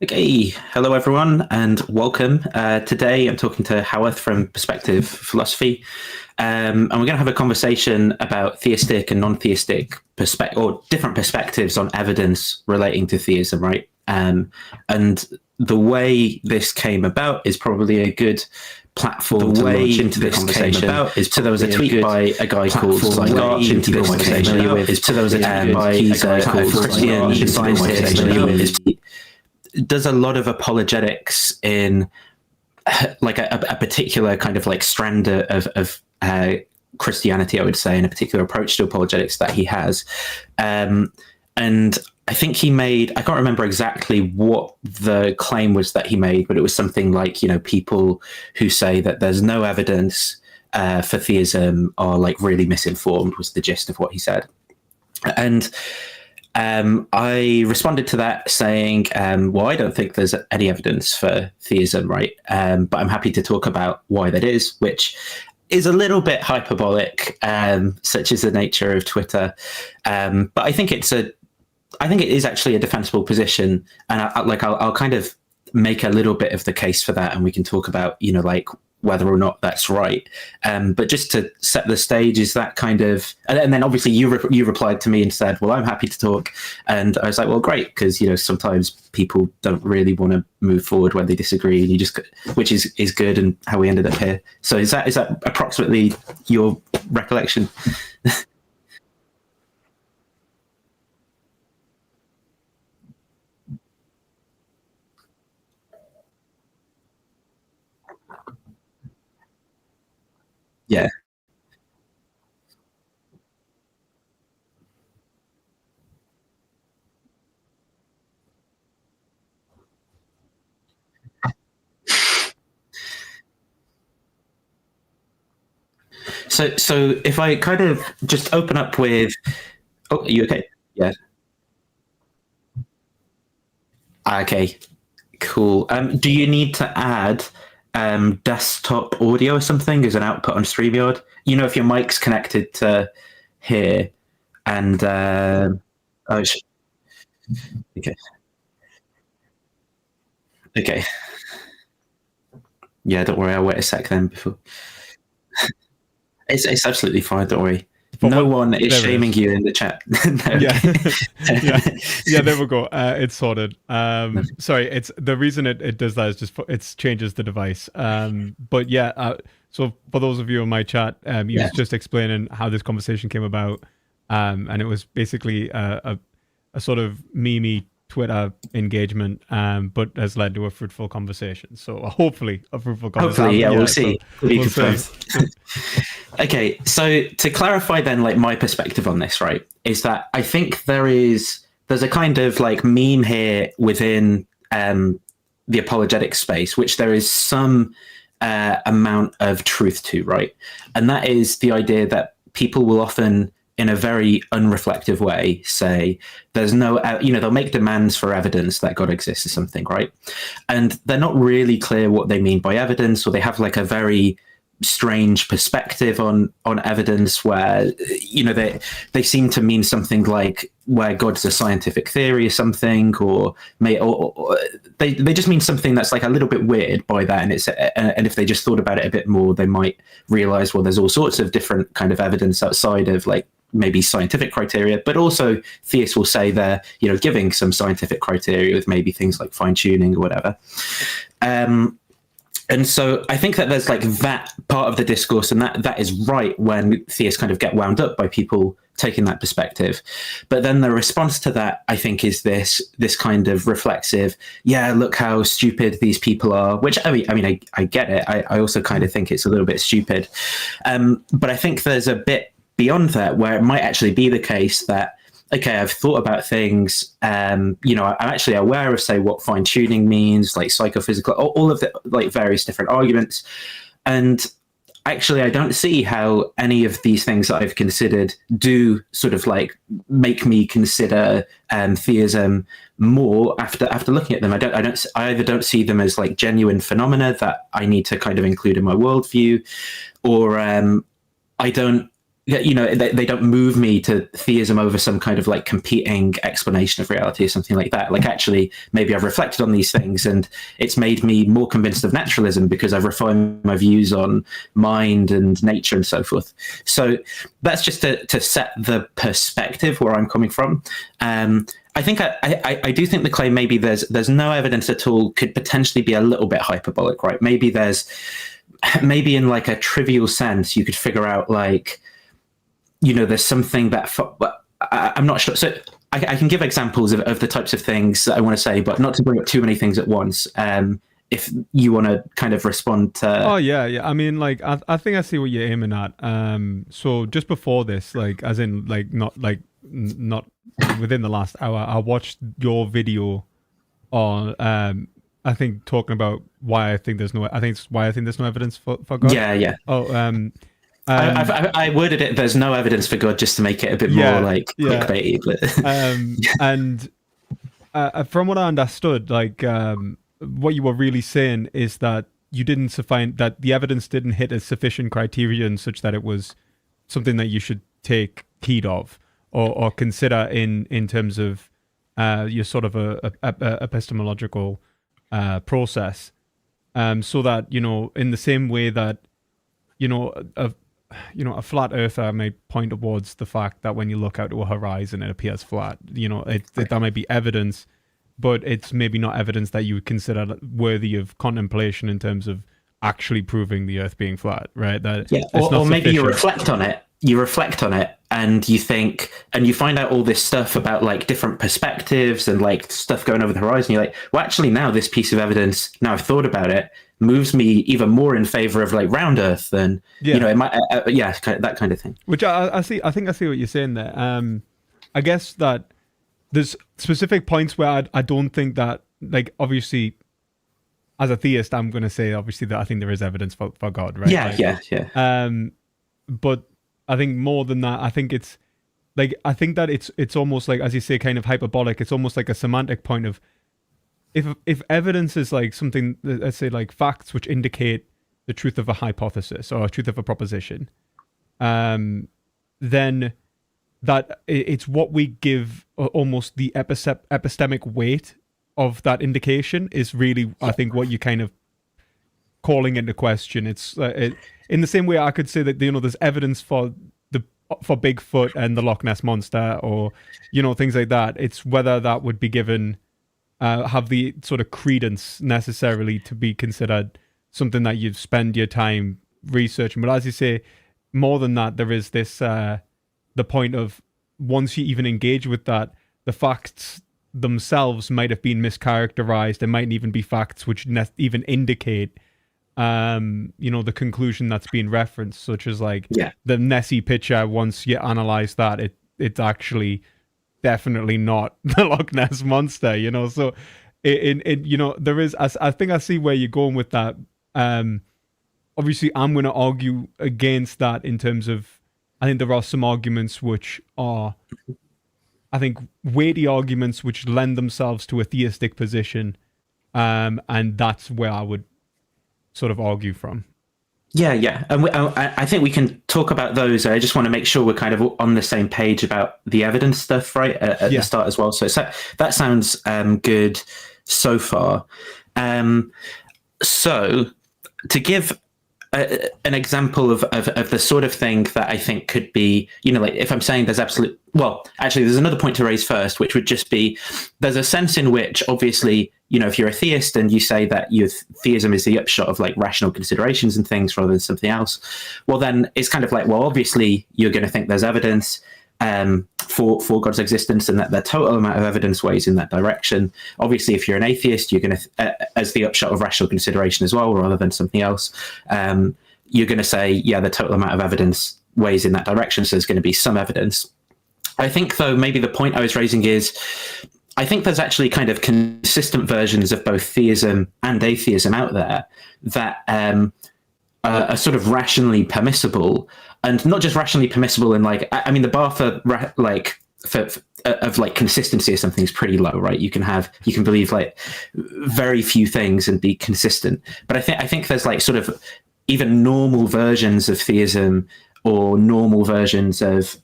Okay, hello everyone, and welcome. Today I'm talking to Howarth from Perspective Philosophy, and we're going to have a conversation about theistic and non-theistic or different perspectives on evidence relating to theism, right? And the way this came about is probably a good platform to launch into this conversation. So there was a tweet by a guy called into this conversation. So there was a tweet by a guy called Christian Scientist. Does a lot of apologetics in like a particular kind of like strand of Christianity, I would say, and a particular approach to apologetics that he has. And I think he made, I can't remember exactly what the claim was that he made, but it was something like, people who say that there's no evidence for theism are like really misinformed, was the gist of what he said. And I responded to that saying, well, I don't think there's any evidence for theism, right? But I'm happy to talk about why that is, which is a little bit hyperbolic, such is the nature of Twitter. But I think it is actually a defensible position, and I'll kind of make a little bit of the case for that, and we can talk about like whether or not that's right. But just to set the stage, is that kind of, and then obviously you replied to me and said, well, I'm happy to talk. And I was like, well, great. Because, sometimes people don't really want to move forward when they disagree, and which is good, and how we ended up here. So is that approximately your recollection? Yeah. So if I kind of just open up with, oh, are you okay? Yeah. Okay. Cool. Do you need to add desktop audio or something as an output on StreamYard? If your mic's connected to here, and oh, okay, okay, yeah, don't worry. I'll wait a sec then before. It's absolutely fine. Don't worry. No one is shaming you in the chat. No, yeah. yeah, there we go. It's sorted. Sorry, it's the reason it does that is just it changes the device. But yeah, so for those of you in my chat, he was just explaining how this conversation came about, and it was basically a sort of meme Twitter engagement, but has led to a fruitful conversation. So hopefully a fruitful conversation. Hopefully, yeah, we'll see. We'll see. Okay, so to clarify then, like my perspective on this, right, is that I think there's a kind of like meme here within the apologetic space, which there is some amount of truth to, right? And that is the idea that people will often, in a very unreflective way, say there's no, they'll make demands for evidence that God exists or something, right? And they're not really clear what they mean by evidence, or they have like a very strange perspective on evidence where they seem to mean something like where God's a scientific theory or something, or they just mean something that's like a little bit weird by that, and if they just thought about it a bit more, they might realize, well, there's all sorts of different kind of evidence outside of like maybe scientific criteria, but also theists will say they're giving some scientific criteria with maybe things like fine-tuning or whatever. And so I think that there's like that part of the discourse, and that is right when theists kind of get wound up by people taking that perspective. But then the response to that, I think, is this kind of reflexive, yeah, look how stupid these people are, which I mean, I get it. I also kind of think it's a little bit stupid. But I think there's a bit beyond that where it might actually be the case that, okay, I've thought about things. I'm actually aware of, say, what fine tuning means, like psychophysical, all of the like various different arguments. And actually, I don't see how any of these things that I've considered do sort of like make me consider theism more after looking at them. I either don't see them as like genuine phenomena that I need to kind of include in my worldview, or I don't they don't move me to theism over some kind of like competing explanation of reality or something like that. Like, actually, maybe I've reflected on these things and it's made me more convinced of naturalism because I've refined my views on mind and nature and so forth. So that's just to set the perspective where I'm coming from. I think I do think the claim maybe there's no evidence at all could potentially be a little bit hyperbolic, right? Maybe in like a trivial sense you could figure out like, there's something that I'm not sure. So I can give examples of the types of things that I want to say, but not to bring up too many things at once. If you want to kind of respond to... Oh, yeah. I mean, like, I think I see what you're aiming at. So just before this, like, as in, like, not within the last hour, I watched your video on, I think, talking about why I think there's no evidence for God. Yeah. Oh, I worded it, there's no evidence for God, just to make it a bit more like clickbaity. But from what I understood, like what you were really saying is that you didn't find that the evidence didn't hit a sufficient criterion such that it was something that you should take heed of or consider in terms of your sort of a epistemological process, so that in the same way that a flat earther may point towards the fact that when you look out to a horizon, it appears flat. That might be evidence, but it's maybe not evidence that you would consider worthy of contemplation in terms of actually proving the Earth being flat, right? Or maybe you reflect on it. And you think, and you find out all this stuff about like different perspectives and like stuff going over the horizon. You're like, well, actually, now this piece of evidence, now I've thought about it, moves me even more in favor of like round Earth than it might. That kind of thing. Which I see. I think I see what you're saying there. I guess that there's specific points where I don't think that, like, obviously, as a theist, I'm going to say obviously that I think there is evidence for God, right? Yeah. But I think more than that, I think it's like, I think that it's almost like, as you say, kind of hyperbolic. It's almost like a semantic point of, if evidence is like something, let's say like facts which indicate the truth of a hypothesis or a truth of a proposition, then that it's what we give almost the epistemic weight of that indication is really, I think, what you kind of calling into question. It's in the same way I could say that there's evidence for Bigfoot and the Loch Ness monster, or things like that. It's whether that would be given have the sort of credence necessarily to be considered something that you'd spend your time researching. But as you say, more than that, there is this the point of, once you even engage with that, the facts themselves might have been mischaracterized. There might even be facts which even indicate the conclusion that's being referenced, such as like the Nessie picture. Once you analyze that, it's actually definitely not the Loch Ness monster, so there is, I think I see where you're going with that. Obviously I'm going to argue against that in terms of, I think there are some arguments which are, I think, weighty arguments which lend themselves to a theistic position, and that's where I would sort of argue from. Yeah. And I think we can talk about those. I just want to make sure we're kind of on the same page about the evidence stuff, right, at the start as well. So that sounds good so far. So to give an example of the sort of thing that I think could be, like if I'm saying there's there's another point to raise first, which would just be, there's a sense in which, obviously, if you're a theist and you say that your theism is the upshot of like rational considerations and things rather than something else, well, then it's kind of like, well, obviously you're going to think there's evidence for God's existence, and that the total amount of evidence weighs in that direction. Obviously, if you're an atheist, you're going to, as the upshot of rational consideration as well, rather than something else, you're going to say, the total amount of evidence weighs in that direction, so there's going to be some evidence. I think, though, maybe the point I was raising is, I think there's actually kind of consistent versions of both theism and atheism out there that are sort of rationally permissible, and not just rationally permissible in like, I mean, the bar for consistency or something is pretty low, right? You can believe like very few things and be consistent. But I think there's like sort of even normal versions of theism or normal versions of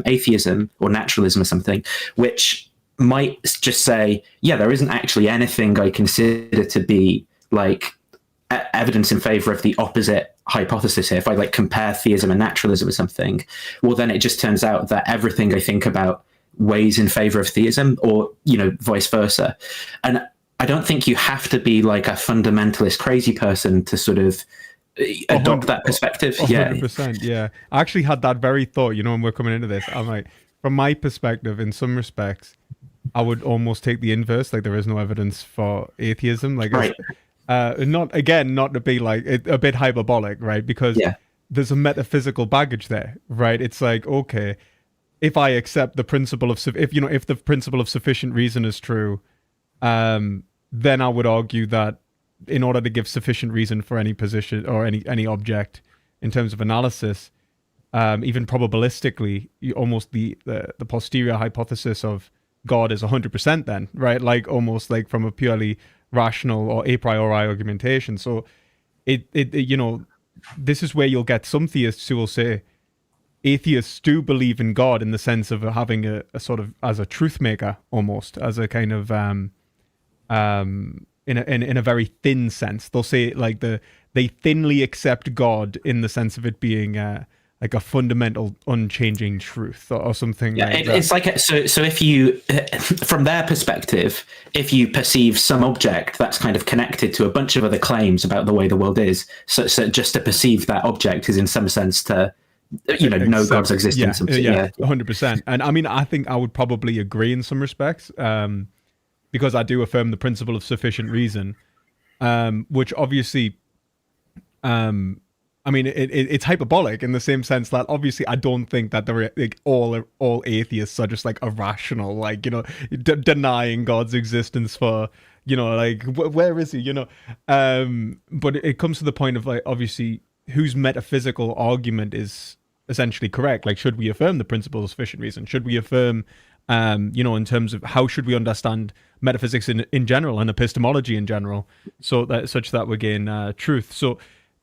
atheism or naturalism or something, which might just say, yeah, there isn't actually anything I consider to be like evidence in favor of the opposite hypothesis here. If I like compare theism and naturalism or something, well, then it just turns out that everything I think about weighs in favor of theism, or vice versa. And I don't think you have to be like a fundamentalist crazy person to sort of adopt that perspective. 100%, yeah. I actually had that very thought, when we're coming into this. I'm like, from my perspective, in some respects, I would almost take the inverse. Like, there is no evidence for atheism. Like, right. Not to be like a bit hyperbolic, right? Because there's a metaphysical baggage there, right? It's like, okay, if I accept the principle of if the principle of sufficient reason is true, then I would argue that in order to give sufficient reason for any position or any object in terms of analysis, even probabilistically, almost the posterior hypothesis of God is 100% then, right? Like almost like from a purely rational or a priori argumentation. So it this is where you'll get some theists who will say atheists do believe in God in the sense of having a sort of as a truth maker, almost as a kind of in a very thin sense. They'll say like they thinly accept God in the sense of it being like a fundamental unchanging truth or something. Like that. It's like so if you from their perspective, if you perceive some object that's kind of connected to a bunch of other claims about the way the world is, so just to perceive that object is in some sense to know God's existence. 100%. And I mean, I think I would probably agree in some respects, because I do affirm the principle of sufficient reason, which obviously, I mean, it's hyperbolic in the same sense that obviously I don't think that they're like all atheists are just like irrational, like denying God's existence for like where is he, but it comes to the point of like obviously whose metaphysical argument is essentially correct. Like, should we affirm the principle of sufficient reason? Should we affirm, in terms of how should we understand metaphysics in general and epistemology in general, so that such that we gain truth? So,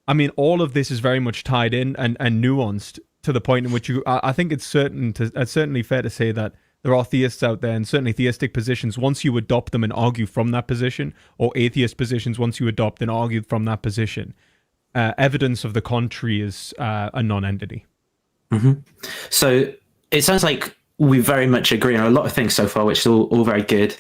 I mean, all of this is very much tied in and nuanced to the point in which I think it's certainly fair to say that there are theists out there, and certainly theistic positions, once you adopt them and argue from that position, or atheist positions, once you adopt and argue from that position, evidence of the contrary is a non-entity. Mm-hmm. So it sounds like we very much agree on a lot of things so far, which is all very good.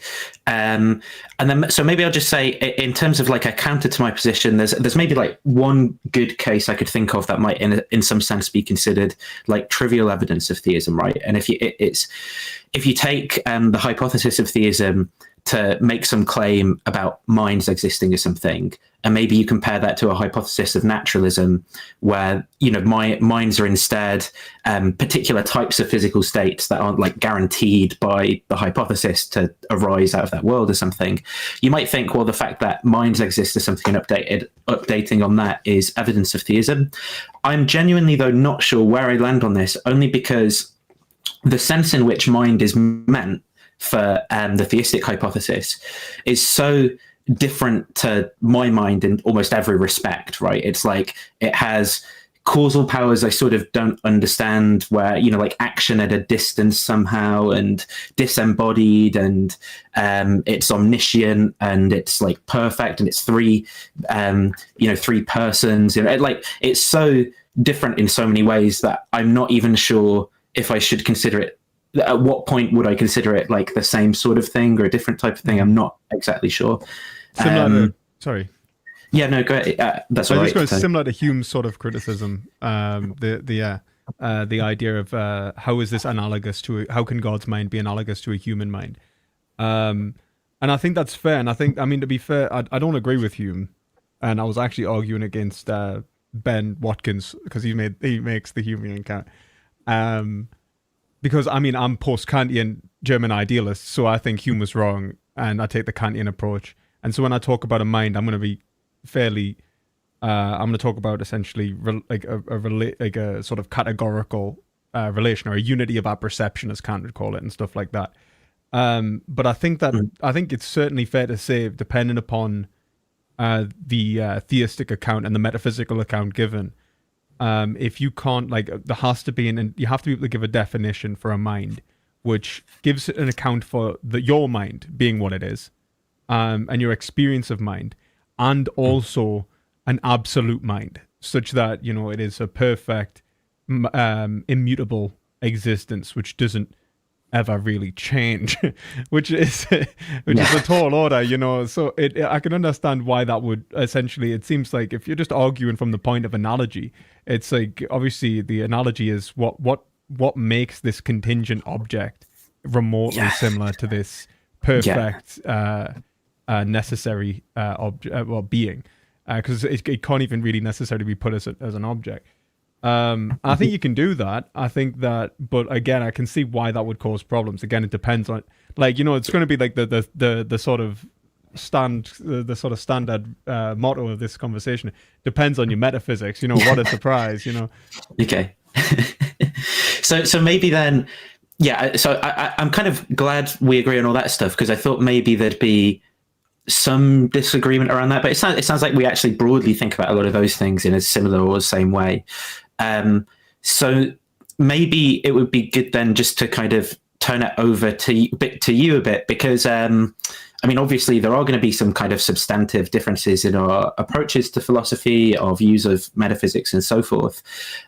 And then, so maybe I'll just say, in terms of like a counter to my position, there's maybe like one good case I could think of that might, in some sense, be considered like trivial evidence of theism, right? And if you take the hypothesis of theism to make some claim about minds existing or something, and maybe you compare that to a hypothesis of naturalism where minds are instead particular types of physical states that aren't like guaranteed by the hypothesis to arise out of that world or something, you might think, well, the fact that minds exist or something and updating on that is evidence of theism. I'm genuinely though not sure where I land on this, only because the sense in which mind is meant for the theistic hypothesis is so different to my mind in almost every respect, right? It's like it has causal powers I sort of don't understand, where like action at a distance somehow, and disembodied, and it's omniscient, and it's like perfect, and it's three persons, like it's so different in so many ways that I'm not even sure if I should consider it. At what point would I consider it like the same sort of thing or a different type of thing? I'm not exactly sure. Sorry. Yeah, no, go ahead. That's all right. Just going similar to Hume's sort of criticism. The idea of how is this analogous to how can God's mind be analogous to a human mind? And I think that's fair. And I think, I mean, to be fair, I don't agree with Hume. And I was actually arguing against Ben Watkins because he makes the Humean account. Because, I mean, I'm post-Kantian German idealist, so I think Hume was wrong, and I take the Kantian approach. And so when I talk about a mind, I'm going to be fairly, I'm going to talk about essentially like a sort of categorical relation, or a unity of apperception, as Kant would call it, and stuff like that. But I think it's certainly fair to say, depending upon the theistic account and the metaphysical account given, if you can't, like, there has to be and you have to be able to give a definition for a mind, which gives an account for your mind being what it is, and your experience of mind, and also an absolute mind, such that, it is a perfect, immutable existence, which doesn't ever really change, which is a tall order, So I can understand why that would essentially. It seems like if you're just arguing from the point of analogy, it's like, obviously the analogy is what makes this contingent object remotely similar to this perfect necessary being, because it can't even really necessarily be put as an object. I think you can do that. I think that, but again, I can see why that would cause problems. Again, it depends on, like, it's going to be like the sort of standard motto of this conversation. Depends on your metaphysics. What a surprise. Okay. So maybe then, So I'm kind of glad we agree on all that stuff, because I thought maybe there'd be some disagreement around that, but it sounds like we actually broadly think about a lot of those things in a similar or the same way. So maybe it would be good then just to kind of turn it over to you a bit, because obviously there are going to be some kind of substantive differences in our approaches to philosophy, our views of metaphysics, and so forth.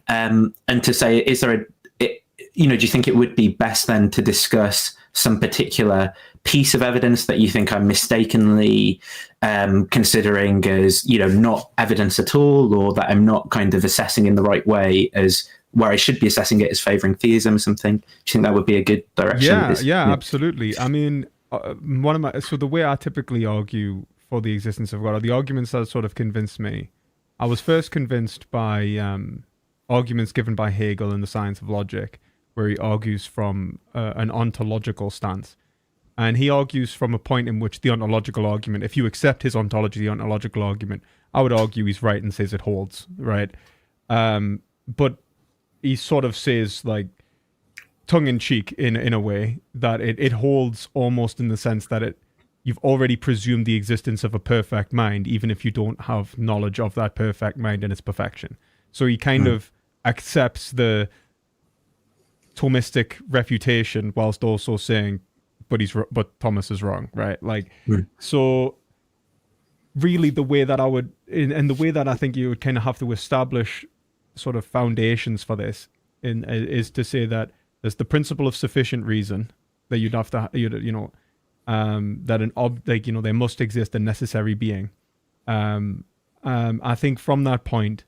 And to say, is there do you think it would be best then to discuss some particular piece of evidence that you think I'm mistakenly considering as, not evidence at all, or that I'm not kind of assessing in the right way, as where I should be assessing it as favoring theism or something? Do you think that would be a good direction? Yeah, absolutely. So the way I typically argue for the existence of God, or the arguments that sort of convinced me, I was first convinced by arguments given by Hegel in The Science of Logic, where he argues from an ontological stance. And he argues from a point in which the ontological argument, if you accept his ontology, the ontological argument, I would argue he's right and says it holds, right? But he sort of says, like, tongue-in-cheek in a way, that it holds almost in the sense that you've already presumed the existence of a perfect mind, even if you don't have knowledge of that perfect mind and its perfection. So he kind of accepts the Thomistic refutation whilst also saying, but Thomas is wrong, right? Like, so really the way that I would, and the way that I think you would kind of have to establish sort of foundations for this is to say that there's the principle of sufficient reason, that you'd have to, that there must exist a necessary being. I think from that point,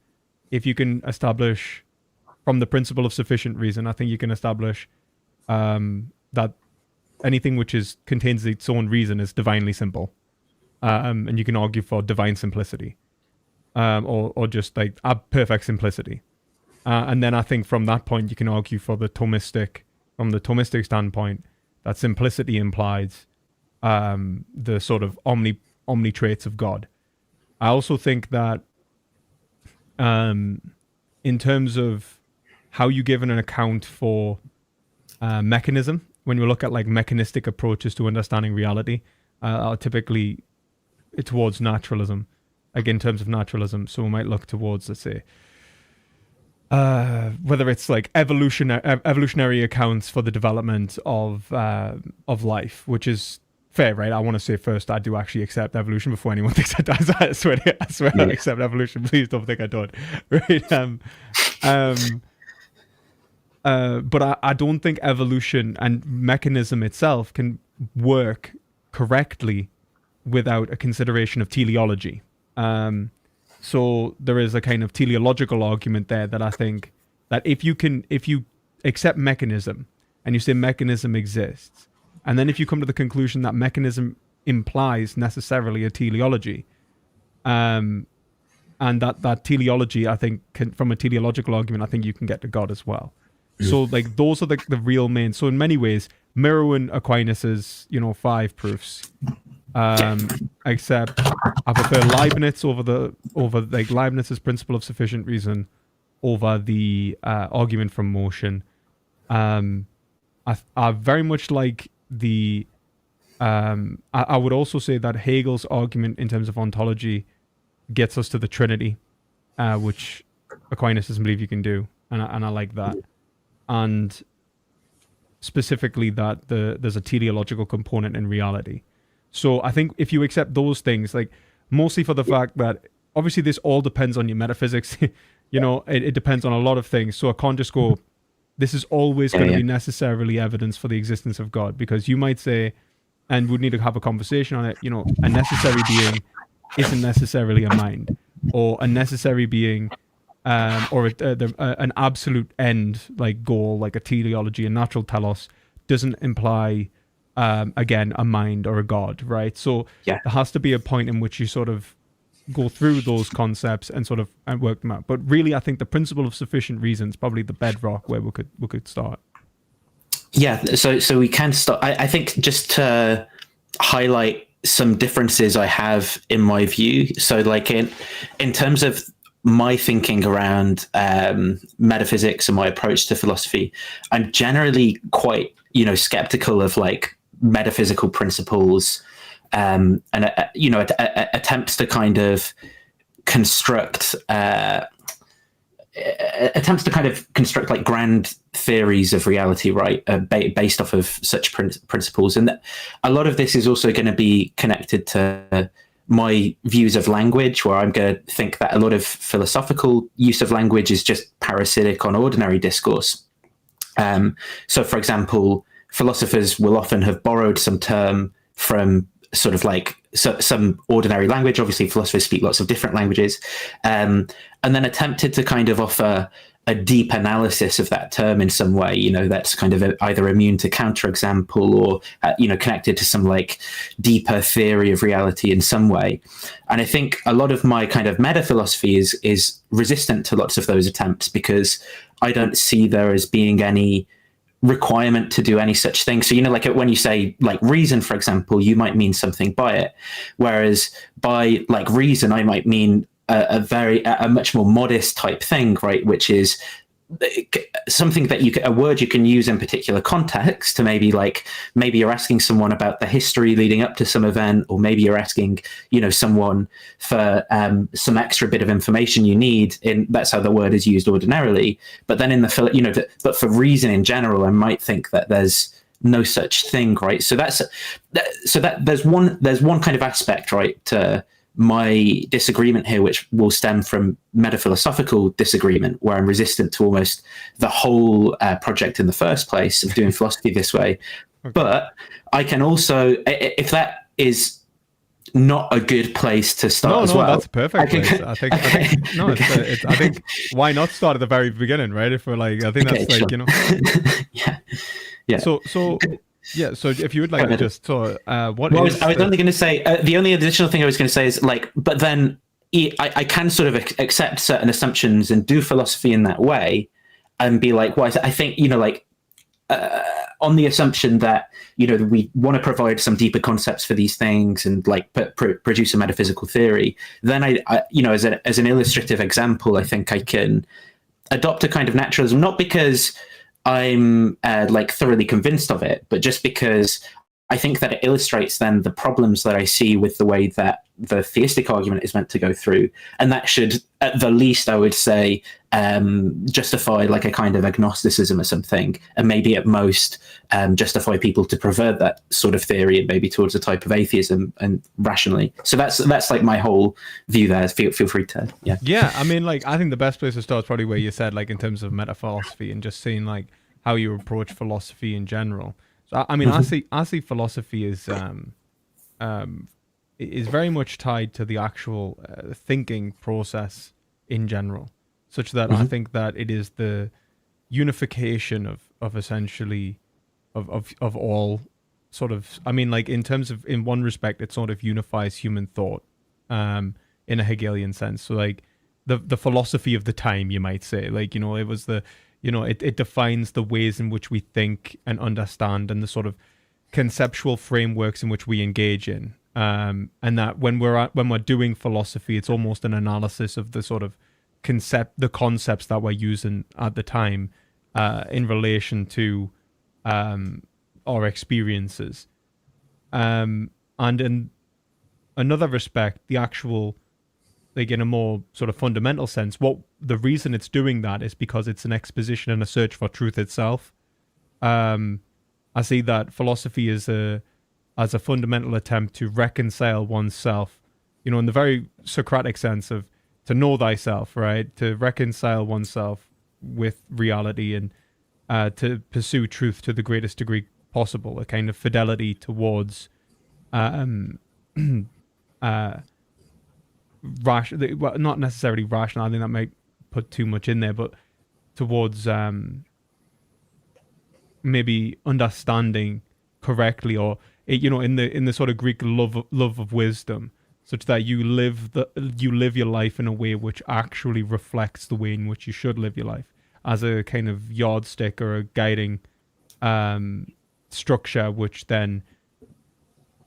if you can establish from the principle of sufficient reason, I think you can establish that anything which contains its own reason is divinely simple, and you can argue for divine simplicity, or just like a perfect simplicity. And then I think from that point you can argue for from the Thomistic standpoint, that simplicity implies the sort of omni traits of God. I also think that in terms of how you give an account for mechanism, when you look at like mechanistic approaches to understanding reality, are typically towards naturalism. Again, in terms of naturalism, so we might look towards, let's say, whether it's like evolutionary accounts for the development of life, which is fair, right? I want to say first, I do actually accept evolution before anyone thinks I do. I swear I accept evolution. Please don't think I don't. Right? But I don't think evolution and mechanism itself can work correctly without a consideration of teleology. So there is a kind of teleological argument there that I think that if you accept mechanism and you say mechanism exists, and then if you come to the conclusion that mechanism implies necessarily a teleology, and that teleology, I think, from a teleological argument, I think you can get to God as well. So like those are the real main. So in many ways, mirroring Aquinas's 5 proofs, except I prefer Leibniz over Leibniz's principle of sufficient reason over the argument from motion. I very much like the. I would also say that Hegel's argument in terms of ontology gets us to the Trinity, which Aquinas doesn't believe you can do, and I like that. And specifically that there's a teleological component in reality. So I think if you accept those things, like mostly for the fact that obviously this all depends on your metaphysics, it depends on a lot of things. So I can't just go, this is always going to be necessarily evidence for the existence of God, because you might say, and we'd need to have a conversation on it, a necessary being isn't necessarily a mind, or a necessary being or an absolute end, like goal, like a teleology, a natural telos, doesn't imply, again, a mind or a God, right? So there has to be a point in which you sort of go through those concepts and sort of and work them out. But really, I think the principle of sufficient reason is probably the bedrock where we could start. Yeah, so we can start. I think just to highlight some differences I have in my view. So like in terms of my thinking around metaphysics and my approach to philosophy, I'm generally quite, skeptical of like metaphysical principles and attempts to kind of construct like grand theories of reality, right, based off of such principles. And a lot of this is also going to be connected to my views of language, where I'm going to think that a lot of philosophical use of language is just parasitic on ordinary discourse. So, for example, philosophers will often have borrowed some term from sort of like some ordinary language. Obviously, philosophers speak lots of different languages, and then attempted to kind of offer a deep analysis of that term in some way, that's kind of either immune to counterexample or, connected to some like deeper theory of reality in some way. And I think a lot of my kind of meta philosophy is resistant to lots of those attempts, because I don't see there as being any requirement to do any such thing. So, like when you say like reason, for example, you might mean something by it, whereas by like reason, I might mean a much more modest type thing, right? Which is something that a word you can use in particular context to maybe you're asking someone about the history leading up to some event, or maybe you're asking, someone for some extra bit of information you need. That's how the word is used ordinarily. But then but for reason in general, I might think that there's no such thing, right? So there's one kind of aspect, right, to my disagreement here, which will stem from metaphilosophical disagreement, where I'm resistant to almost the whole project in the first place of doing philosophy this way. Okay. But I can also, if that is not a good place to start as well. No, that's a perfect place. I think why not start at the very beginning, right? If we're like, I think that's like, sure. Yeah. So yeah, so if you would like to just what I was only going to say, the only additional thing I was going to say is like, but then I can sort of accept certain assumptions and do philosophy in that way and be like, well, I think, on the assumption that, we want to provide some deeper concepts for these things and like produce a metaphysical theory, then I as an illustrative example, I think I can adopt a kind of naturalism, not because I'm like thoroughly convinced of it, but just because I think that it illustrates then the problems that I see with the way that the theistic argument is meant to go through. And that should, at the least, I would say, justify like a kind of agnosticism or something, and maybe at most justify people to pervert that sort of theory and maybe towards a type of atheism and rationally. So that's like my whole view there. Feel free to, yeah. Yeah, I mean, like, I think the best place to start is probably where you said, like, in terms of metaphilosophy and just seeing, like, how you approach philosophy in general. So, I mean, I see philosophy is very much tied to the actual thinking process in general, such that I think that it is the unification of essentially of all sort of, I mean, like in terms of, in one respect, it sort of unifies human thought in a Hegelian sense. So like the philosophy of the time, you might say, like, it was the, it defines the ways in which we think and understand and the sort of conceptual frameworks in which we engage in. And that when we're doing philosophy, it's almost an analysis of the sort of the concepts that we're using at the time in relation to our experiences. And in another respect, the actual like in a more sort of fundamental sense, what the reason it's doing that is because it's an exposition and a search for truth itself. I see that philosophy is as a fundamental attempt to reconcile oneself, in the very Socratic sense of to know thyself, right? To reconcile oneself with reality and to pursue truth to the greatest degree possible, a kind of fidelity towards well, not necessarily rational. I think that might put too much in there, but towards maybe understanding correctly, or in the sort of Greek love of wisdom, such that you live your life in a way which actually reflects the way in which you should live your life, as a kind of yardstick or a guiding structure, which then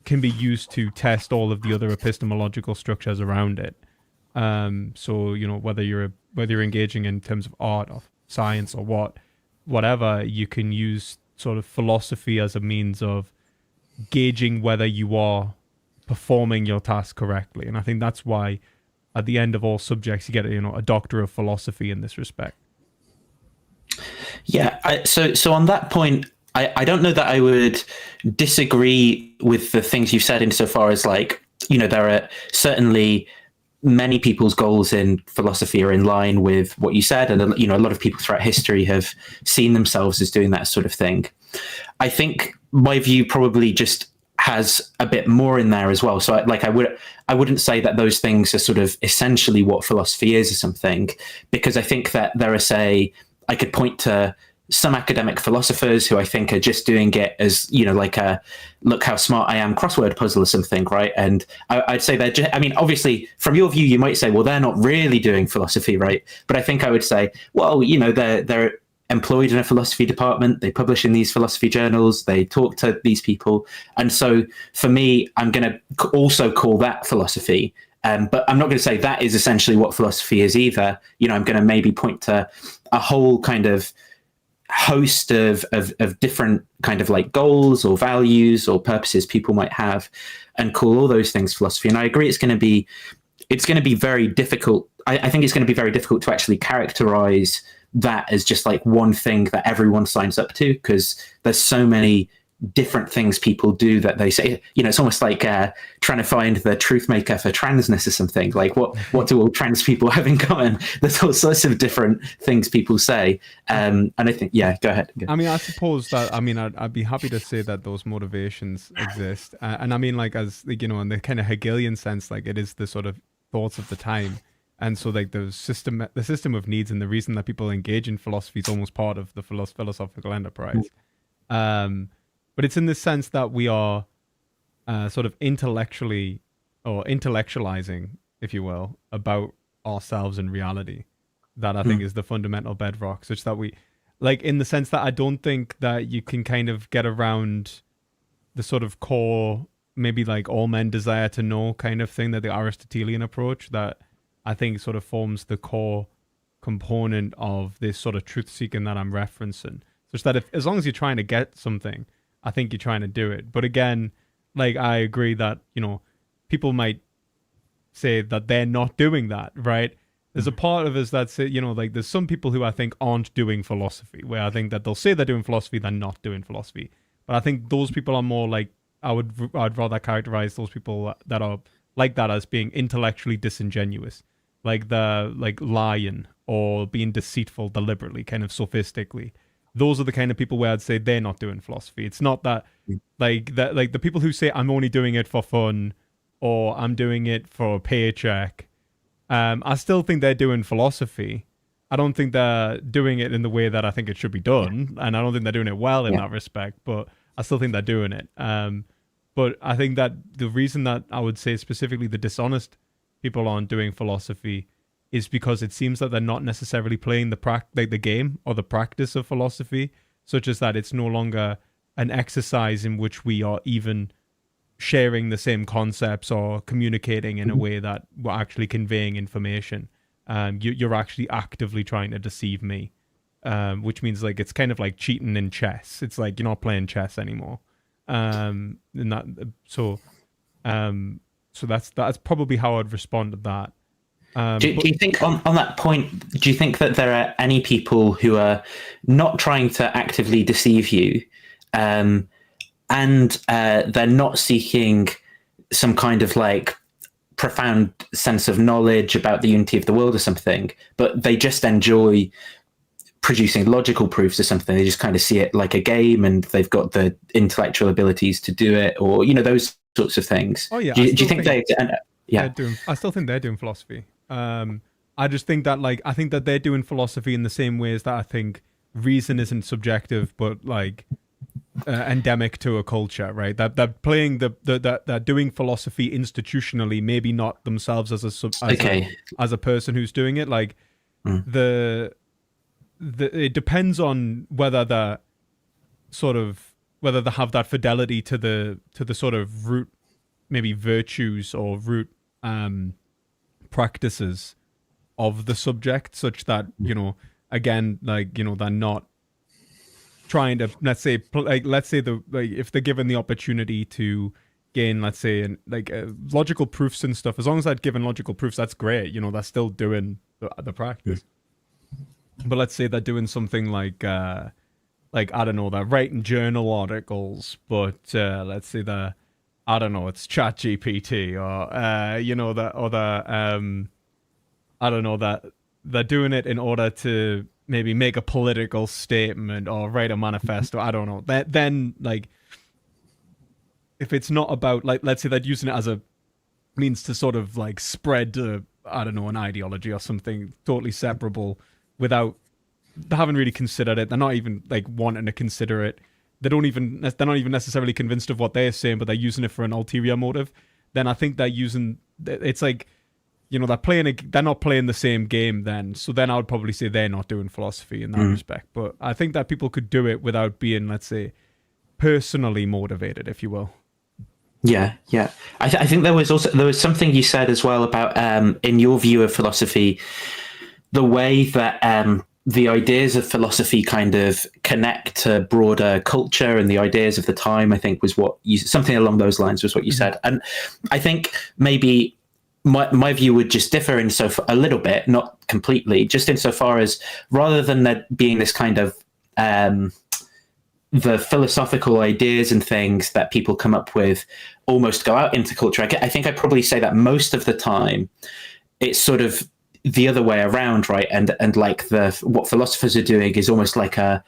can be used to test all of the other epistemological structures around it. So whether you're engaging in terms of art or science or whatever, you can use sort of philosophy as a means of gauging whether you are performing your task correctly. And I think that's why at the end of all subjects you get a doctor of philosophy in this respect. Yeah, so on that point, I don't know that I would disagree with the things you've said insofar as, like, there are certainly many people's goals in philosophy are in line with what you said. And, a lot of people throughout history have seen themselves as doing that sort of thing. I think my view probably just has a bit more in there as well. So I wouldn't say that those things are sort of essentially what philosophy is or something, because I think that I could point to some academic philosophers who I think are just doing it as, like a look how smart I am crossword puzzle or something, right? And I'd say they're obviously from your view, you might say, well, they're not really doing philosophy, right? But I think I would say, well, they're employed in a philosophy department, they publish in these philosophy journals, they talk to these people. And so for me, I'm going to also call that philosophy. But I'm not going to say that is essentially what philosophy is either. I'm going to maybe point to a whole kind of host of different kind of like goals or values or purposes people might have, and call all those things philosophy. And I agree, it's going to be very difficult. I think it's going to be very difficult to actually characterize that as just like one thing that everyone signs up to, because there's so many different things people do that they say, it's almost like trying to find the truth maker for transness or something. Like what do all trans people have in common? There's all sorts of different things people say. And I think, yeah, go ahead. I mean, I suppose that, I'd be happy to say that those motivations exist. And I mean, like, as in the kind of Hegelian sense, like it is the sort of thoughts of the time. And so like the system of needs and the reason that people engage in philosophy is almost part of the philosophical enterprise. But it's in the sense that we are sort of intellectually or intellectualizing, if you will, about ourselves and reality. That I think is the fundamental bedrock, such that we, like, in the sense that I don't think that you can kind of get around the sort of core, maybe like all men desire to know kind of thing, that the Aristotelian approach that I think sort of forms the core component of this sort of truth seeking that I'm referencing. Such that as long as you're trying to get something, I think you're trying to do it. But again, like, I agree that, people might say that they're not doing that, right? There's a part of us that say, like, there's some people who I think aren't doing philosophy, where I think that they'll say they're doing philosophy, they're not doing philosophy. But I think those people are more like, I'd rather characterize those people that are like that as being intellectually disingenuous, like lying or being deceitful deliberately, kind of sophistically. Those are the kind of people where I'd say they're not doing philosophy. It's not that like the people who say I'm only doing it for fun or I'm doing it for a paycheck. I still think they're doing philosophy. I don't think they're doing it in the way that I think it should be done, and I don't think they're doing it well in that respect. But I still think they're doing it. But I think that the reason that I would say specifically the dishonest people aren't doing philosophy is because it seems that they're not necessarily playing the game or the practice of philosophy, such as that it's no longer an exercise in which we are even sharing the same concepts or communicating in a way that we're actually conveying information. You're actually actively trying to deceive me, which means like it's kind of like cheating in chess. It's like you're not playing chess anymore. So that's probably how I'd respond to that. Do you think on that point, do you think that there are any people who are not trying to actively deceive you, and they're not seeking some kind of like profound sense of knowledge about the unity of the world or something, but they just enjoy producing logical proofs or something? They just kind of see it like a game and they've got the intellectual abilities to do it, or, you know, those sorts of things. Oh yeah. Do you think they... Yeah. I still think they're doing philosophy. I just think that I think that they're doing philosophy in the same ways that I think reason isn't subjective, but like endemic to a culture, right? That they're playing they're doing philosophy institutionally, maybe not themselves as a person who's doing it. Like it depends on whether they have that fidelity to the sort of root, maybe virtues or root practices of the subject, such that, you know, again, like, you know, they're not trying to, let's say if they're given the opportunity to gain, let's say, logical proofs and stuff, as long as they're given logical proofs, that's great. You know, they're still doing the practice. But let's say they're doing something like I don't know, they're writing journal articles, but let's say they're, I don't know, it's ChatGPT, or you know, that other I don't know, that they're doing it in order to maybe make a political statement or write a manifesto. I don't know. Then like, if it's not about, like, let's say they're using it as a means to sort of like spread I don't know, an ideology or something totally separable, without, they haven't really considered it. They're not even like wanting to consider it. They're not even necessarily convinced of what they're saying, but they're using it for an ulterior motive. Then I think they're using, it's like, you know, they're not playing the same game then. So then I would probably say they're not doing philosophy in that respect. But I think that people could do it without being, let's say, personally motivated, if you will. Yeah. I think there was something you said as well about, in your view of philosophy, the way that the ideas of philosophy kind of connect to broader culture and the ideas of the time, I think was what you, something along those lines was what you said. And I think maybe my view would just differ a little bit, not completely, just insofar as, rather than there being this kind of the philosophical ideas and things that people come up with almost go out into culture, I think I'd probably say that most of the time it's sort of the other way around, right? And like what philosophers are doing is almost like a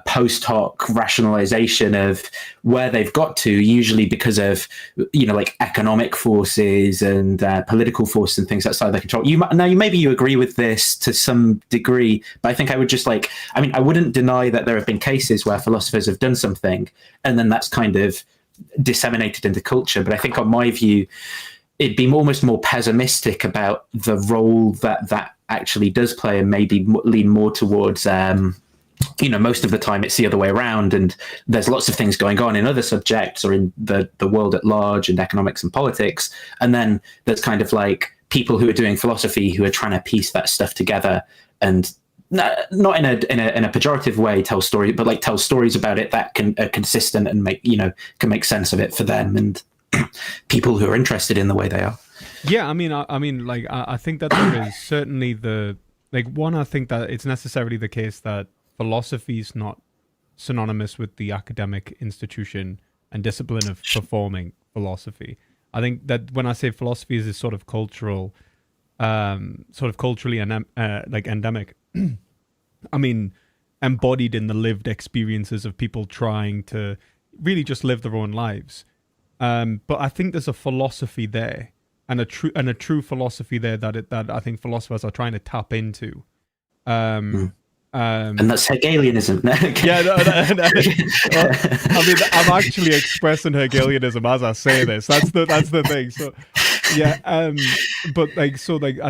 post hoc rationalization of where they've got to, usually because of, you know, like economic forces and political forces and things outside their control. Maybe you agree with this to some degree, but I think I would just I wouldn't deny that there have been cases where philosophers have done something and then that's kind of disseminated into culture. But I think, on my view, it'd be almost more pessimistic about the role that actually does play, and maybe lean more towards, you know, most of the time it's the other way around, and there's lots of things going on in other subjects or in the world at large, and economics and politics. And then there's kind of like people who are doing philosophy who are trying to piece that stuff together, and not in a pejorative way tell stories about it that are consistent and can make sense of it for them and people who are interested in the way they are. Yeah, I think that there is certainly I think that it's necessarily the case that philosophy is not synonymous with the academic institution and discipline of performing philosophy. I think that when I say philosophy is this sort of culturally endemic, I mean, embodied in the lived experiences of people trying to really just live their own lives. But I think there's a philosophy there, and a true philosophy there that I think philosophers are trying to tap into. And that's Hegelianism. Yeah, no. Well, I mean, I'm actually expressing Hegelianism as I say this. That's the thing. So, yeah. But I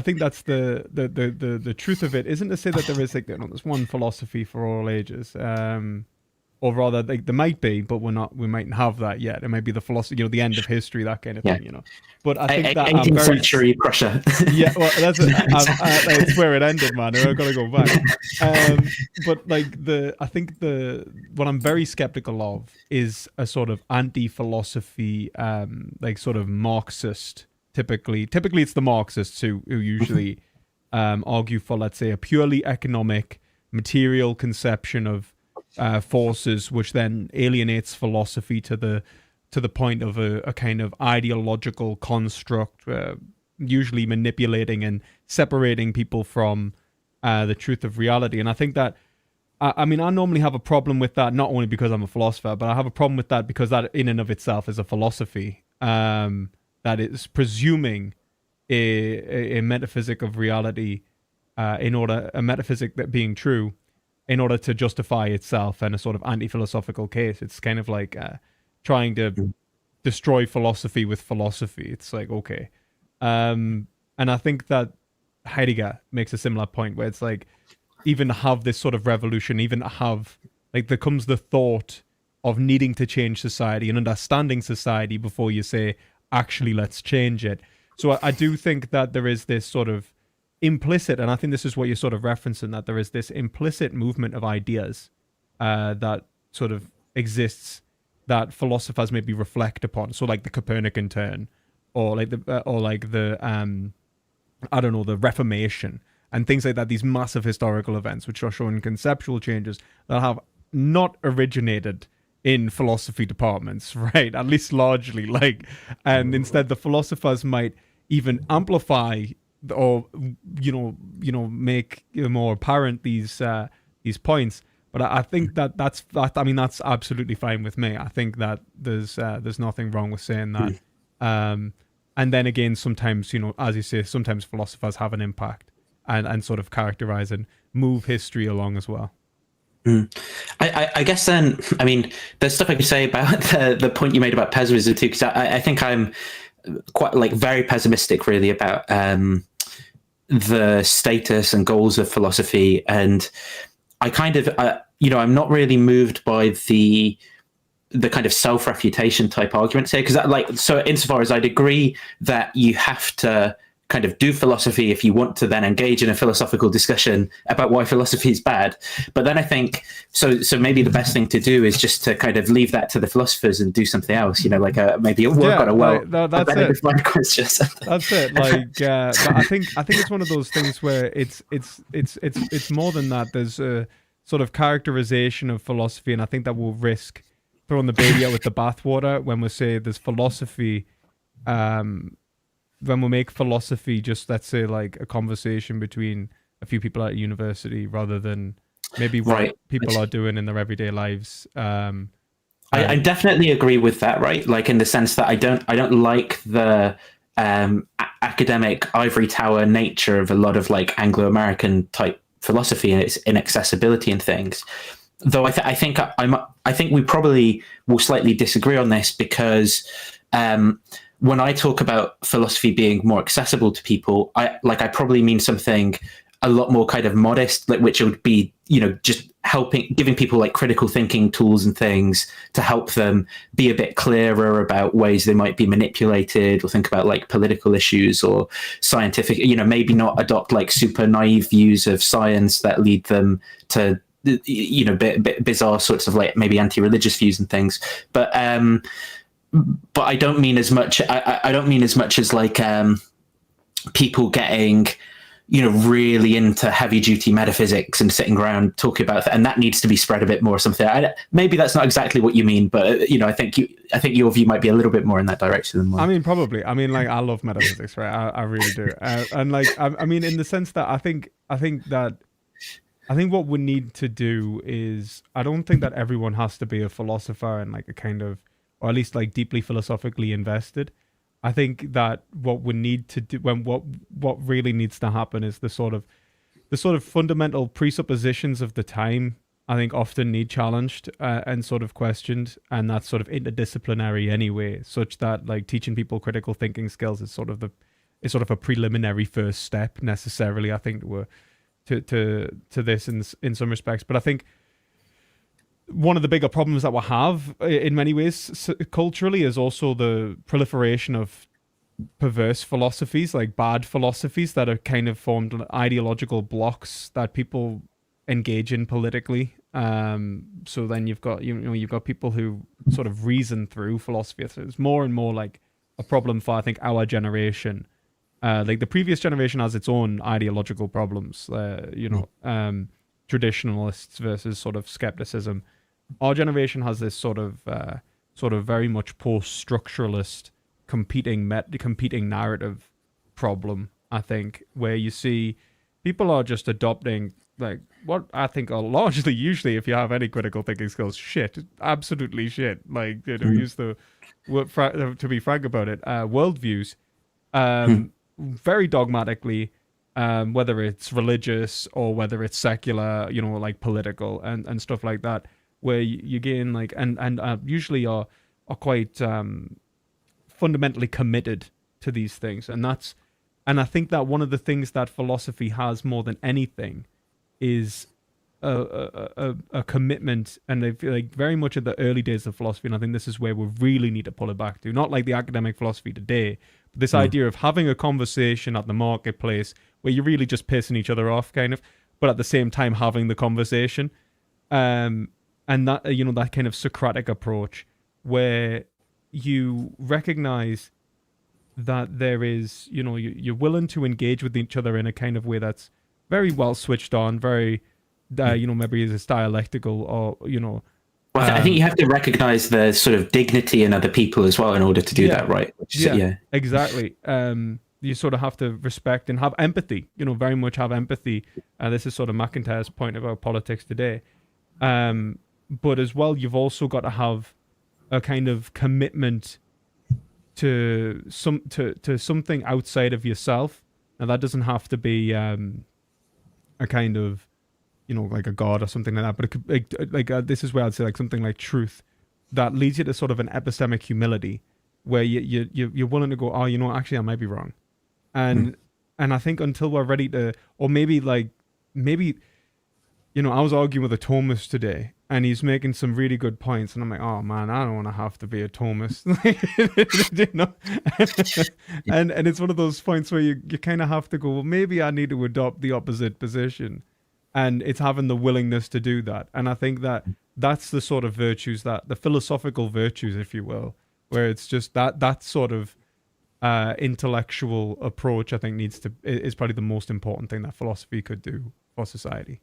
think that's the truth of it. Isn't to say that there is there's one philosophy for all ages. Or rather, there might be, but we mightn't have that yet. It might be the philosophy, the end of history, that kind of thing, But I think that 18th century Prussia. Yeah, well, that's where it ended, man. I've got to go back. But I think what I'm very skeptical of is a sort of anti-philosophy, sort of Marxist typically it's the Marxists who usually argue for, let's say, a purely economic, material conception of forces, which then alienates philosophy to the point of a kind of ideological construct, usually manipulating and separating people from the truth of reality. And I think that, I mean, I normally have a problem with that, not only because I'm a philosopher, but I have a problem with that because that in and of itself is a philosophy that is presuming a metaphysic of reality, a metaphysic that being true, in order to justify itself and a sort of anti-philosophical case. It's kind of like trying to destroy philosophy with philosophy. It's like, okay. And I think that Heidegger makes a similar point where it's like, even have this sort of revolution, even have, like, there comes the thought of needing to change society and understanding society before you say, actually, let's change it. So I do think that there is this sort of implicit, and I think this is what you're sort of referencing, that there is this implicit movement of ideas that sort of exists that philosophers maybe reflect upon. So like the Copernican turn, or like the I don't know, the Reformation and things like that, these massive historical events which are showing conceptual changes that have not originated in philosophy departments, right? At least largely, like, and instead the philosophers might even amplify or make more apparent these points. But I think that's absolutely fine with me. I think that there's nothing wrong with saying that. And then again, sometimes, as you say, sometimes philosophers have an impact and sort of characterize and move history along as well. I guess then, I mean, there's stuff I could say about the point you made about pessimism too, because I think I'm quite very pessimistic really about the status and goals of philosophy, and I kind of I'm not really moved by the kind of self-refutation type arguments here, because so insofar as I'd agree that you have to kind of do philosophy if you want to then engage in a philosophical discussion about why philosophy is bad. But then I think so maybe the best thing to do is just to kind of leave that to the philosophers and do something else, maybe work on a better defined question. That's it. But I think it's one of those things where it's more than that. There's a sort of characterization of philosophy, and I think that we'll risk throwing the baby out with the bathwater when we say there's philosophy. When we make philosophy just, let's say, like a conversation between a few people at a university rather than maybe what people are doing in their everyday lives. I definitely agree with that, right? Like, in the sense that I don't like the academic ivory tower nature of a lot of like Anglo-American type philosophy and its inaccessibility and things. Though I think we probably will slightly disagree on this, because when I talk about philosophy being more accessible to people, I probably mean something a lot more kind of modest, which would be, just giving people like critical thinking tools and things to help them be a bit clearer about ways they might be manipulated, or think about like political issues or scientific, maybe not adopt like super naive views of science that lead them to, bizarre sorts of like maybe anti-religious views and things. But I don't mean as much. I don't mean as much as like people getting, really into heavy duty metaphysics and sitting around talking about that, and that needs to be spread a bit more or something. Maybe that's not exactly what you mean, but I think your view might be a little bit more in that direction than mine. I mean, probably. I mean, like, I love metaphysics, right? I really do. And like, I mean, in the sense that I think what we need to do is, I don't think that everyone has to be a philosopher and like a kind of, or at least like deeply philosophically invested. I think that what we need to do, what really needs to happen, is the sort of fundamental presuppositions of the time, I think, often need challenged and sort of questioned, and that's sort of interdisciplinary anyway, such that like teaching people critical thinking skills is sort of a preliminary first step necessarily, I think, to this in some respects. But I think one of the bigger problems that we have in many ways culturally is also the proliferation of perverse philosophies, like bad philosophies that are kind of formed ideological blocks that people engage in politically. So then you've got people who sort of reason through philosophy. So it's more and more like a problem for, I think, our generation. Like the previous generation has its own ideological problems, traditionalists versus sort of skepticism. Our generation has this sort of very much post-structuralist competing narrative problem, I think, where you see people are just adopting like what I think are largely, usually, if you have any critical thinking skills, shit, absolutely shit. Like, use the word to be frank about it, worldviews, very dogmatically, whether it's religious or whether it's secular, like political and stuff like that, where you gain like and usually are quite fundamentally committed to these things, and I think that one of the things that philosophy has more than anything is a commitment, and I feel like very much at the early days of philosophy, and I think this is where we really need to pull it back to, not like the academic philosophy today, but this idea of having a conversation at the marketplace where you're really just pissing each other off, kind of, but at the same time having the conversation, and that that kind of Socratic approach where you recognize that there is, you're willing to engage with each other in a kind of way that's very well switched on, very, maybe it's dialectical or, Well, I think you have to recognize the sort of dignity in other people as well in order to do that, right? Exactly. You sort of have to respect and have empathy, very much have empathy. This is sort of McIntyre's point about politics today. But as well, you've also got to have a kind of commitment to something outside of yourself. Now, that doesn't have to be a kind of, like a god or something like that, but it could, this is where I'd say like something like truth that leads you to sort of an epistemic humility where you're willing to go, oh, actually I might be wrong. And I think until we're ready to, or maybe I was arguing with a Thomist today and he's making some really good points and I'm like, oh man, I don't want to have to be a Thomist. And it's one of those points where you kind of have to go, well, maybe I need to adopt the opposite position, and it's having the willingness to do that. And I think that that's the sort of virtues, that the philosophical virtues, if you will, where it's just that sort of intellectual approach, I think is probably the most important thing that philosophy could do for society.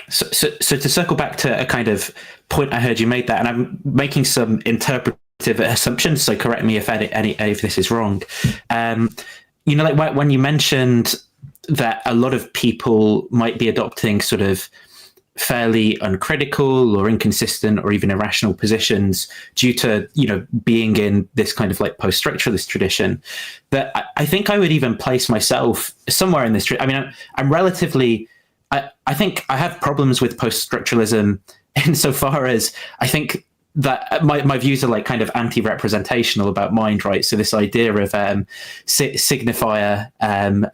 So to circle back to a kind of point I heard you made that, and I'm making some interpretive assumptions, so correct me if any of this is wrong. Like when you mentioned that a lot of people might be adopting sort of fairly uncritical or inconsistent or even irrational positions due to, being in this kind of like post-structuralist tradition, that I think I would even place myself somewhere in this. I mean, I'm relatively... I think I have problems with post-structuralism insofar as I think that my views are like kind of anti-representational about mind, right? So this idea of signifier and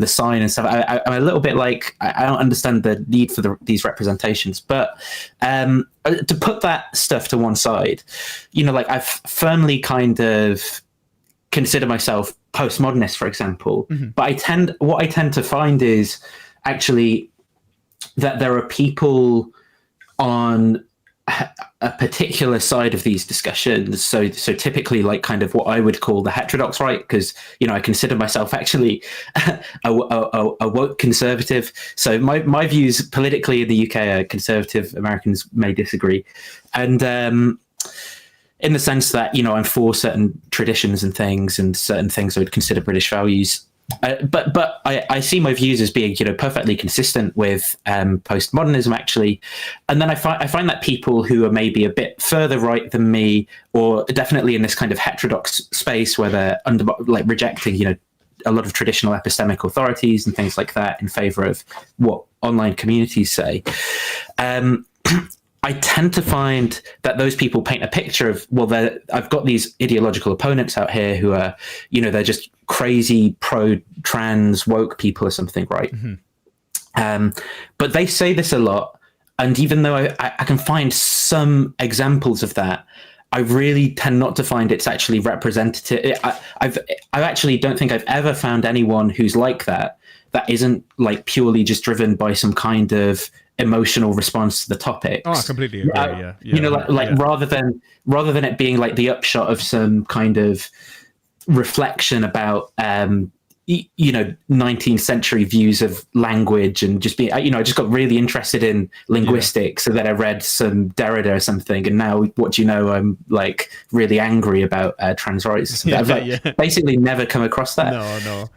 the sign and stuff, I'm a little bit like, I don't understand the need for these representations. But to put that stuff to one side, like I've firmly kind of consider myself postmodernist, for example. Mm-hmm. But what I tend to find is actually that there are people on a particular side of these discussions. So typically like kind of what I would call the heterodox right, because, I consider myself actually a woke conservative. So my views politically in the UK are conservative. Americans may disagree. And in the sense that, I'm for certain traditions and certain things I would consider British values. But I see my views as being, perfectly consistent with postmodernism, actually. And then I find that people who are maybe a bit further right than me, or definitely in this kind of heterodox space where they're rejecting, a lot of traditional epistemic authorities and things like that in favor of what online communities say. I tend to find that those people paint a picture of, I've got these ideological opponents out here who are, they're just crazy pro-trans woke people or something, right? Mm-hmm. But they say this a lot. And even though I can find some examples of that, I really tend not to find it's actually representative. I actually don't think I've ever found anyone who's like that isn't like purely just driven by some kind of emotional response to the topics. Oh, I completely agree. Rather than it being like the upshot of some kind of reflection about 19th century views of language, and just being, I just got really interested in linguistics. So then I read some Derrida or something, and now what do you know, I'm like really angry about trans rights. I've basically never come across that.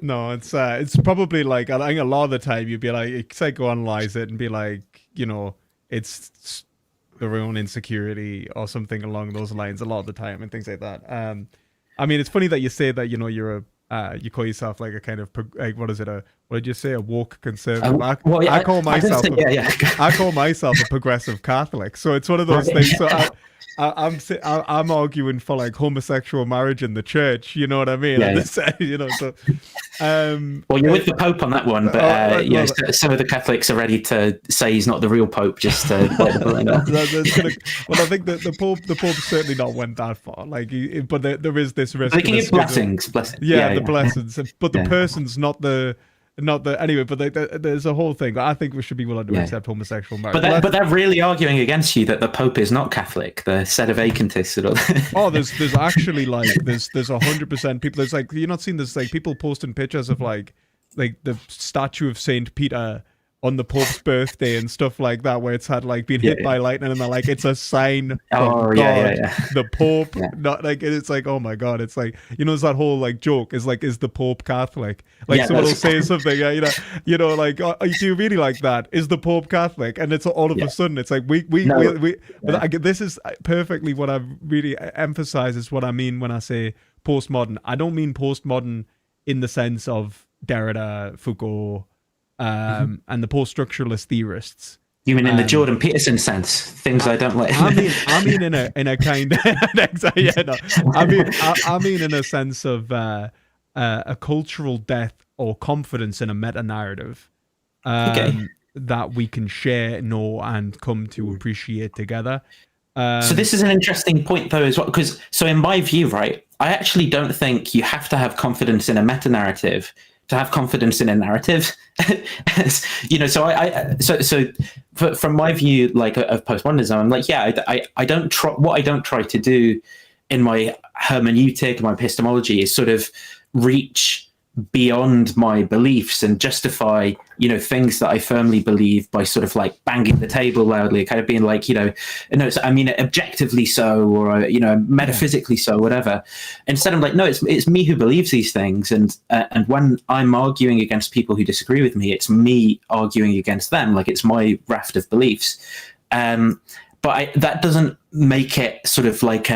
No, it's probably like, I think a lot of the time you'd be like, psychoanalyze it and be like, it's their own insecurity or something along those lines a lot of the time, and things like that. I mean, it's funny that you say that, you're you call yourself like a kind of, like, what did you say, a woke conservative? I call myself I call myself a progressive Catholic. So it's one of those things. So I'm arguing for like homosexual marriage in the church. You know what I mean? So well, you're with the Pope on that one, but some of the Catholics are ready to say he's not the real Pope, just to let the bullet know. Well, I think that the Pope certainly not went that far. Like, but there is this risk. They can give blessings. The blessings, but the person's not the anyway. But there's a whole thing. I think we should be willing to accept homosexual marriage. But they're really arguing against you that the Pope is not Catholic. The sedevacantist and all that. Oh, there's actually like there's 100% people. There's like, you're not seeing this, like people posting pictures of like the statue of Saint Peter on the Pope's birthday and stuff like that, where it's had like been hit by lightning, and they're like, it's a sign from God. The Pope, not like, it's like, oh my God, it's like, it's that whole like joke is like, is the Pope Catholic? Like someone will say something, like, oh, do you really like that? Is the Pope Catholic? And it's all of a sudden, it's like this is perfectly what I really emphasize is what I mean when I say postmodern. I don't mean postmodern in the sense of Derrida, Foucault, and the post-structuralist theorists. You mean in the Jordan Peterson sense? Things I don't like. I mean in a kind of I mean in a sense of a cultural depth or confidence in a meta-narrative that we can share, know, and come to appreciate together. So this is an interesting point, though, as well, because in my view, right, I actually don't think you have to have confidence in a meta-narrative to have confidence in a narrative. From my view, like, of postmodernism, I'm like, I don't try to do in my hermeneutic, my epistemology, is sort of reach beyond my beliefs and justify, things that I firmly believe by sort of like banging the table loudly, kind of being like, objectively so, or, metaphysically so, whatever. Instead, I'm like, no, it's me who believes these things. And when I'm arguing against people who disagree with me, it's me arguing against them. Like, it's my raft of beliefs. But that doesn't make it sort of like,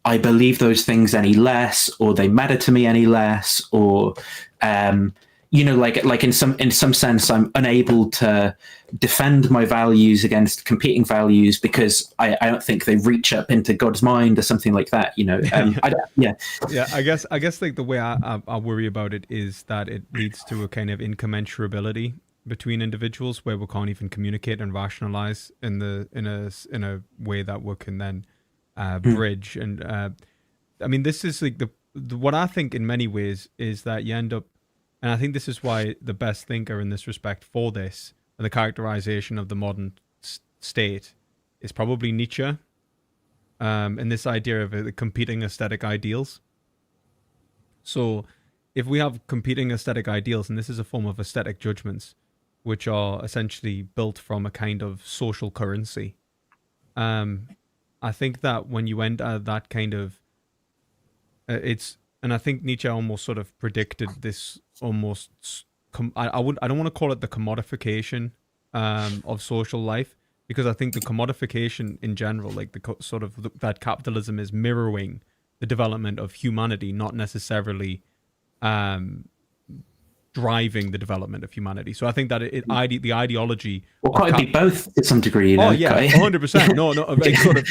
I believe those things any less, or they matter to me any less, or like in some sense, I'm unable to defend my values against competing values because I don't think they reach up into God's mind or something like that. I guess like the way I worry about it is that it leads to a kind of incommensurability between individuals where we can't even communicate and rationalize in a way that we can then bridge. And I mean, this is like what I think in many ways is that you end up, and I think this is why the best thinker in this respect for this and the characterization of the modern state is probably Nietzsche, and this idea of the competing aesthetic ideals. So if we have competing aesthetic ideals, and this is a form of aesthetic judgments, which are essentially built from a kind of social currency, I think that when you enter that kind of, and I think Nietzsche almost sort of predicted this almost, I don't want to call it the commodification of social life, because I think the commodification in general, like that capitalism is mirroring the development of humanity, not necessarily driving the development of humanity. So I think that the ideology... Well, quite be both to some degree. 100%. No, like sort of,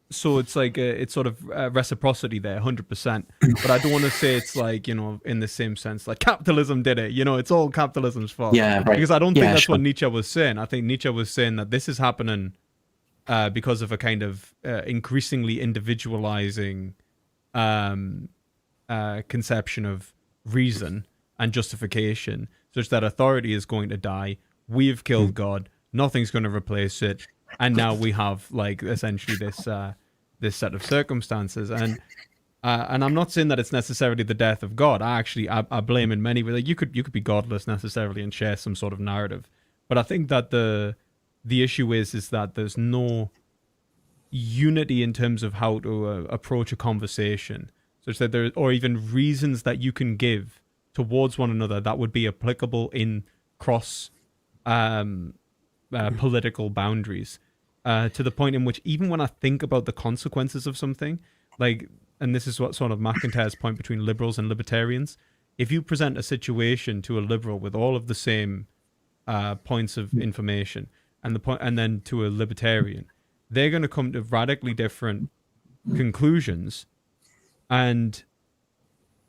so it's like it's sort of reciprocity there, 100%. But I don't want to say it's like, in the same sense, like capitalism did it. It's all capitalism's fault. Yeah, right. Because I don't think that's what Nietzsche was saying. I think Nietzsche was saying that this is happening because of a kind of increasingly individualizing conception of reason and justification, such that authority is going to die. We've killed God. Nothing's going to replace it. And now we have like essentially this set of circumstances. And And I'm not saying that it's necessarily the death of God. I blame in many ways. Like, you could be godless necessarily and share some sort of narrative, but I think that the issue is that there's no unity in terms of how to approach a conversation, such that there, or even reasons that you can give towards one another that would be applicable in cross political boundaries, to the point in which even when I think about the consequences of something, like, and this is what sort of McIntyre's point between liberals and libertarians, if you present a situation to a liberal with all of the same points of information and then to a libertarian, they're going to come to radically different conclusions, and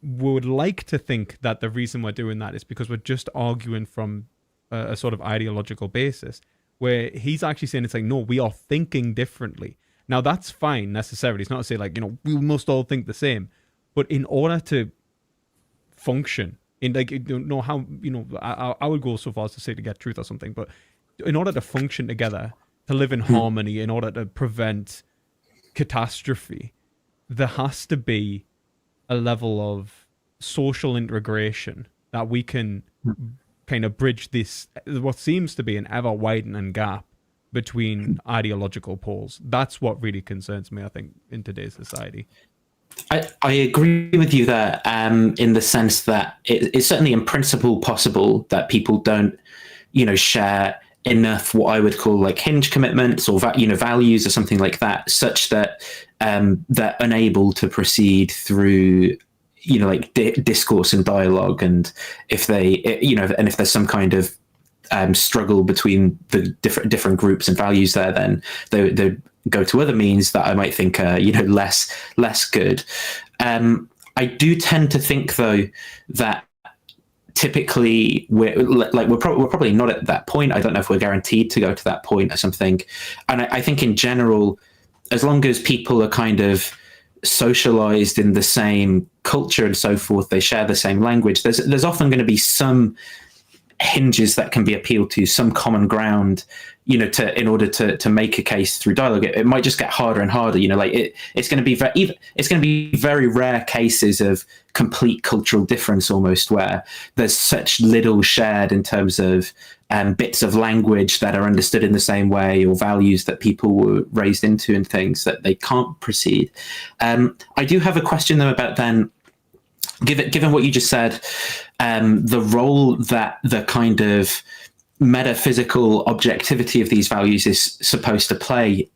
would like to think that the reason we're doing that is because we're just arguing from a sort of ideological basis, where he's actually saying it's like, no, we are thinking differently. Now, that's fine necessarily. It's not to say like, we must all think the same, but in order to function in, like, how, I would go so far as to say to get truth or something, but in order to function together, to live in harmony, in order to prevent catastrophe, there has to be a level of social integration that we can kind of bridge this, what seems to be an ever widening gap between ideological poles. That's what really concerns me, I think, in today's society. I agree with you there, in the sense that it's certainly in principle possible that people don't, share enough what I would call like hinge commitments or values or something like that, such that they're unable to proceed through discourse and dialogue. And if they and if there's some kind of struggle between the different groups and values there, then they go to other means that I might think are less good. I do tend to think though that typically we're probably not at that point. I don't know if we're guaranteed to go to that point or something. And I think in general, as long as people are kind of socialized in the same culture and so forth, they share the same language, there's often going to be some hinges that can be appealed to, some common ground, in order to make a case through dialogue. It might just get harder and harder. It's going to be very rare cases of complete cultural difference, almost, where there's such little shared in terms of bits of language that are understood in the same way, or values that people were raised into, and things that they can't proceed. I do have a question though about then, given what you just said, the role that the kind of metaphysical objectivity of these values is supposed to play,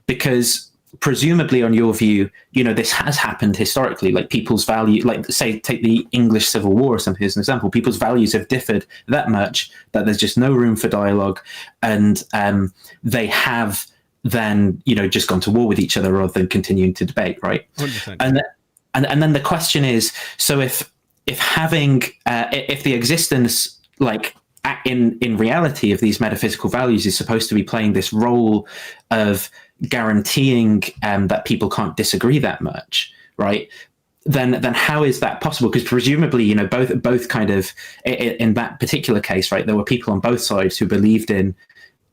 because presumably, on your view, this has happened historically. Like, people's value, like, say, take the English Civil War or something as an example. People's values have differed that much that there's just no room for dialogue, and they have then just gone to war with each other rather than continuing to debate, right? 100%. And then the question is, so if the existence, like, in reality, of these metaphysical values is supposed to be playing this role of guaranteeing that people can't disagree that much, right? Then how is that possible? Because presumably, both kind of, in that particular case, right, there were people on both sides who believed in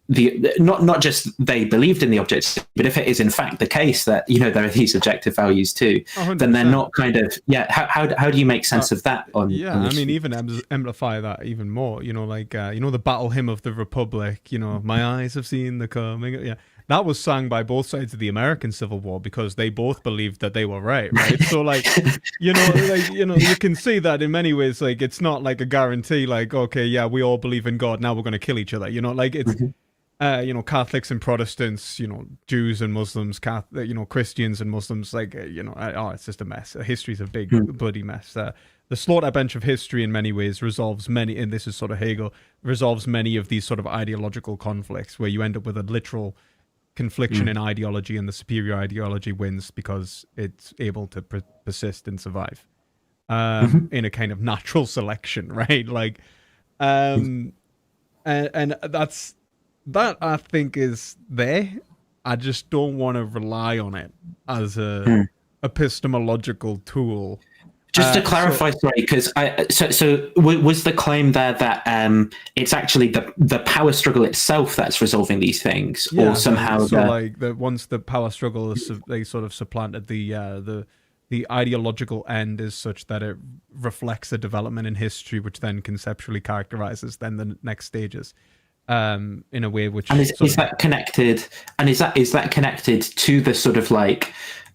not just they believed in the objects, but if it is in fact the case that there are these objective values too, 100%. Then they're not kind of how do you make sense of that? On I mean, even amplify that even more. The battle hymn of the Republic. My eyes have seen the coming. Yeah, that was sung by both sides of the American Civil War because they both believed that they were right. So you can see that in many ways. Like, it's not like a guarantee. Like, okay, yeah, we all believe in God. Now we're going to kill each other. It's. Catholics and Protestants, Jews and Muslims, Christians and Muslims, it's just a mess. History's a big bloody mess. The slaughter bench of history in many ways resolves many, and this is sort of Hegel, resolves many of these sort of ideological conflicts where you end up with a literal confliction in ideology, and the superior ideology wins because it's able to persist and survive in a kind of natural selection, right? And that I think is there. I just don't want to rely on it as a epistemological tool. Just to clarify, sorry, because so was the claim there that it's actually the power struggle itself that's resolving these things, or somehow once the power struggle is, they sort of supplanted the the ideological end is such that it reflects a development in history, which then conceptually characterizes then the next stages, in a way which. And is that connected? And is that connected to the sort of like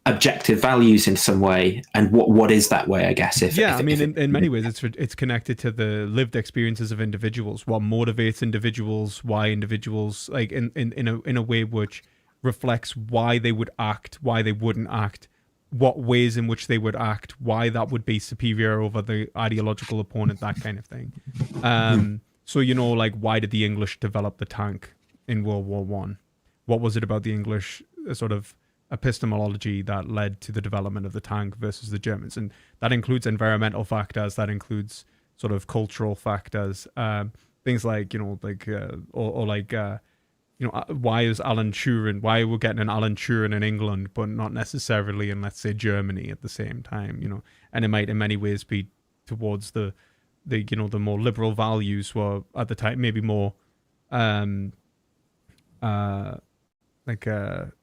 objective values in some way? And what is that way? I guess in many ways it's connected to the lived experiences of individuals, what motivates individuals, why individuals, like in a way which reflects why they would act, why they wouldn't act, what ways in which they would act, why that would be superior over the ideological opponent, that kind of thing. So, like, why did the English develop the tank in World War One? What was it about the English sort of epistemology that led to the development of the tank versus the Germans? And that includes environmental factors, that includes sort of cultural factors, things like, why is Alan Turing, why we're getting an Alan Turing in England, but not necessarily in, let's say, Germany at the same time, and it might in many ways be towards the more liberal values were at the time maybe more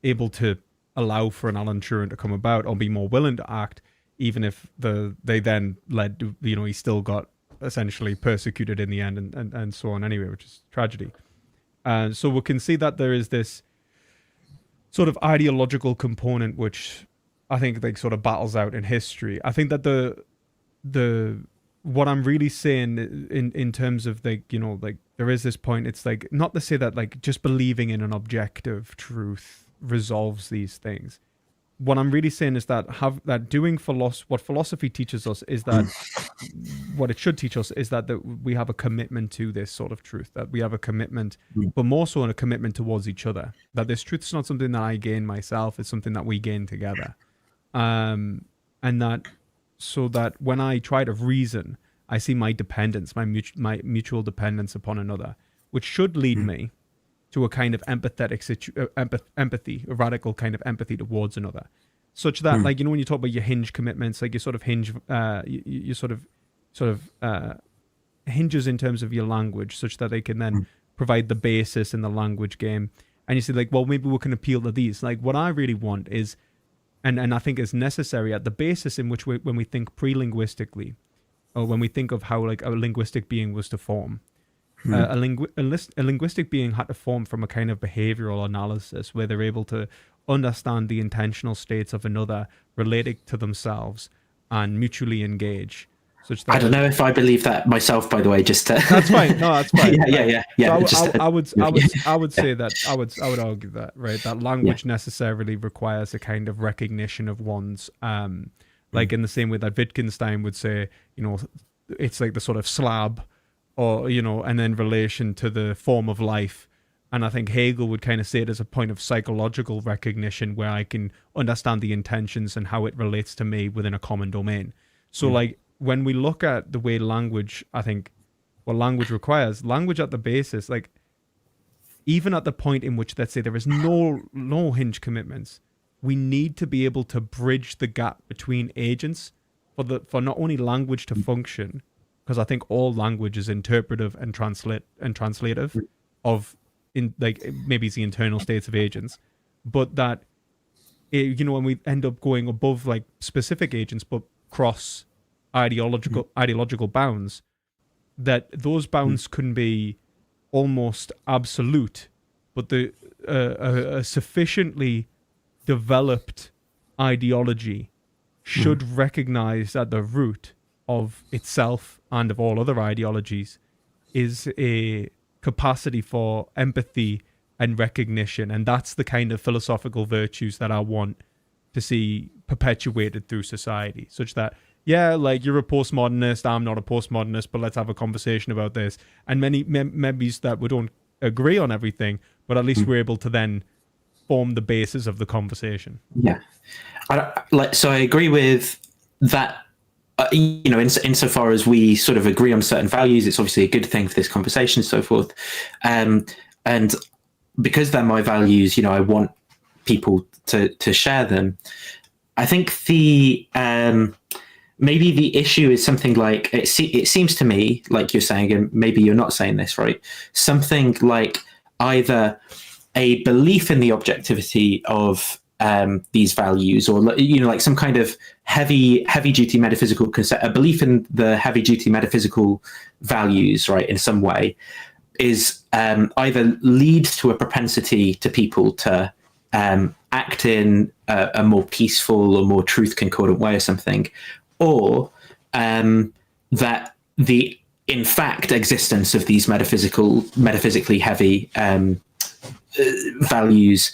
able to allow for an Alan Turing to come about or be more willing to act, even if they then led to, he still got essentially persecuted in the end and so on anyway, which is tragedy. So we can see that there is this sort of ideological component which I think like sort of battles out in history. I think that the what I'm really saying in terms of like, there is this point, it's like not to say that like just believing in an objective truth resolves these things. What I'm really saying is that what philosophy teaches us is that what it should teach us is that we have a commitment to this sort of truth, that we have a commitment, but more so a commitment towards each other, that this truth is not something that I gain myself, it's something that we gain together. And that so that when I try to reason, I see my dependence, my mutual dependence upon another, which should lead me to a kind of empathy, a radical kind of empathy towards another, such that like, when you talk about your hinge commitments, like you sort of hinge, you sort of hinges in terms of your language, such that they can then provide the basis in the language game. And you say like, well, maybe we can appeal to these. Like what I really want is, and I think is necessary at the basis in which when we think pre-linguistically, or when we think of how like a linguistic being was to form, a linguistic being had to form from a kind of behavioral analysis where they're able to understand the intentional states of another related to themselves and mutually engage. Such that I don't know if I believe that myself, by the way, just to... That's fine. No, that's fine. Yeah. So I would say that I would argue that, right, that language necessarily requires a kind of recognition of one's, like in the same way that Wittgenstein would say, it's like the sort of slab, or, and then relation to the form of life. And I think Hegel would kind of say it as a point of psychological recognition where I can understand the intentions and how it relates to me within a common domain. So like when we look at the way language, I think what language requires, language at the basis, like even at the point in which, let's say, there is no hinge commitments, we need to be able to bridge the gap between agents for not only language to function, because I think all language is interpretive and translative of in like maybe it's the internal states of agents, but that when we end up going above like specific agents but cross ideological bounds, that those bounds can be almost absolute, but a sufficiently developed ideology should recognize at the root of itself and of all other ideologies is a capacity for empathy and recognition. And that's the kind of philosophical virtues that I want to see perpetuated through society, such that, like you're a postmodernist, I'm not a postmodernist, but let's have a conversation about this. And many members that we don't agree on everything, but at least we're able to then form the basis of the conversation. Yeah. So I agree with that. Insofar as we sort of agree on certain values, it's obviously a good thing for this conversation and so forth. And because they're my values, I want people to share them. I think the maybe the issue is something like, it seems to me like you're saying, and maybe you're not saying this, right? Something like either a belief in the objectivity of these values, or like some kind of heavy duty metaphysical concept, a belief in the heavy duty metaphysical values, right, in some way, is either leads to a propensity to people to act in a more peaceful or more truth concordant way or something, or that the in fact existence of these metaphysically heavy values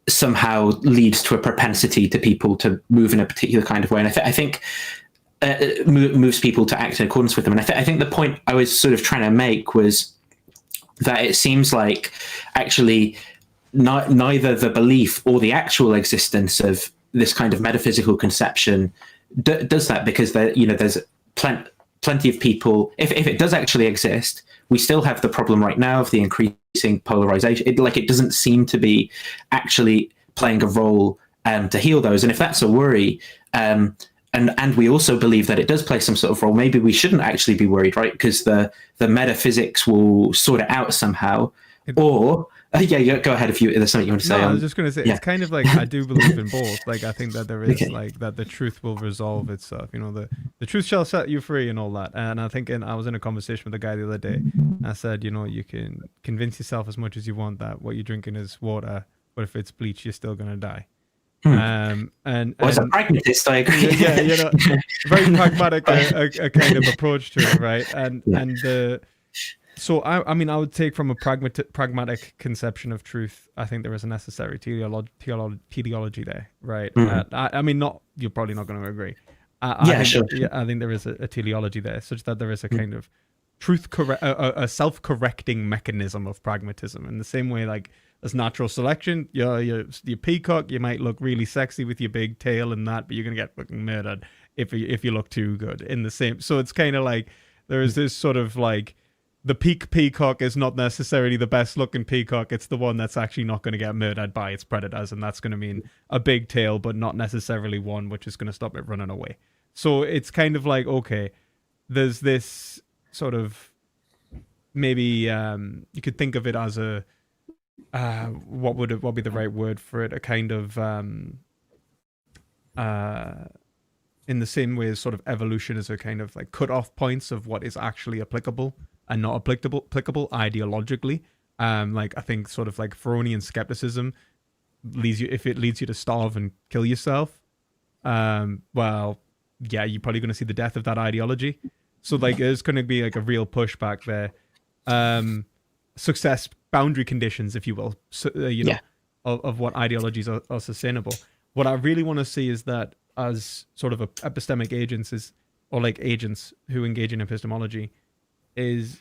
somehow leads to a propensity to people to move in a particular kind of way. And I think moves people to act in accordance with them. And I think the point I was sort of trying to make was that it seems like actually neither the belief or the actual existence of this kind of metaphysical conception does that, because there's plenty of people. If it does actually exist, we still have the problem right now of the increasing polarization. It doesn't seem to be actually playing a role to heal those. And if that's a worry, and we also believe that it does play some sort of role, maybe we shouldn't actually be worried, right? Because the metaphysics will sort it out somehow. Or yeah, go ahead if there's something you want to say. No, I was just going to say, it's kind of like, I do believe in both. Like, I think that there is that the truth will resolve itself. The truth shall set you free and all that. And I think I was in a conversation with a guy the other day. And I said, you can convince yourself as much as you want that what you're drinking is water, but if it's bleach, you're still going to die. And as a pragmatist, I agree. Yeah, very pragmatic, a kind of approach to it, right? So I would take from a pragmatic conception of truth, I think there is a necessary teleology there, right? You're probably not going to agree. I think there is a teleology there, such that there is a kind of a self-correcting mechanism of pragmatism, in the same way like as natural selection. Your peacock, you might look really sexy with your big tail and that, but you're gonna get fucking murdered if you look too good. In the same, so it's kind of like there is this sort of like, the peacock is not necessarily the best looking peacock. It's the one that's actually not going to get murdered by its predators, and that's going to mean a big tail, but not necessarily one which is going to stop it running away. So it's kind of like, okay, there's this sort of, maybe you could think of it as a what would be the right word for it? A kind of in the same way as sort of evolution is a kind of like cut off points of what is actually applicable and not applicable ideologically. Like I think sort of like Freudian skepticism leads you to starve and kill yourself. Well, yeah, you're probably going to see the death of that ideology. So like there's going to be like a real pushback there. Success boundary conditions, if you will, of what ideologies are sustainable. What I really want to see is that as sort of epistemic agents agents who engage in epistemology, is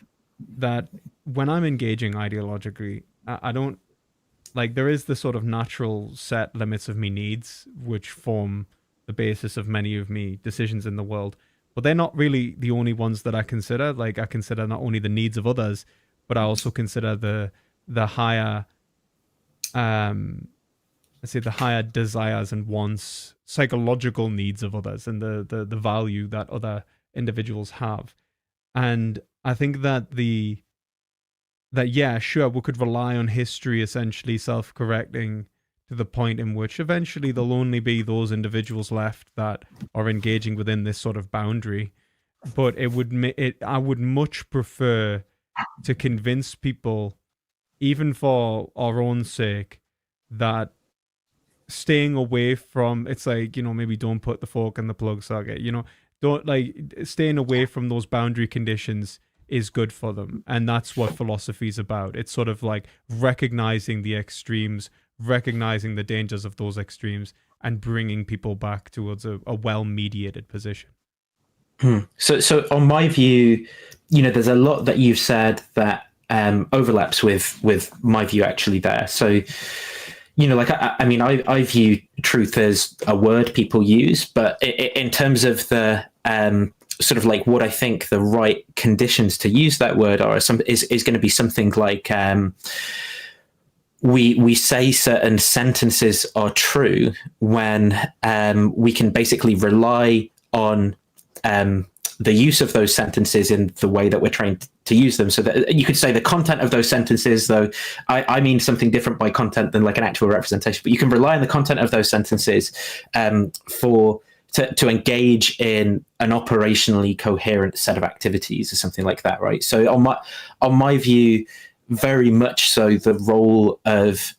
that when I'm engaging ideologically, I don't like, there is the sort of natural set limits of me needs, which form the basis of many of me decisions in the world. But they're not really the only ones that I consider. Like I consider not only the needs of others, but I also consider the higher, let's say the higher desires and wants, psychological needs of others, and the value that other individuals have. And I think that sure, we could rely on history essentially self-correcting to the point in which eventually there'll only be those individuals left that are engaging within this sort of boundary. But I would much prefer to convince people, even for our own sake, that staying away from, it's like, maybe don't put the fork in the plug socket, don't, like, staying away from those boundary conditions is good for them. And that's what philosophy is about. It's sort of like recognizing the extremes, recognizing the dangers of those extremes, and bringing people back towards a well-mediated position. So on my view, there's a lot that you've said that overlaps with my view actually there. So, I view truth as a word people use, but in terms of the sort of like what I think the right conditions to use that word are, is going to be something like we say certain sentences are true when we can basically rely on the use of those sentences in the way that we're trained to use them. So that you could say the content of those sentences, though I mean something different by content than like an actual representation, but you can rely on the content of those sentences to engage in an operationally coherent set of activities or something like that, right? So on my view, very much so, the role of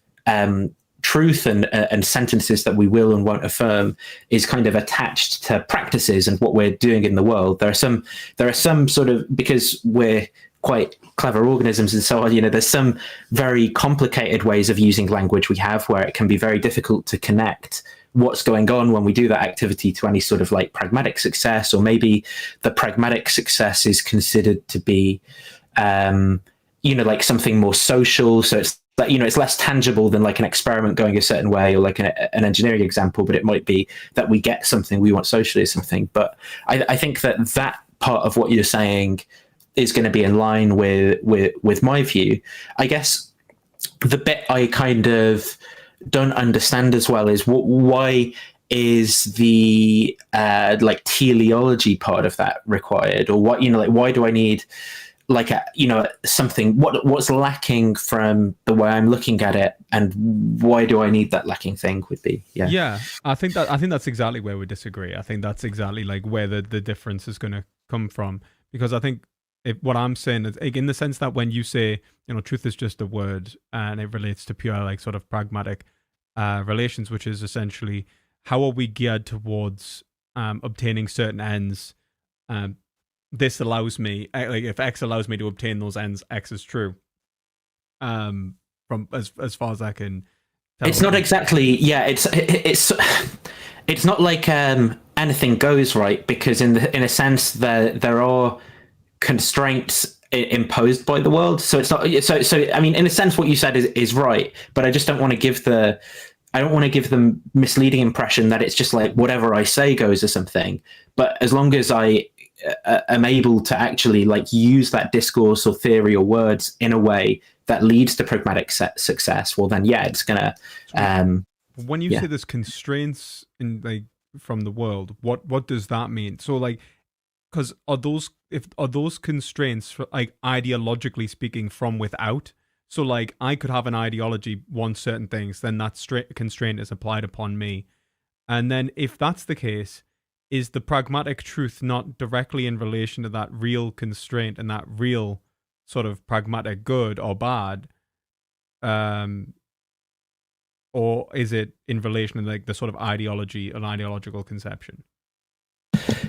truth and sentences that we will and won't affirm is kind of attached to practices and what we're doing in the world. There are some sort of, because we're quite clever organisms and so on, there's some very complicated ways of using language we have where it can be very difficult to connect what's going on when we do that activity to any sort of like pragmatic success, or maybe the pragmatic success is considered to be like something more social. So it's like, it's less tangible than like an experiment going a certain way, or like an engineering example, but it might be that we get something we want socially or something. But I think that part of what you're saying is going to be in line with my view. I guess the bit I kind of don't understand as well is why is the like teleology part of that required, or what, like why do I need like something, what's lacking from the way I'm looking at it, and why do I need that lacking thing would be I think that's exactly where we disagree. I think that's exactly like where the difference is going to come from, because I think what I'm saying is, in the sense that when you say truth is just a word and it relates to pure like sort of pragmatic relations, which is essentially how are we geared towards obtaining certain ends. This allows me, like if X allows me to obtain those ends, X is true. From as far as I can tell. It's not exactly, it's not like anything goes, right? Because in a sense there are constraints imposed by the world. So it's not, so I mean, in a sense what you said is right, but I just don't want to give the misleading impression that it's just like whatever I say goes or something. But as long as I am able to actually like use that discourse or theory or words in a way that leads to pragmatic success, well then it's gonna when you say there's constraints in like from the world, what does that mean? So like, because are those constraints like ideologically speaking from without? So like I could have an ideology, want certain things, then that constraint is applied upon me. And then if that's the case, is the pragmatic truth not directly in relation to that real constraint and that real sort of pragmatic good or bad? Or is it in relation to like the sort of ideology, an ideological conception?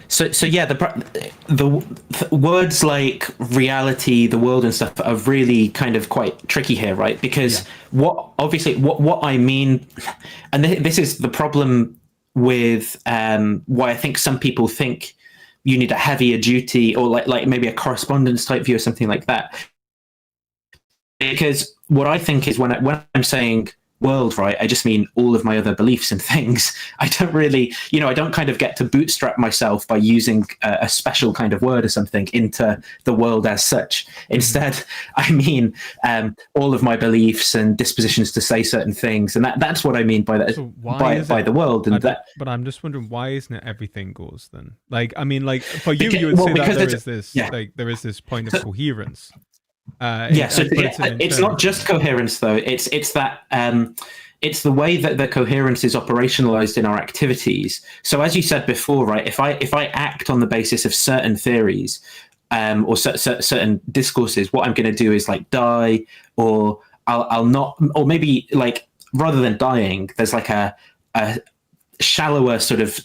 So the words like reality, the world and stuff are really kind of quite tricky here, right? Because what I mean, and this is the problem with why I think some people think you need a heavier duty, or like maybe a correspondence type view or something like that. Because what I think is when I'm saying world, right, I just mean all of my other beliefs and things. I don't really, I don't kind of get to bootstrap myself by using a special kind of word or something into the world as such. Instead, I mean all of my beliefs and dispositions to say certain things, and that's what I mean by that. So by the world, and but I'm just wondering, why isn't it everything goes then? Like, I mean, like for you would say that there is this point of coherence. It's not just coherence though. It's that it's the way that the coherence is operationalized in our activities. So as you said before, right, if I act on the basis of certain theories or certain discourses, what I'm going to do is like die, or I'll not, or maybe like rather than dying, there's like a shallower sort of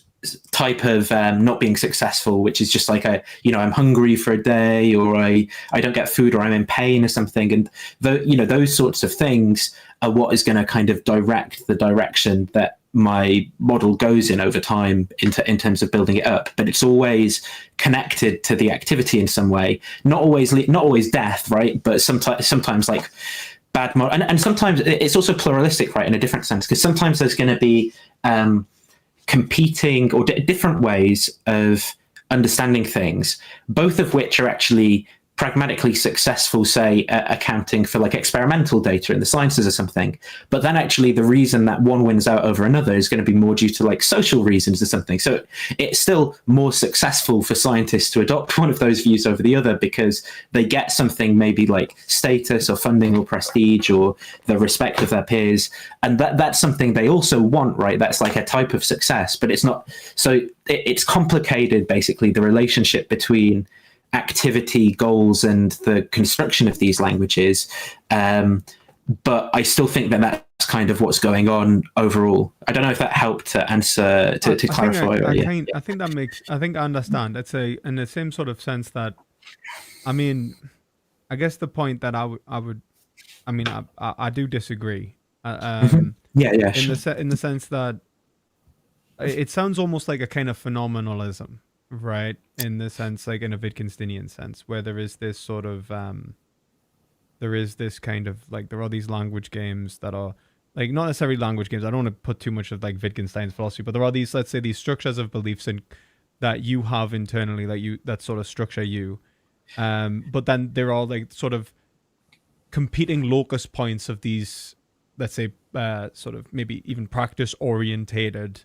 type of not being successful, which is just like I'm hungry for a day, or I don't get food, or I'm in pain or something, and those sorts of things are what is going to kind of direct the direction that my model goes in over time in terms of building it up. But it's always connected to the activity in some way, not always death, right, but sometimes like bad and sometimes it's also pluralistic, right, in a different sense, because sometimes there's going to be competing or different ways of understanding things, both of which are actually pragmatically successful, say, accounting for like experimental data in the sciences or something, but then actually the reason that one wins out over another is going to be more due to like social reasons or something. So it's still more successful for scientists to adopt one of those views over the other because they get something maybe like status or funding or prestige or the respect of their peers, and that's something they also want, right? That's like a type of success, but it's not. So it's complicated, basically, the relationship between activity, goals, and the construction of these languages. But I still think that that's kind of what's going on overall. I don't know if that helped to answer, to clarify. I think that makes, I think I understand. It's in the same sort of sense that, I mean, I guess the point that I do disagree. Yeah, sure. In the sense that it sounds almost like a kind of phenomenalism, right? In the sense, like in a Wittgensteinian sense, where there is this sort of, there is this kind of like, there are these language games that are like, not necessarily language games. I don't want to put too much of like Wittgenstein's philosophy, but there are these, let's say, these structures of beliefs that you have internally, that sort of structure you. But then there are like sort of competing locus points of these, let's say, sort of maybe even practice orientated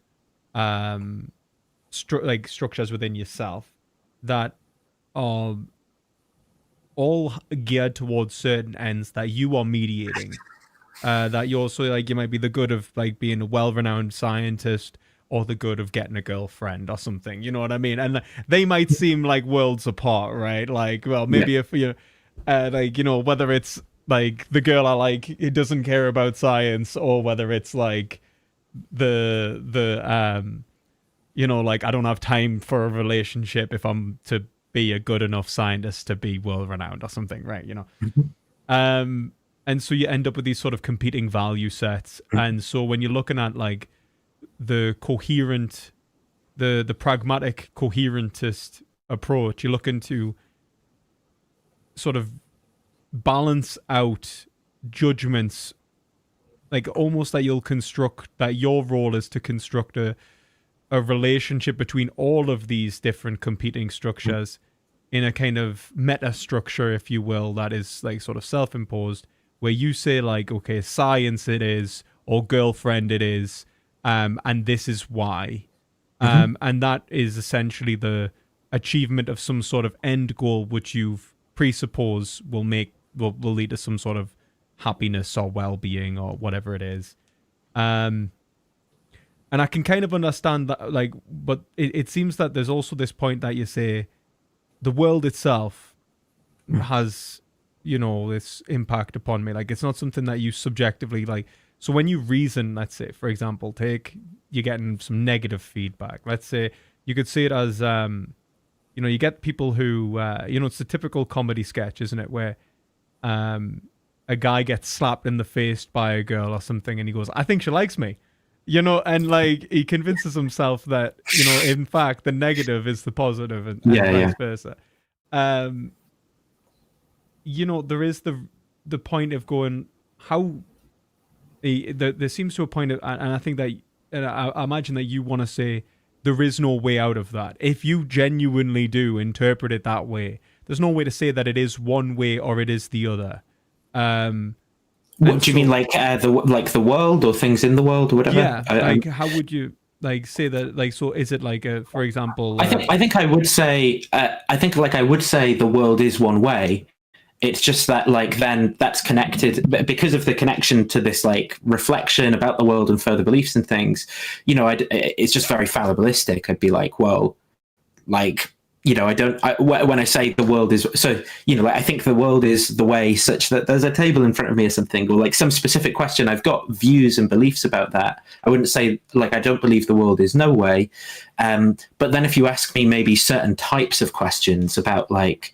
structures within yourself that are all geared towards certain ends that you are mediating. That you're also like, you might be the good of like being a well-renowned scientist or the good of getting a girlfriend or something, you know what I mean? And they might seem like worlds apart, right? Like, well, maybe if you like, you know, whether it's like the girl I like, it doesn't care about science, or whether it's like the you know, like I don't have time for a relationship if I'm to be a good enough scientist to be world renowned or something, right? You know, and so you end up with these sort of competing value sets. And so when you're looking at like the coherent, the pragmatic coherentist approach, you're looking to sort of balance out judgments, like almost that you'll construct, that your role is to construct a relationship between all of these different competing structures in a kind of meta structure, if you will, that is like sort of self-imposed, where you say like, okay, science it is, or girlfriend it is, and this is why. And that is essentially the achievement of some sort of end goal, which you've presuppose will lead to some sort of happiness or well-being or whatever it is. And I can kind of understand that, like, but it seems that there's also this point that you say the world itself has, you know, this impact upon me. Like, it's not something that you subjectively like. So when you reason, let's say, for example, you're getting some negative feedback. Let's say you could see it as, you know, you get people who, you know, it's a typical comedy sketch, isn't it? Where a guy gets slapped in the face by a girl or something, and he goes, I think she likes me. You know, and like he convinces himself that, you know, in fact, the negative is the positive, and vice versa. You know, there is the point of going, how there seems to a point of, and I think that, and I imagine that you want to say there is no way out of that. If you genuinely do interpret it that way, there's no way to say that it is one way or it is the other. What do you mean, like the world or things in the world or whatever? Yeah, like how would you like say that? Like, so is it like for example? I think I would say I would say the world is one way. It's just that like then that's connected because of the connection to this like reflection about the world and further beliefs and things. You know, it's just very fallibilistic. I'd be like, well, like, you know, when I say the world is, so, you know, like, I think the world is the way such that there's a table in front of me or something, or like some specific question. I've got views and beliefs about that. I wouldn't say like, I don't believe the world is no way. But then if you ask me maybe certain types of questions about like,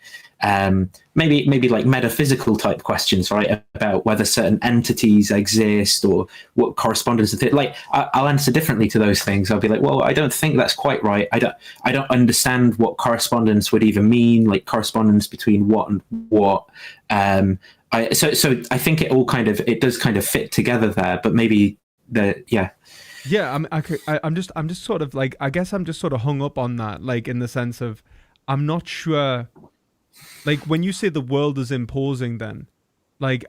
maybe like metaphysical type questions, right? About whether certain entities exist or what correspondence is, like I'll answer differently to those things. I'll be like, well, I don't think that's quite right. I don't understand what correspondence would even mean, like correspondence between what and what. So I think it does kind of fit together there, but maybe I'm just sort of like, I guess I'm just sort of hung up on that, like in the sense of I'm not sure like when you say the world is imposing, then like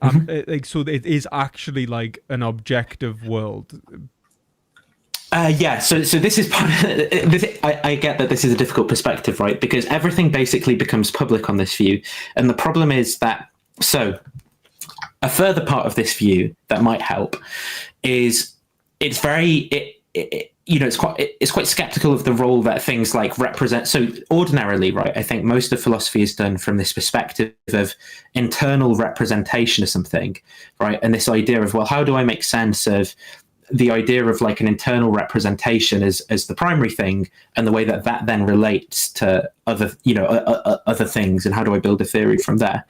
so it is actually like an objective world. Yeah, so this is part of this. I get that this is a difficult perspective, right? Because everything basically becomes public on this view, and the problem is that a further part of this view that might help is it's very it's quite skeptical of the role that things like represent. So ordinarily, right, I think most of philosophy is done from this perspective of internal representation of something, right, and this idea of, well, how do I make sense of the idea of like an internal representation as the primary thing, and the way that then relates to other other things, and how do I build a theory from there?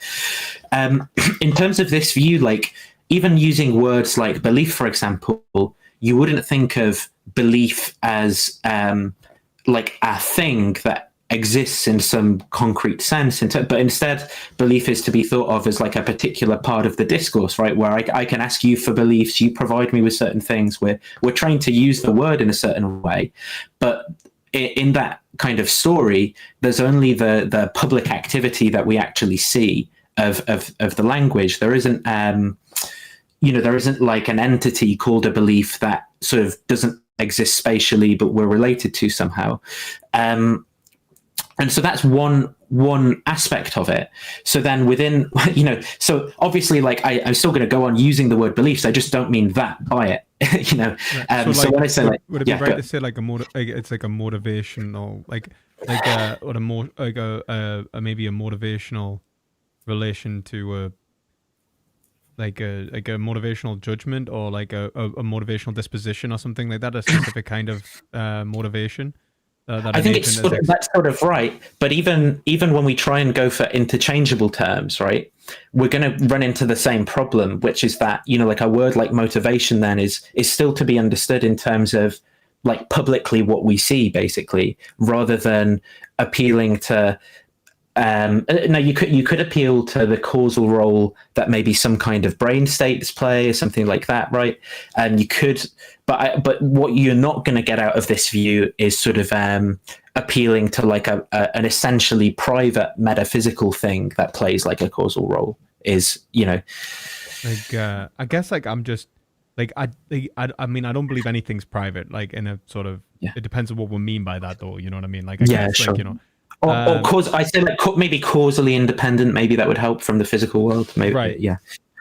In terms of this view, like even using words like belief, for example, you wouldn't think of belief as like a thing that exists in some concrete sense, but instead belief is to be thought of as like a particular part of the discourse, right, where I can ask you for beliefs, you provide me with certain things, we're trained to use the word in a certain way, but in that kind of story there's only the public activity that we actually see of the language. There isn't there isn't like an entity called a belief that sort of doesn't exist spatially but we're related to somehow. And so that's one aspect of it. So then within, so obviously, like I'm still going to go on using the word beliefs. I just don't mean that by it, Right. So when I say would it be right to say like it's like a motivational, like a maybe a motivational relation to a motivational judgment, or like a motivational disposition or something like that, a specific kind of motivation. I think that's sort of right, but even when we try and go for interchangeable terms, right, we're going to run into the same problem, which is that like a word like motivation then is still to be understood in terms of like publicly what we see, basically, rather than appealing to. No, you could appeal to the causal role that maybe some kind of brain states play or something like that, right? And you could, but what you're not going to get out of this view is sort of appealing to like an essentially private metaphysical thing that plays like a causal role. Is like I guess like I'm just like I mean I don't believe anything's private, like in a sort of it depends on what we mean by that, though. You know what I mean? Like I guess sure. like Or I say like maybe causally independent. Maybe that would help from the physical world. Maybe, right? Yeah.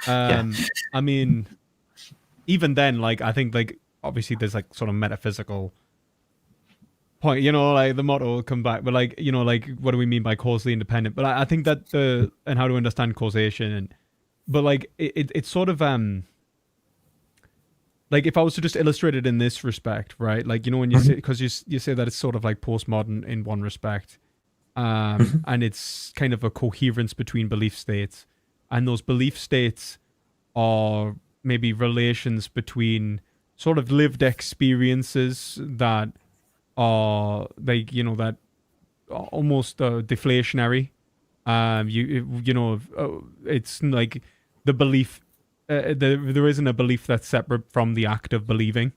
I mean, even then, like I think like obviously there's like sort of metaphysical point. Like the motto will come back, but like like what do we mean by causally independent? But I think that and how to understand causation, but like it's sort of like if I was to just illustrate it in this respect, right? Like when you say, because you say that it's sort of like postmodern in one respect. And it's kind of a coherence between belief states, and those belief states are maybe relations between sort of lived experiences that are like that are almost deflationary. It's like the belief there isn't a belief that's separate from the act of believing,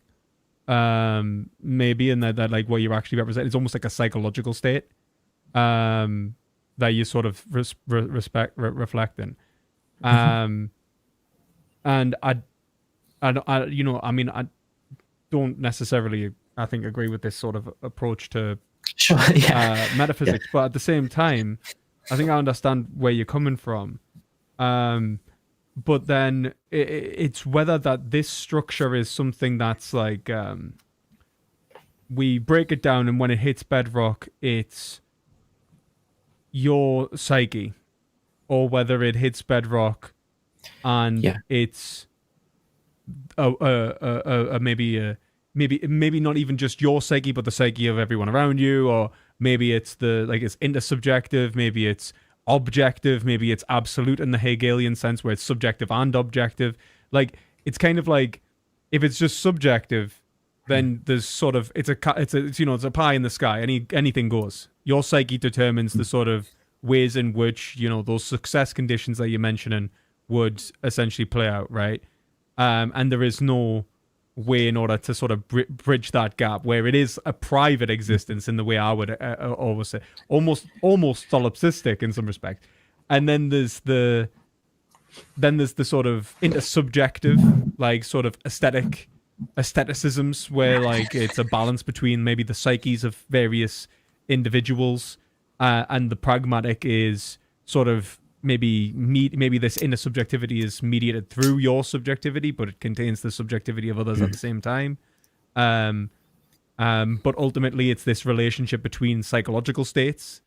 maybe, and that like what you actually represent is almost like a psychological state that you sort of reflect in. And I mean, I don't necessarily, I think, agree with this sort of approach to metaphysics, but at the same time, I think I understand where you're coming from. But then it's whether that this structure is something that's like we break it down, and when it hits bedrock, it's your psyche, or whether it hits bedrock and it's maybe not even just your psyche, but the psyche of everyone around you, or maybe it's it's intersubjective, maybe it's objective, maybe it's absolute in the Hegelian sense where it's subjective and objective. Like it's kind of like if it's just subjective, then there's sort of it's a pie in the sky. Anything goes. Your psyche determines the sort of ways in which those success conditions that you're mentioning would essentially play out, right? And there is no way in order to sort of bridge that gap, where it is a private existence in the way I would always say, almost solipsistic in some respect. And then there's the sort of intersubjective, like sort of aestheticisms, where like it's a balance between maybe the psyches of various individuals, and the pragmatic is sort of maybe this inner subjectivity is mediated through your subjectivity, but it contains the subjectivity of others at the same time. But ultimately, it's this relationship between psychological states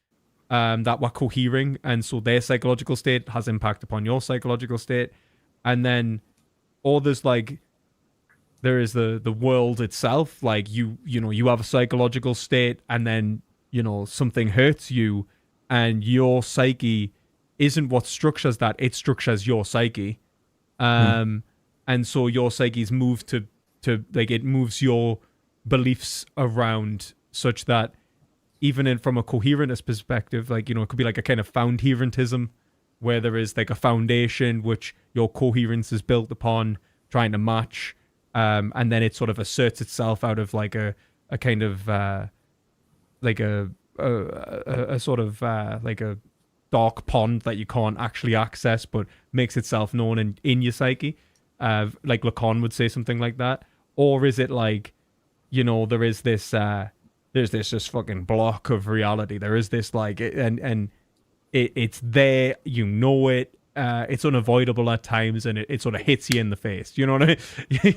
that were cohering, and so their psychological state has impact upon your psychological state, and then there's like there is the world itself. Like you have a psychological state, and then something hurts you, and your psyche isn't what structures that, it structures your psyche. And so your psyche's moved to like, it moves your beliefs around such that even from a coherentist perspective, like, it could be like a kind of foundherentism, where there is like a foundation which your coherence is built upon, trying to match, and then it sort of asserts itself out of like a kind of like a sort of like a dark pond that you can't actually access, but makes itself known in your psyche, like Lacan would say something like that. Or is it like, there is this there's this just fucking block of reality, there is this like it's there, it's unavoidable at times, and it sort of hits you in the face, you know what I mean?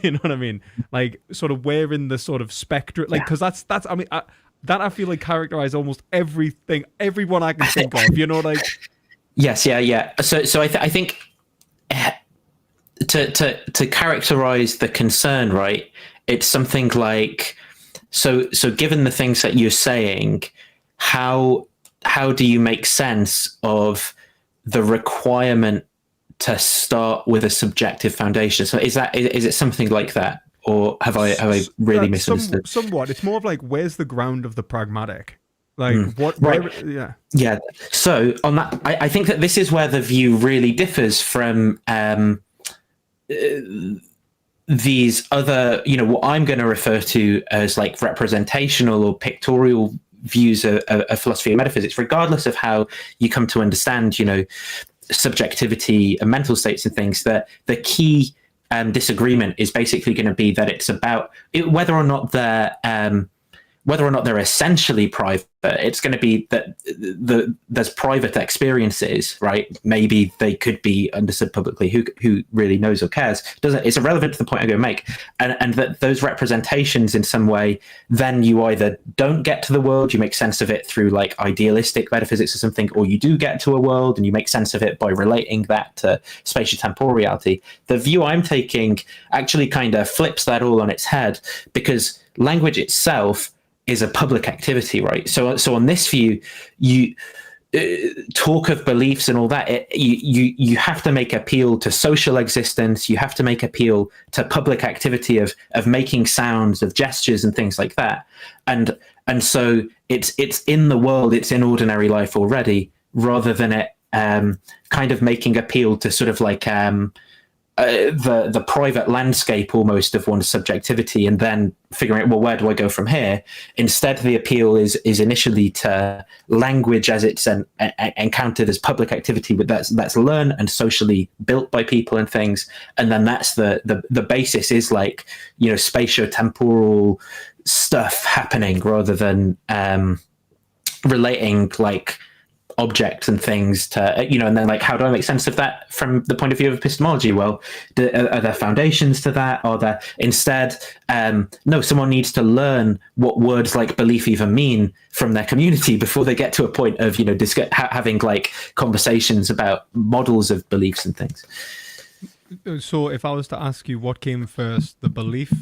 You know what I mean? Like, sort of where in the sort of spectrum, like, because that's I mean, that I feel like characterize almost everyone I can think of, like. Yes, yeah. So I think to characterize the concern, right? It's something like, so given the things that you're saying, how do you make sense of the requirement to start with a subjective foundation? So is it something like that? Or have I really misunderstood? Somewhat. It's more of like, where's the ground of the pragmatic? Like, what? Right. Yeah. So on that, I think that this is where the view really differs from these other, what I'm going to refer to as like representational or pictorial views of philosophy and metaphysics, regardless of how you come to understand, subjectivity and mental states and things. That the key disagreement is basically going to be that it's about whether or not they're essentially private. It's going to be that there's private experiences, right? Maybe they could be understood publicly. Who really knows or cares? It's irrelevant to the point I'm going to make, and that those representations in some way, then you either don't get to the world, you make sense of it through like idealistic metaphysics or something, or you do get to a world and you make sense of it by relating that to spatiotemporal reality. The view I'm taking actually kind of flips that all on its head, because language itself is a public activity, right? So on this view, you talk of beliefs and all that. You have to make appeal to social existence. You have to make appeal to public activity of making sounds, of gestures, and things like that. And so it's in the world, it's in ordinary life already, rather than it kind of making appeal to sort of like the private landscape almost of one's subjectivity, and then figuring out, well, where do I go from here? Instead, the appeal is initially to language as it's encountered as public activity, but that's learned and socially built by people and things, and then that's the basis is like spatiotemporal stuff happening, rather than relating like objects and things to and then like, how do I make sense of that from the point of view of epistemology? Well, are there foundations to that? Are there instead no, someone needs to learn what words like belief even mean from their community before they get to a point of having like conversations about models of beliefs and things. So if I was to ask you what came first, the belief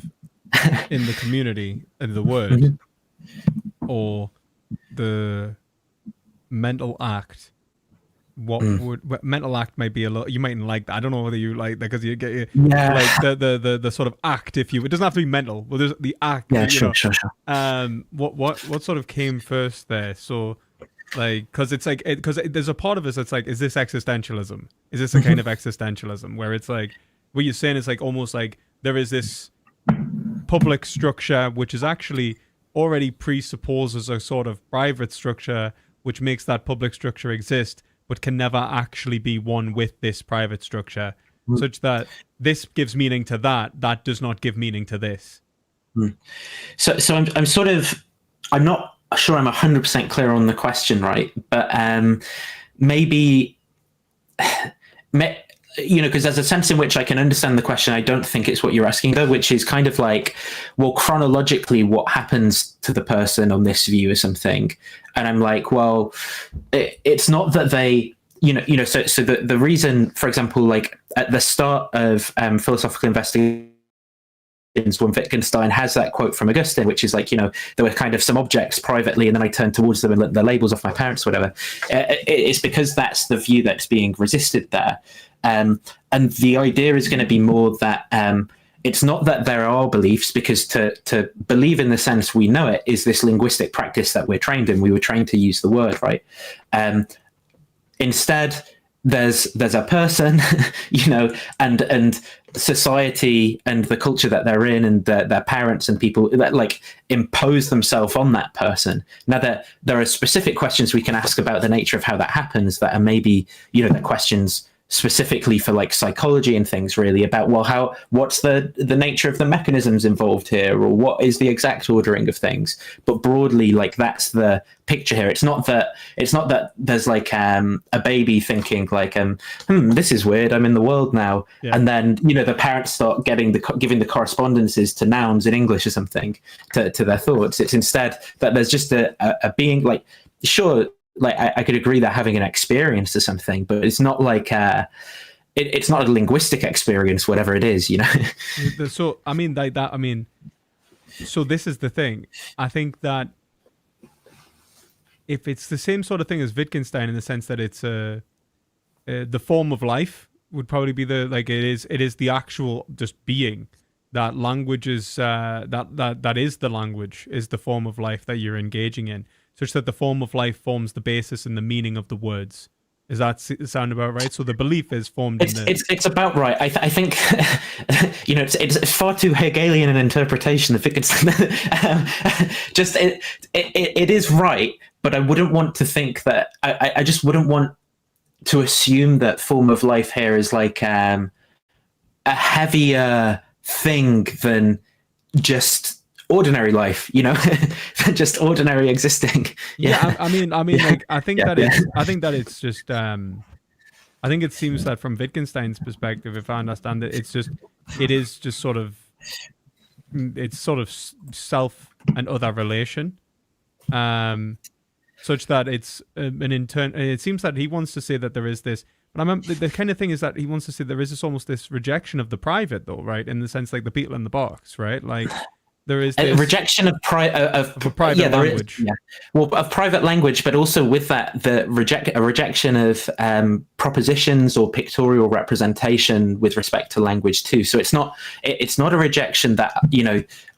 in the community and the word, or the mental act, what mental act might be a little, you mightn't like that. I don't know whether you like that, because you get like the sort of act, if you, it doesn't have to be mental, well, there's the act, sure. What sort of came first there? So like, because it's like, because there's a part of us that's like, is this existentialism? Is this a kind of existentialism where it's like, what you're saying is like almost like there is this public structure, which is actually already presupposes a sort of private structure, which makes that public structure exist, but can never actually be one with this private structure, such that this gives meaning to that does not give meaning to this. So I'm not sure I'm 100% clear on the question, right? But maybe, because there's a sense in which I can understand the question. I don't think it's what you're asking, though, which is kind of like, well, chronologically, what happens to the person on this view or something? And I'm like, well, it's not that they, so the reason, for example, like at the start of philosophical investigation, when Wittgenstein has that quote from Augustine, which is like, there were kind of some objects privately, and then I turned towards them and let the labels off my parents, or whatever. It's because that's the view that's being resisted there. And the idea is going to be more that it's not that there are beliefs, because to believe in the sense we know it is this linguistic practice that we're trained in. We were trained to use the word, right? Instead, there's a person, and society and the culture that they're in, and their parents and people that like impose themselves on that person. Now, there are specific questions we can ask about the nature of how that happens that are maybe, the questions specifically for like psychology and things, really, about, well, what's the nature of the mechanisms involved here, or what is the exact ordering of things. But broadly, like, that's the picture here. It's not that there's like a baby thinking like, this is weird, I'm in the world now. Yeah. And then, the parents start giving the correspondences to nouns in English or something to their thoughts. It's instead that there's just a being, like, sure, like I could agree that having an experience or something, but it's not like it's not a linguistic experience, whatever it is, So I mean, like that. I mean, so this is the thing. I think that if it's the same sort of thing as Wittgenstein, in the sense that it's the form of life would probably be it is the actual just being. That language is that is the language, is the form of life that you're engaging in, such that the form of life forms the basis and the meaning of the words. Does that sound about right? So the belief is formed in the... It's about right. I think, it's far too Hegelian an interpretation of Wittgenstein. It is right, but I wouldn't want to think that... I just wouldn't want to assume that form of life here is like a heavier thing than just ordinary life, just ordinary existing. Yeah, I mean, like, I think that it's just, I think it seems that from Wittgenstein's perspective, if I understand it, it's sort of self and other relation, such that it's an intern. It seems that he wants to say that there is this. But I remember the kind of thing is that he wants to say there is almost this rejection of the private, though, right? In the sense, like the beetle in the box, right? Like, there is this... a rejection of private language. Well, of private language, but also with that, a rejection of propositions or pictorial representation with respect to language too. So it's not a rejection that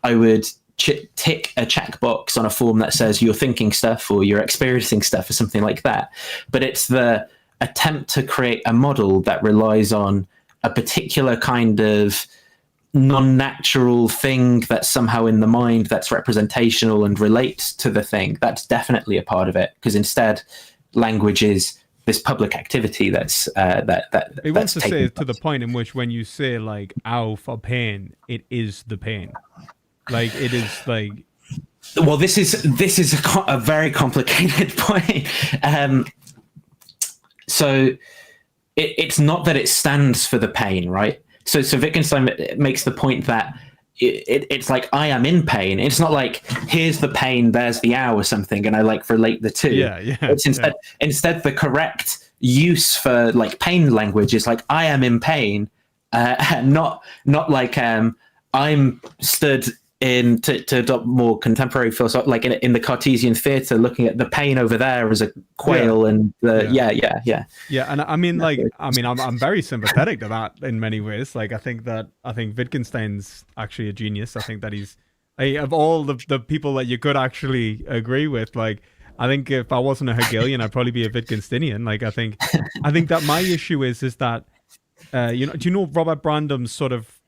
I would tick a checkbox on a form that says you're thinking stuff or you're experiencing stuff or something like that. But it's the attempt to create a model that relies on a particular kind of non-natural thing that's somehow in the mind, that's representational and relates to the thing. That's definitely a part of it, because instead language is this public activity that's it wants to say to the point in which when you say like ow for pain, it is the pain. Like, it is like... Well, this is a very complicated point. So it's not that it stands for the pain, right? So Wittgenstein makes the point that it's like, I am in pain. It's not like, here's the pain, there's the ow or something, and I like relate the two. Yeah. It's instead the correct use for like pain language is like, I am in pain, not like I'm stood in to adopt more contemporary philosophy, like in the Cartesian theatre, looking at the pain over there as a quail, and yeah. And I mean, like, I'm very sympathetic to that in many ways. Like, I think Wittgenstein's actually a genius. I think that he's of all the people that you could actually agree with. Like, I think if I wasn't a Hegelian, I'd probably be a Wittgensteinian. Like, I think that my issue is that do you know Robert Brandam's sort of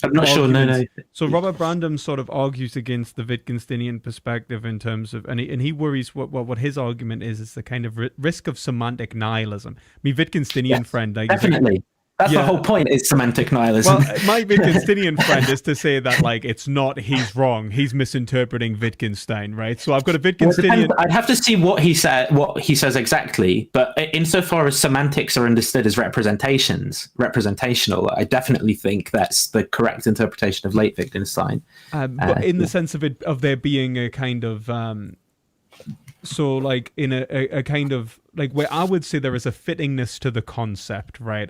I'm not sure. No. So Robert Brandom sort of argues against the Wittgensteinian perspective in terms of, and he worries what his argument is the kind of risk of semantic nihilism. Wittgensteinian friend, like, definitely. That's the whole point, is semantic nihilism. Well, my Wittgensteinian friend is to say that, like, it's not he's wrong, he's misinterpreting Wittgenstein, right? So I've got a Wittgensteinian... I'd have to see what he says exactly, but insofar as semantics are understood as representational, I definitely think that's the correct interpretation of late Wittgenstein. But in the sense of there being a kind of... So, like, in a kind of, like, where I would say there is a fittingness to the concept, right?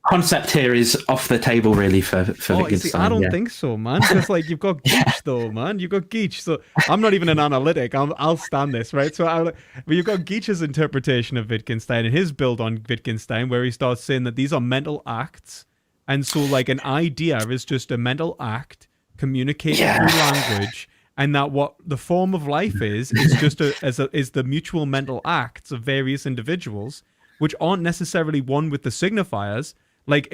Concept here is off the table, really, for Wittgenstein. I don't think so, man. Because, like, you've got Geach, though, man. You've got Geach. So I'm not even an analytic. I'll stand this, right? But you've got Geach's interpretation of Wittgenstein and his build on Wittgenstein, where he starts saying that these are mental acts, and so, like, an idea is just a mental act communicated through language. And that what the form of life is just is the mutual mental acts of various individuals, which aren't necessarily one with the signifiers. Like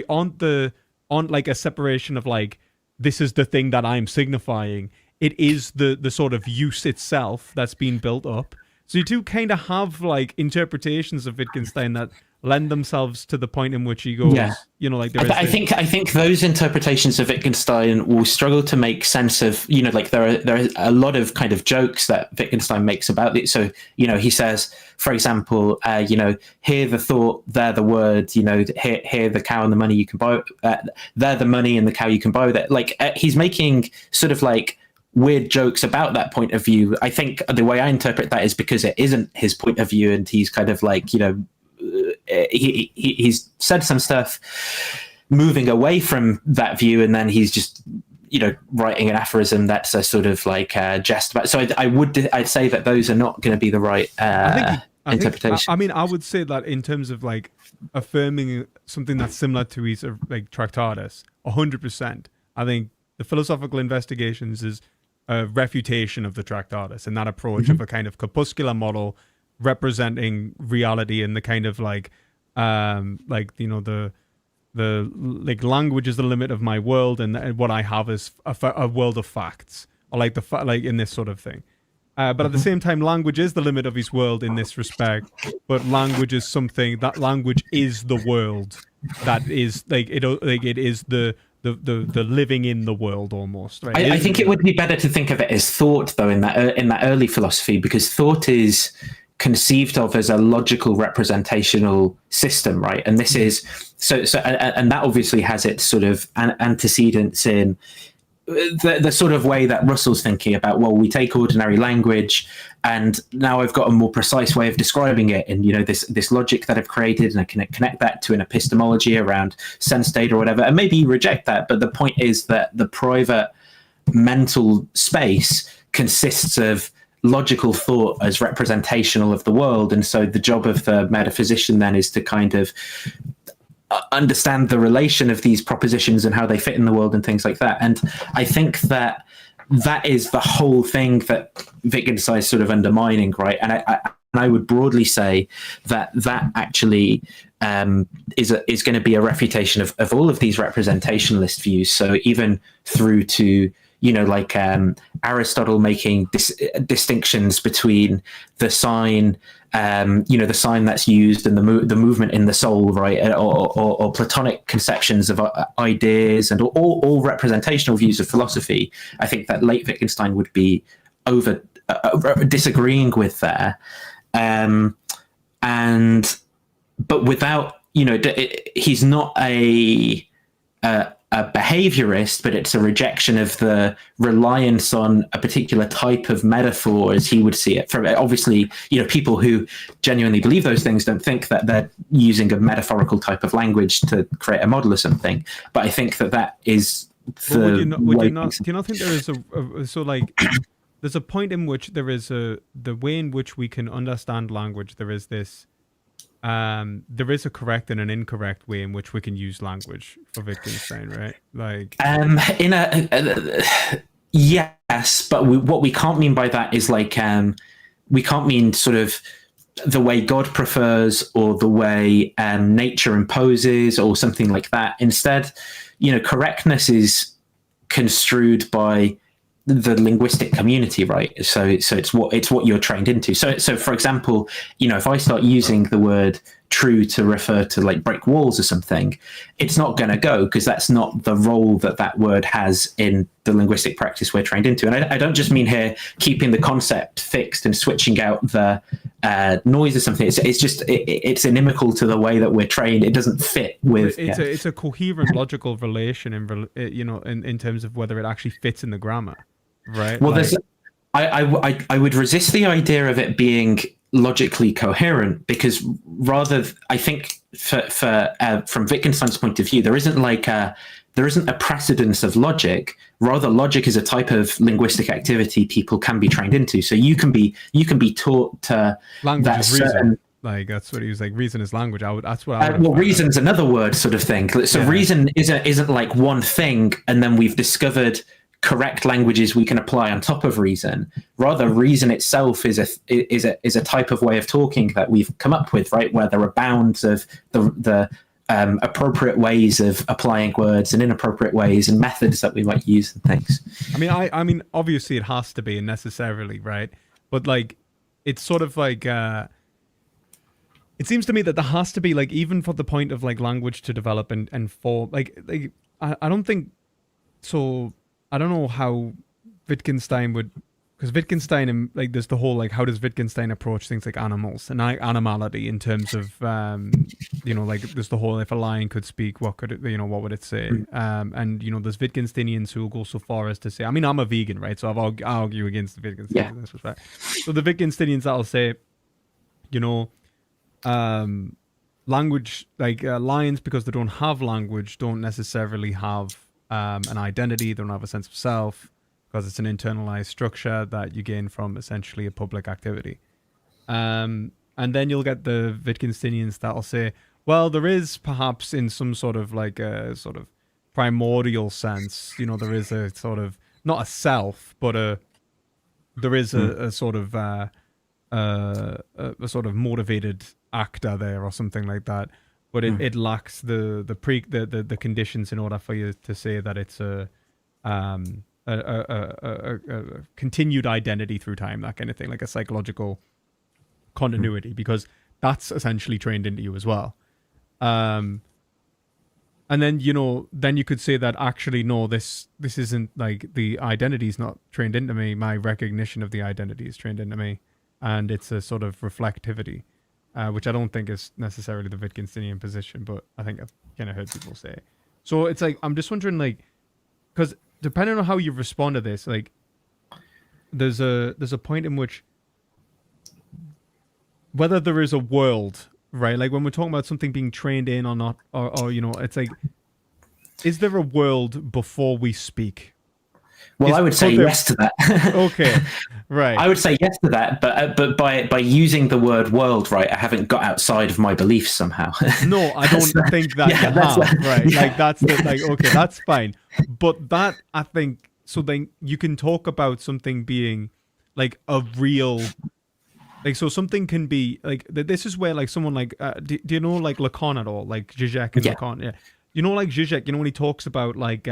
aren't like a separation of, like, this is the thing that I'm signifying. It is the sort of use itself that's been built up. So you do kind of have, like, interpretations of Wittgenstein that lend themselves to the point in which he goes, like, I think those interpretations of Wittgenstein will struggle to make sense of, like, there are a lot of kind of jokes that Wittgenstein makes about it. So, he says, for example, here the thought, there the word, here the cow and the money you can buy, there the money and the cow you can buy. That, like, he's making sort of, like, weird jokes about that point of view. I think the way I interpret that is because it isn't his point of view, and he's kind of, like, he's said some stuff moving away from that view, and then he's just writing an aphorism that's a sort of, like, jest about. So I'd say that those are not going to be the right interpretation. I would say that in terms of, like, affirming something that's similar to his, like, Tractatus, 100%. I think the Philosophical Investigations is a refutation of the Tractatus and that approach of a kind of corpuscular model representing reality in the kind of, like, the language is the limit of my world, and what I have is a world of facts, or like in this sort of thing. But at the same time, language is the limit of his world in this respect. But language is something that language is the world. That is, like, it is the living in the world almost. Right? I think it would be better to think of it as thought, though, in that early philosophy, because thought is conceived of as a logical representational system, right? And this is and that obviously has its sort of antecedents in the sort of way that Russell's thinking about, well, we take ordinary language and now I've got a more precise way of describing it, and this logic that I've created, and I can connect that to an epistemology around sense data or whatever, and maybe you reject that, but the point is that the private mental space consists of logical thought as representational of the world, and so the job of the metaphysician then is to kind of understand the relation of these propositions and how they fit in the world and things like that. And I think that is the whole thing that Wittgenstein is sort of undermining, right? And I would broadly say that actually is going to be a refutation of all of these representationalist views. So even through to like Aristotle making distinctions between the sign, the sign that's used and the movement in the soul, right? Or Platonic conceptions of ideas, and all representational views of philosophy. I think that late Wittgenstein would be disagreeing with there, but without, he's not a behaviorist, but it's a rejection of the reliance on a particular type of metaphor as he would see it. From obviously, people who genuinely believe those things don't think that they're using a metaphorical type of language to create a model or something. But I think that is the. Do you not think there is there's a point in which there is the way in which we can understand language. There is this. There is a correct and an incorrect way in which we can use language for Wittgenstein, right? Like, yes, but what we can't mean by that is like we can't mean sort of the way God prefers or the way nature imposes or something like that. Instead, correctness is construed by the linguistic community, right? So it's what you're trained into. So for example, if I start using the word true to refer to like brick walls or something, it's not going to go, because that's not the role that word has in the linguistic practice we're trained into. And I don't just mean here keeping the concept fixed and switching out the noise or something. It's just it's inimical to the way that we're trained. It doesn't fit with. It's a coherent logical relation in terms of whether it actually fits in the grammar. Right. Well, I would resist the idea of it being logically coherent, because rather, I think from Wittgenstein's point of view, there isn't a precedence of logic. Rather, logic is a type of linguistic activity people can be trained into. So you can be taught to language that is reason. Like that's what he was like. Reason is language. That's what I would. Well, reason's another word, sort of thing. So reason isn't like one thing, and then we've discovered correct languages we can apply on top of reason. Rather, reason itself is a type of way of talking that we've come up with, right? Where there are bounds of the appropriate ways of applying words and inappropriate ways and methods that we might use and things. I mean, obviously it has to be necessarily, right? But like, it's sort of like, it seems to me that there has to be, like, even for the point of like language to develop and form, like I don't think so. I don't know how Wittgenstein would, because Wittgenstein and like there's the whole like how does Wittgenstein approach things like animals and animality in terms of like there's the whole if a lion could speak, what could it, what would it say? And there's Wittgensteinians who will go so far as to say, I mean, I'm a vegan, right? So I argue against the Wittgensteinians in this respect. So the Wittgensteinians that'll say, language, like lions, because they don't have language, don't necessarily have an identity. They don't have a sense of self, because it's an internalized structure that you gain from essentially a public activity. And then you'll get the Wittgensteinians that'll say, well, there is perhaps in some sort of like a sort of primordial sense, there is a sort of, not a self, but there is a sort of a sort of motivated actor there or something like that. But it lacks the conditions in order for you to say that it's a continued identity through time, that kind of thing, like a psychological continuity, because that's essentially trained into you as well. And then then you could say that actually no, this isn't, like, the identity is not trained into me. My recognition of the identity is trained into me, and it's a sort of reflectivity. Which I don't think is necessarily the Wittgensteinian position, but I think I've kind of heard people say. So it's like, I'm just wondering, like, because depending on how you respond to this, like, there's a point in which whether there is a world, right? Like when we're talking about something being trained in or not, or it's like, is there a world before we speak? Well, I would say yes to that. Okay, right. I would say yes to that, but by using the word world, right, I haven't got outside of my beliefs somehow. No, I don't think that you have, right? Yeah. Like that's okay, that's fine. But that, I think, so then you can talk about something being like a real, like, so something can be like, this is where like someone like, do you know like Lacan at all? Like Zizek and Lacan, yeah. Like Zizek, when he talks about like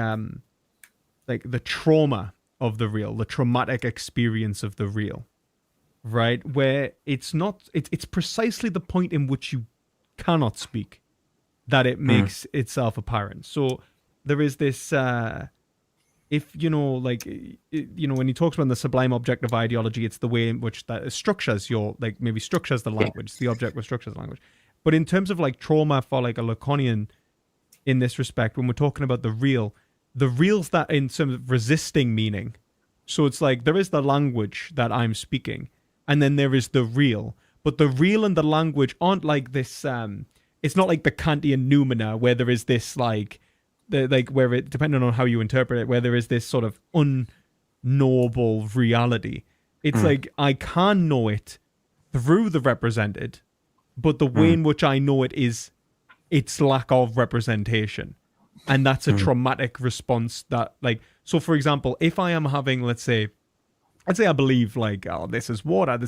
the trauma of the real, the traumatic experience of the real, right? Where it's precisely the point in which you cannot speak that it makes itself apparent. So there is this, if, when he talks about the sublime objective ideology, it's the way in which that structures maybe structures the language, the object which structures the language. But in terms of like trauma for like a Lacanian in this respect, when we're talking about the real's that in terms of resisting meaning. So it's like there is the language that I'm speaking, and then there is the real. But the real and the language aren't like this. It's not like the Kantian noumena where there is this like, where it, depending on how you interpret it, where there is this sort of unknowable reality. It's like I can know it through the represented, but the way in which I know it is its lack of representation. And that's a traumatic response that, like, so for example, if I am having, let's say I believe like, oh, this is water,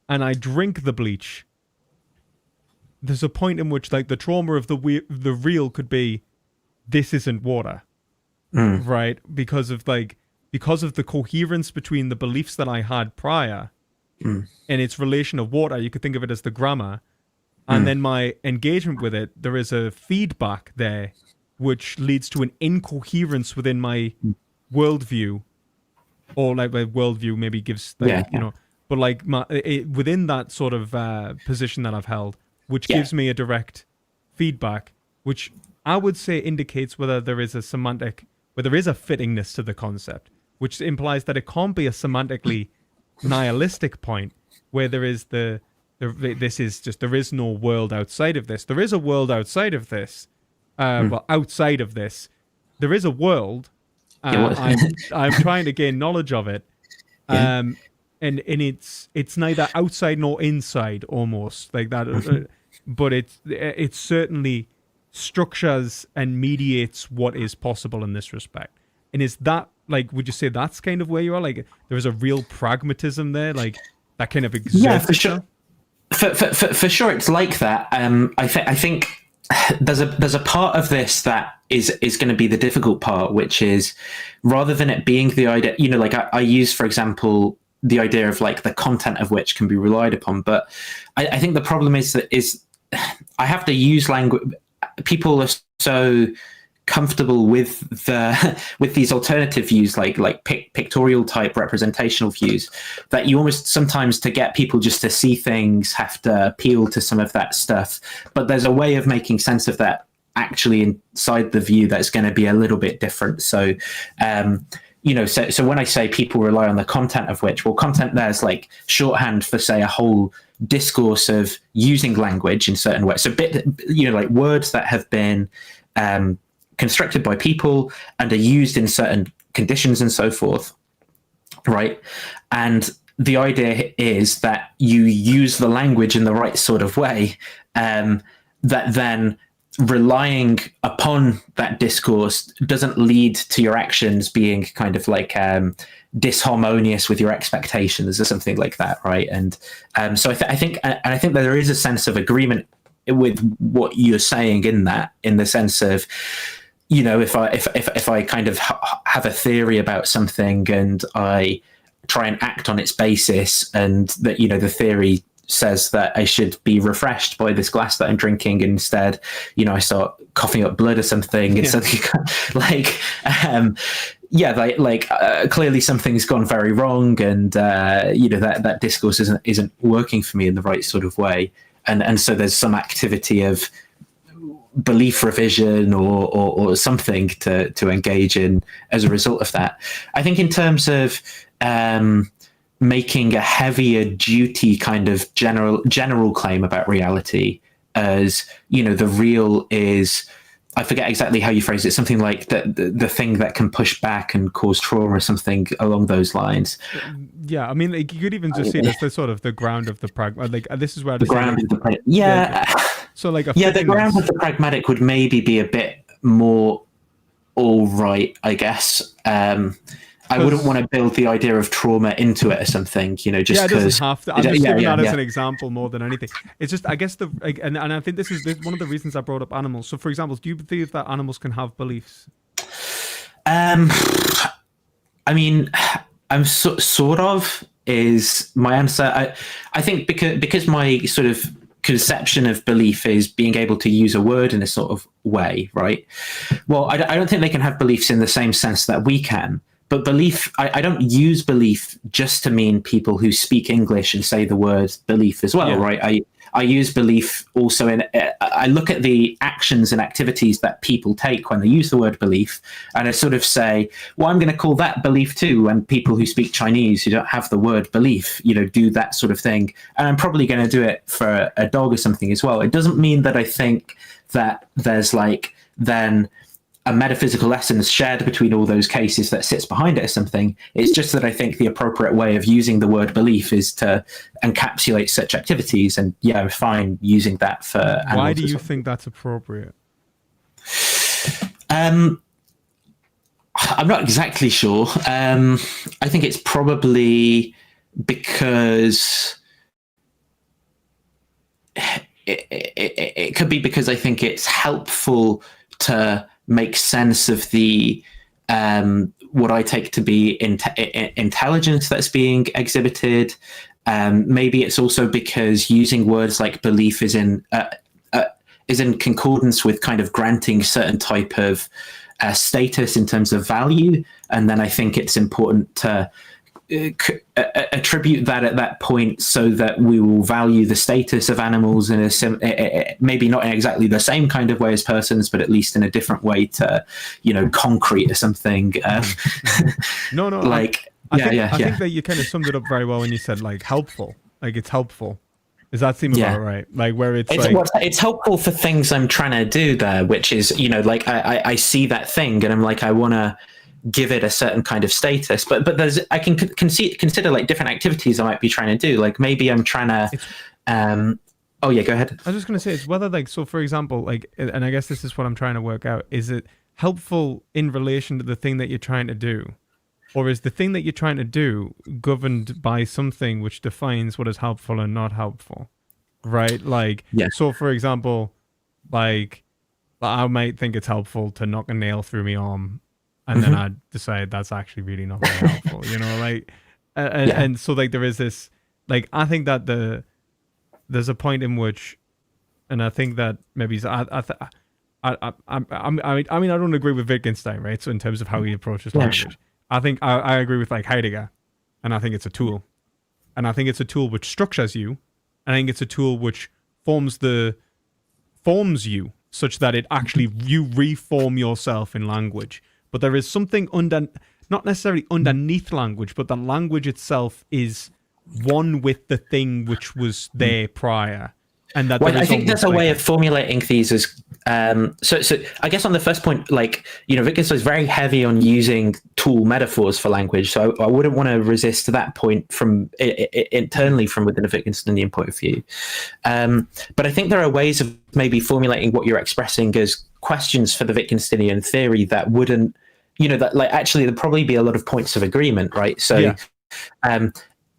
and I drink the bleach, there's a point in which like the trauma of the real could be, this isn't water, right? Because of the coherence between the beliefs that I had prior and its relation of water. You could think of it as the grammar, and then my engagement with it. There is a feedback there, which leads to an incoherence within my worldview, or like my worldview maybe gives but like within that sort of position that I've held, which gives me a direct feedback, which I would say indicates whether there is a fittingness to the concept, which implies that it can't be a semantically nihilistic point where there is there is no world outside of this. There is a world outside of this, but outside of this, there is a world. I'm trying to gain knowledge of it, and it's neither outside nor inside, almost like that. But it certainly structures and mediates what is possible in this respect. And is that like, would you say that's kind of where you are? Like, there is a real pragmatism there, like that kind of exists. Yeah, for sure. For sure, it's like that. I think there's a part of this that is going to be the difficult part, which is rather than it being the idea, like I use, for example, the idea of like the content of which can be relied upon. But I think the problem is I have to use language. People are so comfortable with these alternative views, like pictorial type representational views, that you almost sometimes, to get people just to see things, have to appeal to some of that stuff. But there's a way of making sense of that actually inside the view that's going to be a little bit different. So so when I say people rely on the content of which, well, content there's like shorthand for, say, a whole discourse of using language in certain ways. So like words that have been constructed by people and are used in certain conditions and so forth, right? And the idea is that you use the language in the right sort of way, that then relying upon that discourse doesn't lead to your actions being kind of like disharmonious with your expectations or something like that, right? And so I think that there is a sense of agreement with what you're saying in the sense of, if I kind of have a theory about something and I try and act on its basis, and that the theory says that I should be refreshed by this glass that I'm drinking, and instead, I start coughing up blood or something, and something clearly something's gone very wrong, and that discourse isn't working for me in the right sort of way, and so there's some activity of belief revision or something to engage in as a result of that. I think in terms of making a heavier duty kind of general claim about reality as, the real is, I forget exactly how you phrase it, something like the thing that can push back and cause trauma or something along those lines. Yeah, I mean, like, you could even just see that's the sort of the ground of the pragmatic. Like, this is where the ground of the So like the ground of the pragmatic would maybe be a bit more all right, I guess. I wouldn't want to build the idea of trauma into it or something, just because. Yeah, it doesn't have to. I'm just giving that as an example more than anything. It's just, I guess, and I think this is one of the reasons I brought up animals. So, for example, do you believe that animals can have beliefs? I mean, I'm sort of is my answer. I think because my sort of conception of belief is being able to use a word in a sort of way, right? Well, I don't think they can have beliefs in the same sense that we can. But belief, I don't use belief just to mean people who speak English and say the word belief as well, right? I use belief also I look at the actions and activities that people take when they use the word belief, and I sort of say, well, I'm going to call that belief too. When people who speak Chinese who don't have the word belief, do that sort of thing. And I'm probably going to do it for a dog or something as well. It doesn't mean that I think that there's then a metaphysical essence shared between all those cases that sits behind it or something. It's just that I think the appropriate way of using the word belief is to encapsulate such activities, and I'm fine using that for animals. Why do you think that's appropriate? I'm not exactly sure. I think it's probably because it could be because I think it's helpful to make sense of the what I take to be intelligence that's being exhibited. Maybe it's also because using words like belief is in concordance with kind of granting certain type of status in terms of value, and then I think it's important to attribute that at that point so that we will value the status of animals in maybe not in exactly the same kind of way as persons, but at least in a different way to, concrete or something. No, like I think that you kind of summed it up very well when you said like helpful, like it's helpful. Does that seem about right? Like where it's helpful for things I'm trying to do there, which is, like I see that thing and I'm like, I want to give it a certain kind of status, but I can consider like different activities I might be trying to do. Like maybe I'm trying to, oh yeah, go ahead. I was just going to say, it's whether like, so for example, like, and I guess this is what I'm trying to work out. Is it helpful in relation to the thing that you're trying to do? Or is the thing that you're trying to do governed by something which defines what is helpful and not helpful? Right? Like, so for example, like I might think it's helpful to knock a nail through my arm, and then I decide that's actually really not very helpful, like, and so like there is this, like, I think that there's a point in which, and I think that maybe I don't agree with Wittgenstein, right? So in terms of how he approaches language, I think I agree with like Heidegger, and I think it's a tool, and I think it's a tool which structures you, and I think it's a tool which forms you such that it actually you reform yourself in language. But there is something not necessarily underneath language, but the language itself is one with the thing which was there prior. And that I think there's a way of formulating these as so I guess on the first point, like, Wittgenstein is very heavy on using tool metaphors for language, so I wouldn't want to resist that point from internally from within a Wittgensteinian point of view. But I think there are ways of maybe formulating what you're expressing as questions for the Wittgensteinian theory that wouldn't, that like actually there'd probably be a lot of points of agreement, right? So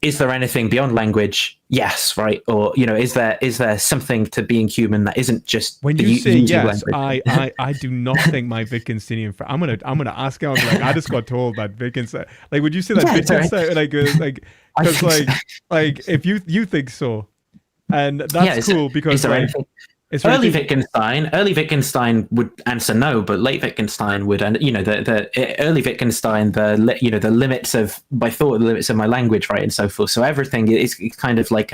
is there anything beyond language? Yes, right? Or, is there something to being human that isn't just when you say yes, I do not think my Wittgensteinian friend, I'm gonna ask him, like, I just got told that Wittgenstein, like, would you say that Wittgenstein, like because like if you think so, and that's cool, because like, early Wittgenstein would answer no, but late Wittgenstein would, and the early Wittgenstein, the limits of my thought, the limits of my language, right, and so forth. So everything is kind of like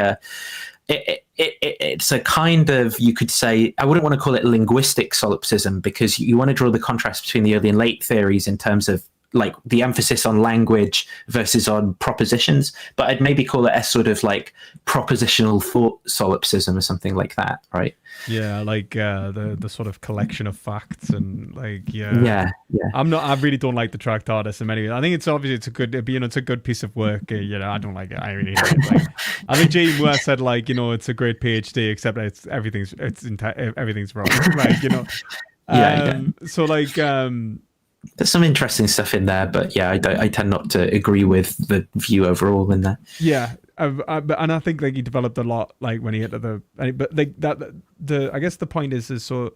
it's a kind of, you could say, I wouldn't want to call it linguistic solipsism, because you want to draw the contrast between the early and late theories in terms of like the emphasis on language versus on propositions, but I'd maybe call it a sort of like propositional thought solipsism or something like that, right? Yeah, like the sort of collection of facts, and like yeah. I really don't like the Tractatus in many ways. I think it's obviously it's a good piece of work. I don't like it. I really hate it. Like, I think J. Moore said, like, it's a great PhD, except everything's wrong. Like, so like there's some interesting stuff in there, but I tend not to agree with the view overall in there. Yeah, and I think like he developed a lot, like when he hit but like that I guess the point is so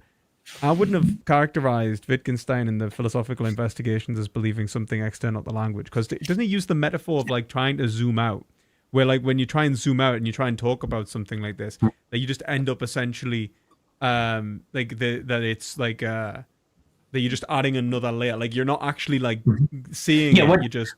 I wouldn't have characterized Wittgenstein in the philosophical investigations as believing something external to language, because doesn't he use the metaphor of like trying to zoom out, where like when you try and zoom out and you try and talk about something like this, that you just end up essentially that you're just adding another layer. Like you're not actually like seeing it.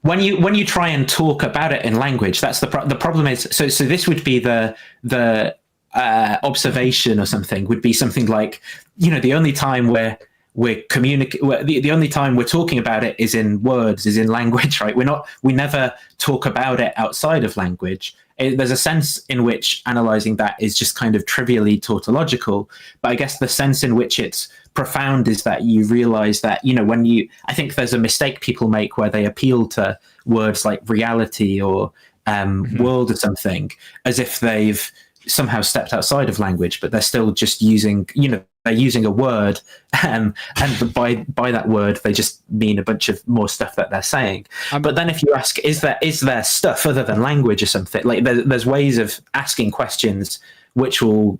When you try and talk about it in language, that's the problem is, so this would be the observation or something, would be something like, the only time the only time we're talking about it is in words, is in language, right? We never talk about it outside of language. There's a sense in which analyzing that is just kind of trivially tautological, but I guess the sense in which it's profound is that you realize that, I think there's a mistake people make where they appeal to words like reality or world or something as if they've somehow stepped outside of language, but they're still just using, they're using a word, and by that word they just mean a bunch of more stuff that they're saying. But then if you ask, is there stuff other than language or something, like there's ways of asking questions which will,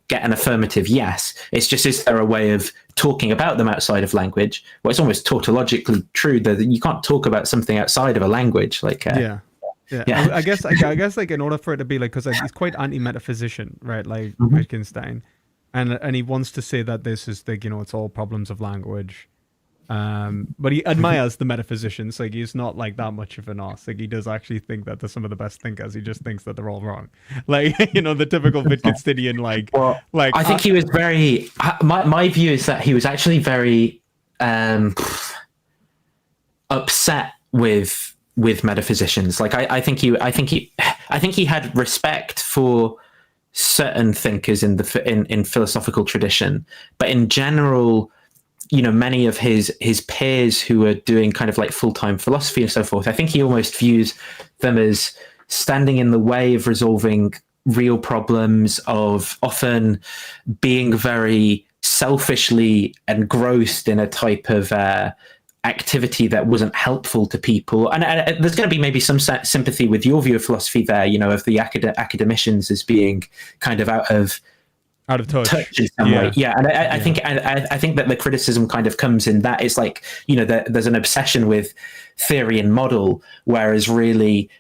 get an affirmative yes. It's just, is there a way of talking about them outside of language? Well, it's almost tautologically true that you can't talk about something outside of a language. Yeah. I guess like in order for it to be like, because he's quite anti-metaphysician, right? Like Wittgenstein, and he wants to say that this is like, it's all problems of language. But he admires the metaphysicians. Like, he's not like that much of an arse. Like, he does actually think that they're some of the best thinkers. He just thinks that they're all wrong. Like, the typical Wittgensteinian, I think he was very, my view is that he was actually very upset with metaphysicians. Like, I think he had respect for certain thinkers in philosophical tradition, but in general, many of his peers who were doing kind of like full-time philosophy and so forth, I think he almost views them as standing in the way of resolving real problems, of often being very selfishly engrossed in a type of activity that wasn't helpful to people. And there's going to be maybe some sympathy with your view of philosophy there, of the academicians as being kind of out of touch in some way. Yeah, and I think that the criticism kind of comes in that it's like, there's an obsession with theory and model, whereas really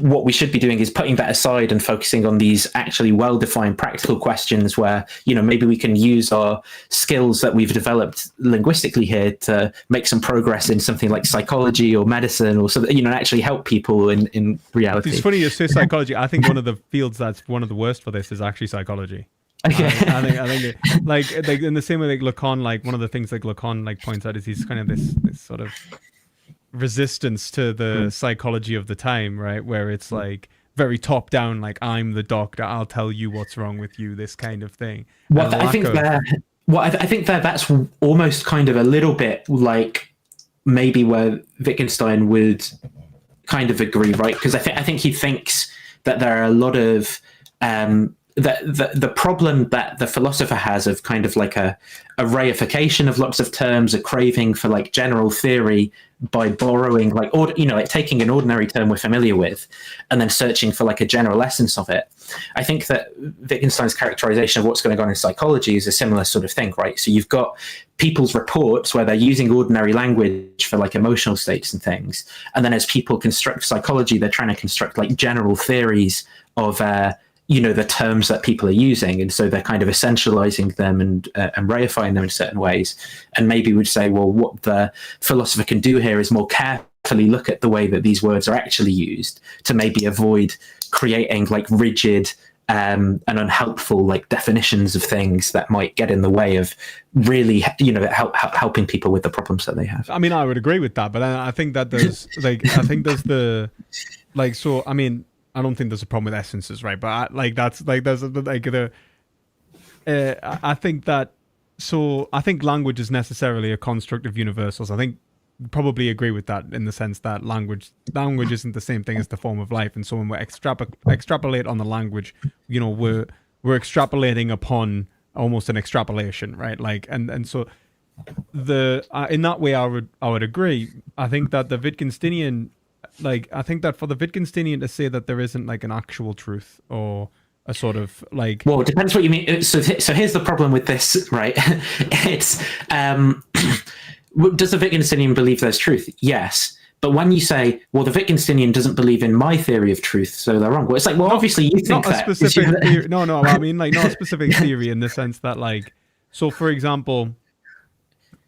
what we should be doing is putting that aside and focusing on these actually well-defined practical questions where, maybe we can use our skills that we've developed linguistically here to make some progress in something like psychology or medicine or something, and actually help people in reality. It's funny you say psychology. I think one of the fields that's one of the worst for this is actually psychology. Okay. I think like in the same way, like Lacan, like one of the things like Lacan like points out is he's kind of this sort of resistance to the psychology of the time, right? Where it's like very top down, like, I'm the doctor, I'll tell you what's wrong with you, this kind of thing. I think that's almost kind of a little bit like maybe where Wittgenstein would kind of agree, right? Because I think he thinks that there are a lot of the problem that the philosopher has of kind of like a reification of lots of terms, a craving for like general theory by borrowing like taking an ordinary term we're familiar with and then searching for like a general essence of it. I think that Wittgenstein's characterization of what's going on in psychology is a similar sort of thing, right? So you've got people's reports where they're using ordinary language for like emotional states and things, and then as people construct psychology, they're trying to construct like general theories of the terms that people are using, and so they're kind of essentializing them and reifying them in certain ways. And maybe we'd say, well, what the philosopher can do here is more carefully look at the way that these words are actually used to maybe avoid creating like rigid and unhelpful like definitions of things that might get in the way of really helping people with the problems that they have. I mean, I would agree with that, but I think that there's I don't think there's a problem with essences, right? But I think language is necessarily a construct of universals. I think probably agree with that in the sense that language isn't the same thing as the form of life, and so when we extrapolate on the language, we're extrapolating upon almost an extrapolation, right? Like and so in that way I would agree. I think that the Wittgensteinian, I think that for the Wittgensteinian to say that there isn't like an actual truth or a sort of like... Well, it depends what you mean. So here's the problem with this, right? It's, does the Wittgensteinian believe there's truth? Yes. But when you say, well, the Wittgensteinian doesn't believe in my theory of truth, so they're wrong. Well, it's like, well, obviously you think that. Theory. No, I mean, like, not a specific theory in the sense that, like, so for example...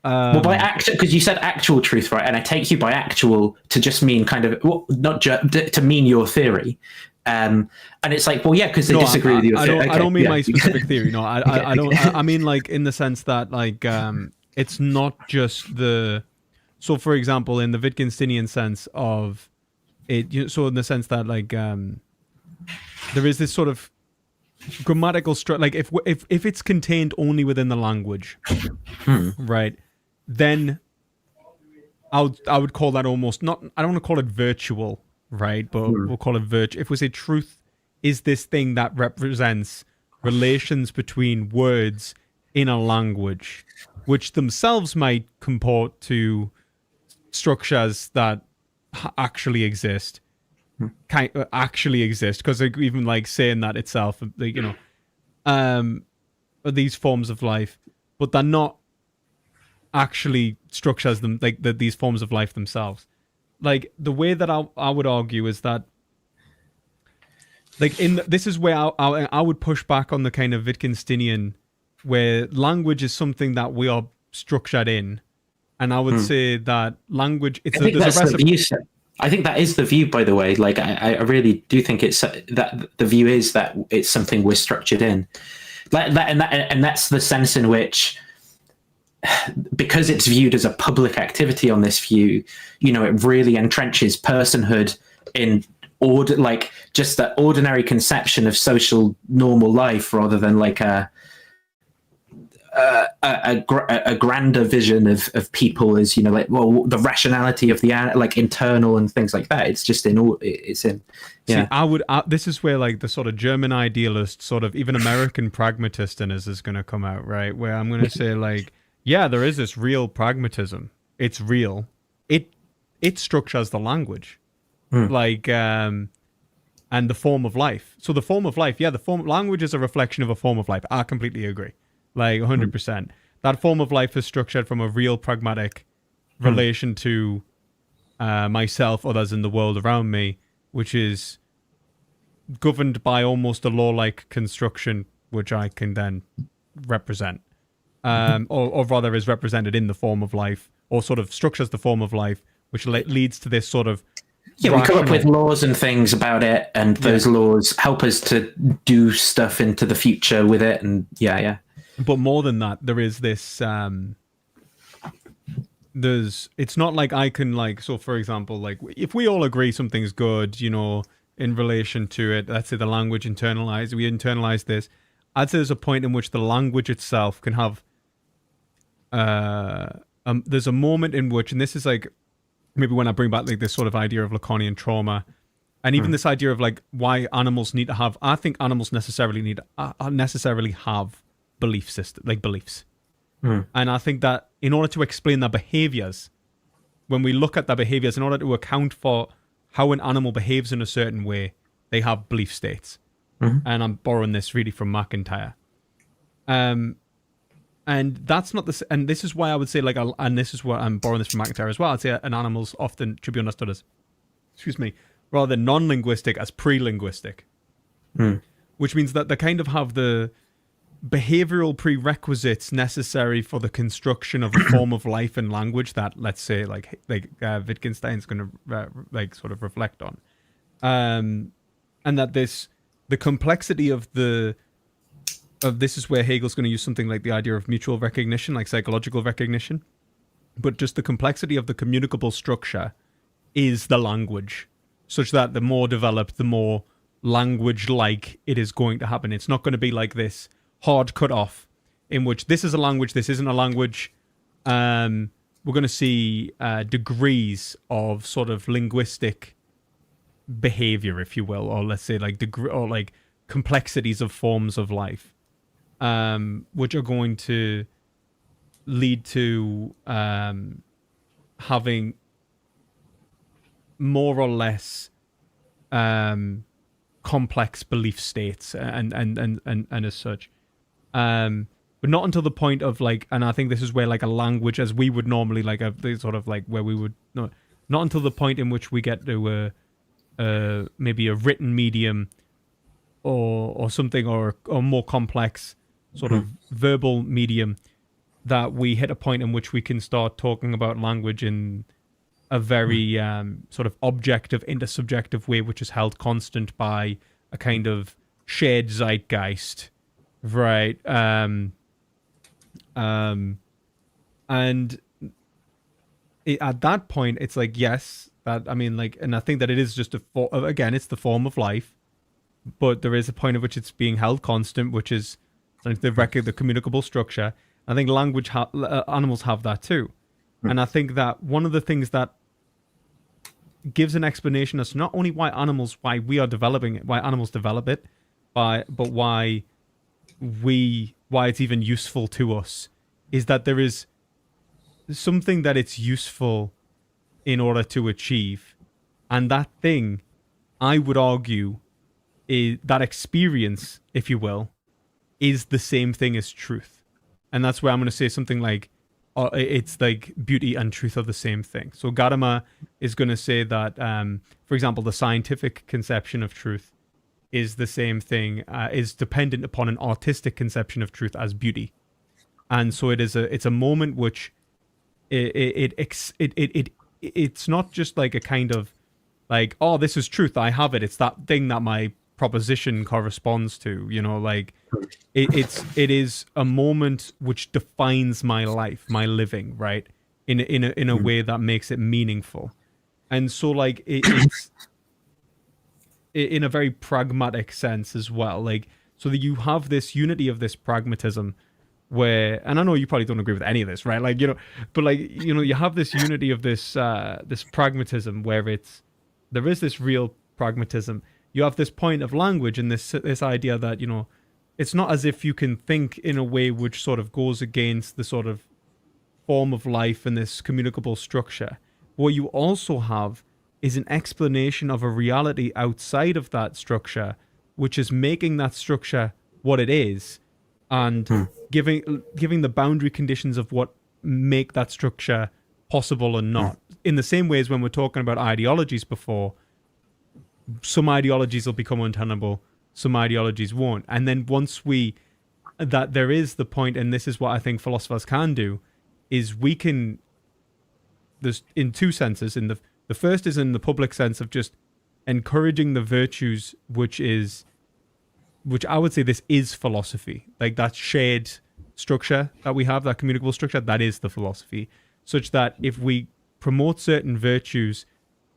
well, by actual, because you said actual truth, right? And I take you by actual to just mean kind of, well, not just to mean your theory. And it's like, well, yeah, because they disagree with your theory. I don't mean my specific theory. No, I don't. I mean, like, in the sense that, like, it's not just the. So, for example, in the Wittgensteinian sense of it, so in the sense that, like, there is this sort of grammatical structure. Like, if it's contained only within the language, right? Then I would call that almost not. I don't want to call it virtual, right? But we'll call it virtue. If we say truth is this thing that represents relations between words in a language, which themselves might comport to structures that actually exist, actually exist, because even like saying that itself, like, these forms of life, but they're not actually structures them like these forms of life themselves. Like the way that I would argue is that, like, this is where I would push back on the kind of Wittgensteinian, where language is something that we are structured in, and I would say that language. I think that is the view, by the way. Like, I really do think it's that the view is that it's something we're structured in, and that's the sense in which, because it's viewed as a public activity on this view, it really entrenches personhood in order, like just the ordinary conception of social normal life, rather than like a grander vision of people as, like, well, the rationality of the like internal and things like that. It's just this is where like the sort of German idealist, sort of even American pragmatist in us is going to come out, right? Where I'm going to say, like, yeah, there is this real pragmatism. It's real. It structures the language, like, and the form of life. So the form of life, language is a reflection of a form of life. I completely agree, like 100%. That form of life is structured from a real pragmatic relation to myself, others, in the world around me, which is governed by almost a law-like construction, which I can then represent. Or rather is represented in the form of life, or sort of structures the form of life, which leads to this sort of we come up with laws and things about it, and those laws help us to do stuff into the future with it, and But more than that, there is this. It's not like I can, like, so for example, like if we all agree something's good, in relation to it, let's say the language we internalize this. I'd say there's a point in which the language itself can have. There's a moment in which, and this is like maybe when I bring back like this sort of idea of Lacanian trauma, and even this idea of like why animals need to have. I think animals necessarily have belief system, like beliefs, and I think that in order to explain their behaviors, when we look at their behaviors, in order to account for how an animal behaves in a certain way, they have belief states. And I'm borrowing this really from McIntyre. And that's not the, and this is why I would say, like, and this is what I'm borrowing this from McIntyre as well. I'd say an animal's often should be understood as, rather than non-linguistic, as pre-linguistic, which means that they kind of have the behavioral prerequisites necessary for the construction of a form of life and language that, let's say, like Wittgenstein's going to like sort of reflect on, and that the complexity of this is where Hegel's going to use something like the idea of mutual recognition, like psychological recognition, but just the complexity of the communicable structure is the language, such that the more developed, the more language-like it is going to happen. It's not going to be like this hard cut-off in which this is a language, this isn't a language. We're going to see degrees of sort of linguistic behavior, if you will, or let's say like or like complexities of forms of life, which are going to lead to having more or less complex belief states and as such, but not until the point of like, and I think this is where like a language as we would normally like a sort of like where we would not until the point in which we get to maybe a written medium or something, or more complex sort of verbal medium, that we hit a point in which we can start talking about language in a very sort of objective, intersubjective way, which is held constant by a kind of shared zeitgeist, right? And at that point, it's like, yes, that, I mean, like, and I think that it is just again, it's the form of life, but there is a point at which it's being held constant, which is the communicable structure. I think language, animals have that too. And I think that one of the things that gives an explanation as to not only why animals develop it, but why it's even useful to us, is that there is something that it's useful in order to achieve, and that thing I would argue that experience, if you will, is the same thing as truth. And that's where I'm going to say something like, it's like beauty and truth are the same thing. So Gadamer is going to say that, for example, the scientific conception of truth is the same thing, is dependent upon an artistic conception of truth as beauty. And so it's a moment which it's not just like a kind of like, oh, this is truth, I have it. It's that thing that my proposition corresponds to, like it is a moment which defines my life, my living, right? In a way that makes it meaningful. And so like it's in a very pragmatic sense as well. Like, so that you have this unity of this pragmatism where, and I know you probably don't agree with any of this, right? Like, but like, you have this unity of this this pragmatism where there is this real pragmatism. You have this point of language and this idea that, it's not as if you can think in a way which sort of goes against the sort of form of life and this communicable structure. What you also have is an explanation of a reality outside of that structure, which is making that structure what it is, and giving the boundary conditions of what make that structure possible or not. In the same way as when we're talking about ideologies before, some ideologies will become untenable, some ideologies won't. And then once that there is the point, and this is what I think philosophers can do, is there's in two senses. In the first is in the public sense of just encouraging the virtues, which I would say this is philosophy. Like that shared structure that we have, that communicable structure, that is the philosophy. Such that if we promote certain virtues,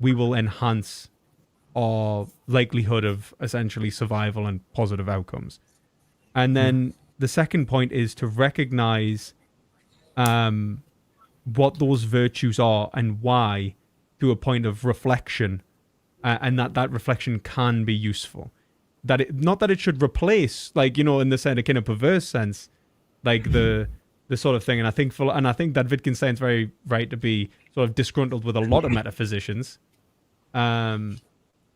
we will enhance our likelihood of essentially survival and positive outcomes. And then the second point is to recognize what those virtues are and why, to a point of reflection, and that reflection can be useful. Not that it should replace, like, in the sense, in a perverse sense, like the sort of thing. And I think that Wittgenstein's very right to be sort of disgruntled with a lot of metaphysicians,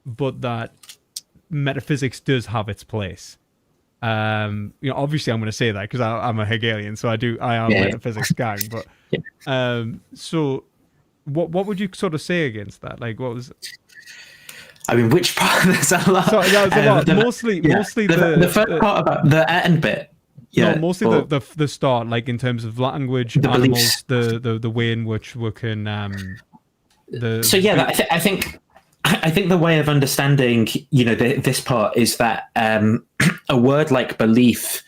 but that metaphysics does have its place. Obviously I'm going to say that because I'm a Hegelian, so I am a metaphysics gang. But so what would you sort of say against that? Like, what was? I mean, which part? There's a lot. Sorry, that was a lot. Mostly the first part about the end bit. Yeah, no, mostly the start, like in terms of language, animals, the way in which we can I think the way of understanding, this part is that a word like belief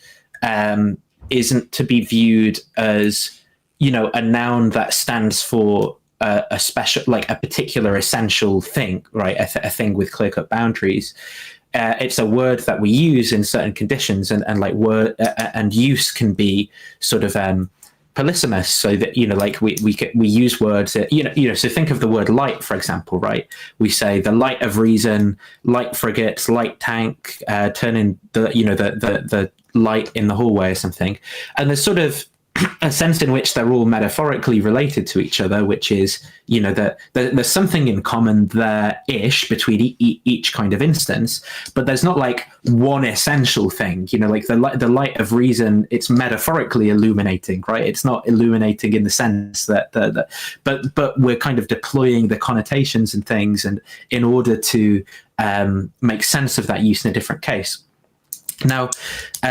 isn't to be viewed as, a noun that stands for a special, like a particular essential thing, right? A thing with clear-cut boundaries. It's a word that we use in certain conditions, and like word and use can be sort of polysemous, so that like we use words that, so think of the word light, for example, right? We say the light of reason, light frigates, light tank, turn in the light in the hallway or something, and there's sort of a sense in which they're all metaphorically related to each other, which is, that there's something in common there-ish between each kind of instance, but there's not like one essential thing, like the light of reason, it's metaphorically illuminating, right? It's not illuminating in the sense that but we're kind of deploying the connotations and things, and in order to make sense of that use in a different case. Now,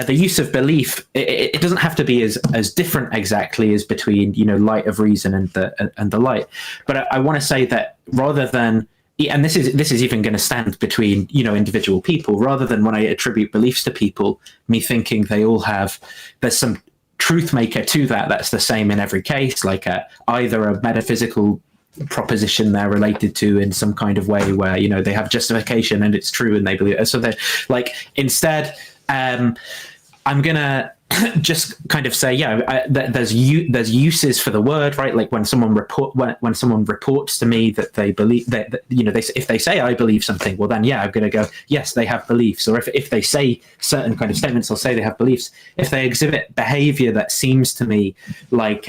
the use of belief, it doesn't have to be as different exactly as between, light of reason and the light. But I want to say that rather than, and this is even going to stand between, individual people, rather than when I attribute beliefs to people, me thinking they all have, there's some truth maker to that's the same in every case, like either a metaphysical proposition they're related to in some kind of way where, they have justification and it's true and they believe it. So they like, instead, I'm gonna just kind of say, there's uses for the word, right? Like when someone reports to me that they believe that if they say I believe something, well then I'm going to go, yes, they have beliefs. Or if they say certain kind of statements, I'll say they have beliefs. If they exhibit behavior that seems to me like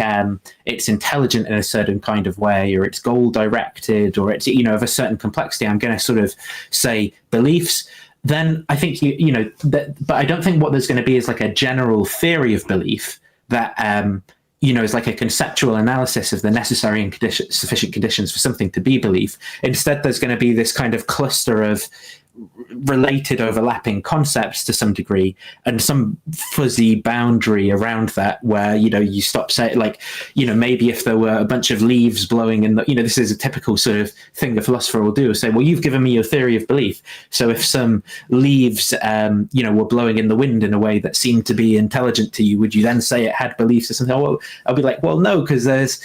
it's intelligent in a certain kind of way, or it's goal directed, or it's of a certain complexity, I'm going to sort of say beliefs. Then I think but I don't think what there's going to be is like a general theory of belief that is like a conceptual analysis of the necessary and sufficient conditions for something to be belief. Instead, there's going to be this kind of cluster of related overlapping concepts to some degree, and some fuzzy boundary around that where you stop saying, like, maybe if there were a bunch of leaves blowing in the, this is a typical sort of thing the philosopher will do, say, well, you've given me your theory of belief, so if some leaves were blowing in the wind in a way that seemed to be intelligent to you, would you then say it had beliefs or something? Well, I'll be like, well, no, because there's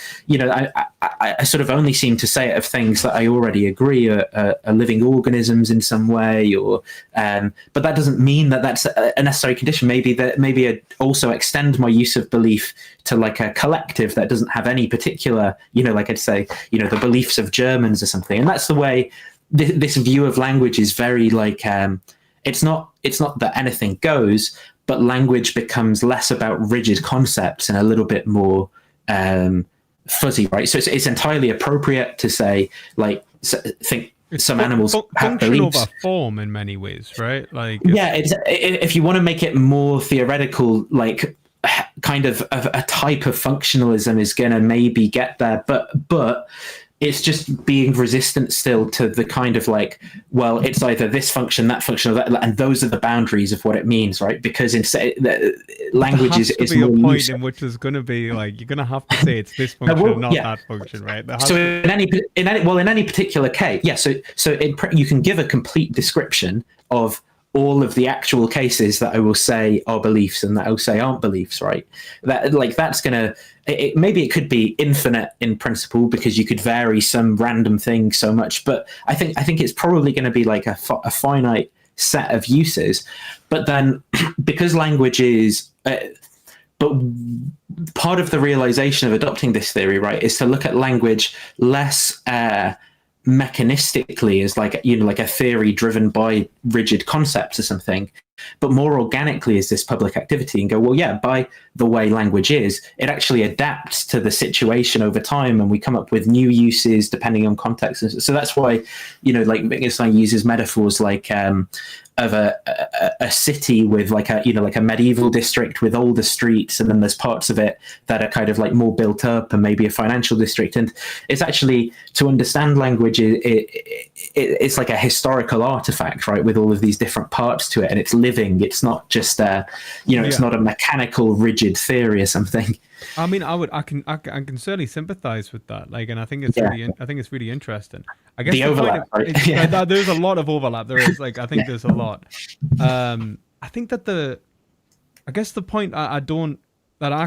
I sort of only seem to say it of things that I already agree are living organisms in some way, or but that doesn't mean that that's a necessary condition. Maybe I also extend my use of belief to like a collective that doesn't have any particular, like I'd say, the beliefs of Germans or something. And that's the way this view of language is very like it's not that anything goes, but language becomes less about rigid concepts and a little bit more fuzzy, right? So it's entirely appropriate to say, like, think some animals have beliefs over form in many ways, right? Like, if you want to make it more theoretical, like kind of a type of functionalism is going to maybe get there, but it's just being resistant still to the kind of like, well, it's either this function, that function, or that, and those are the boundaries of what it means, right? Because language is be more a point loose. in which there's going to be like, you're going to have to say it's this function, not that function, right? So in any particular case, you can give a complete description of all of the actual cases that I will say are beliefs and that I will say aren't beliefs, right? That's gonna. Maybe it could be infinite in principle because you could vary some random thing so much, but I think it's probably going to be like a finite set of uses. But then, because language is, but part of the realization of adopting this theory, right, is to look at language less mechanistically as like a theory driven by rigid concepts or something, but more organically as this public activity, and go, well, by the way language is, it actually adapts to the situation over time, and we come up with new uses depending on context. So that's why like Wittgenstein uses metaphors like of a city with like a medieval district with older streets, and then there's parts of it that are kind of like more built up, and maybe a financial district. And it's actually, to understand language, it's like a historical artifact, right, with all of these different parts to it, and it's living. It's not just it's not a mechanical rigid theory or something. I mean, I can certainly sympathize with that. Like, and I think it's really interesting. I guess the overlap, right? There's a lot of overlap. There is, like, I think there's a lot. I think that the point I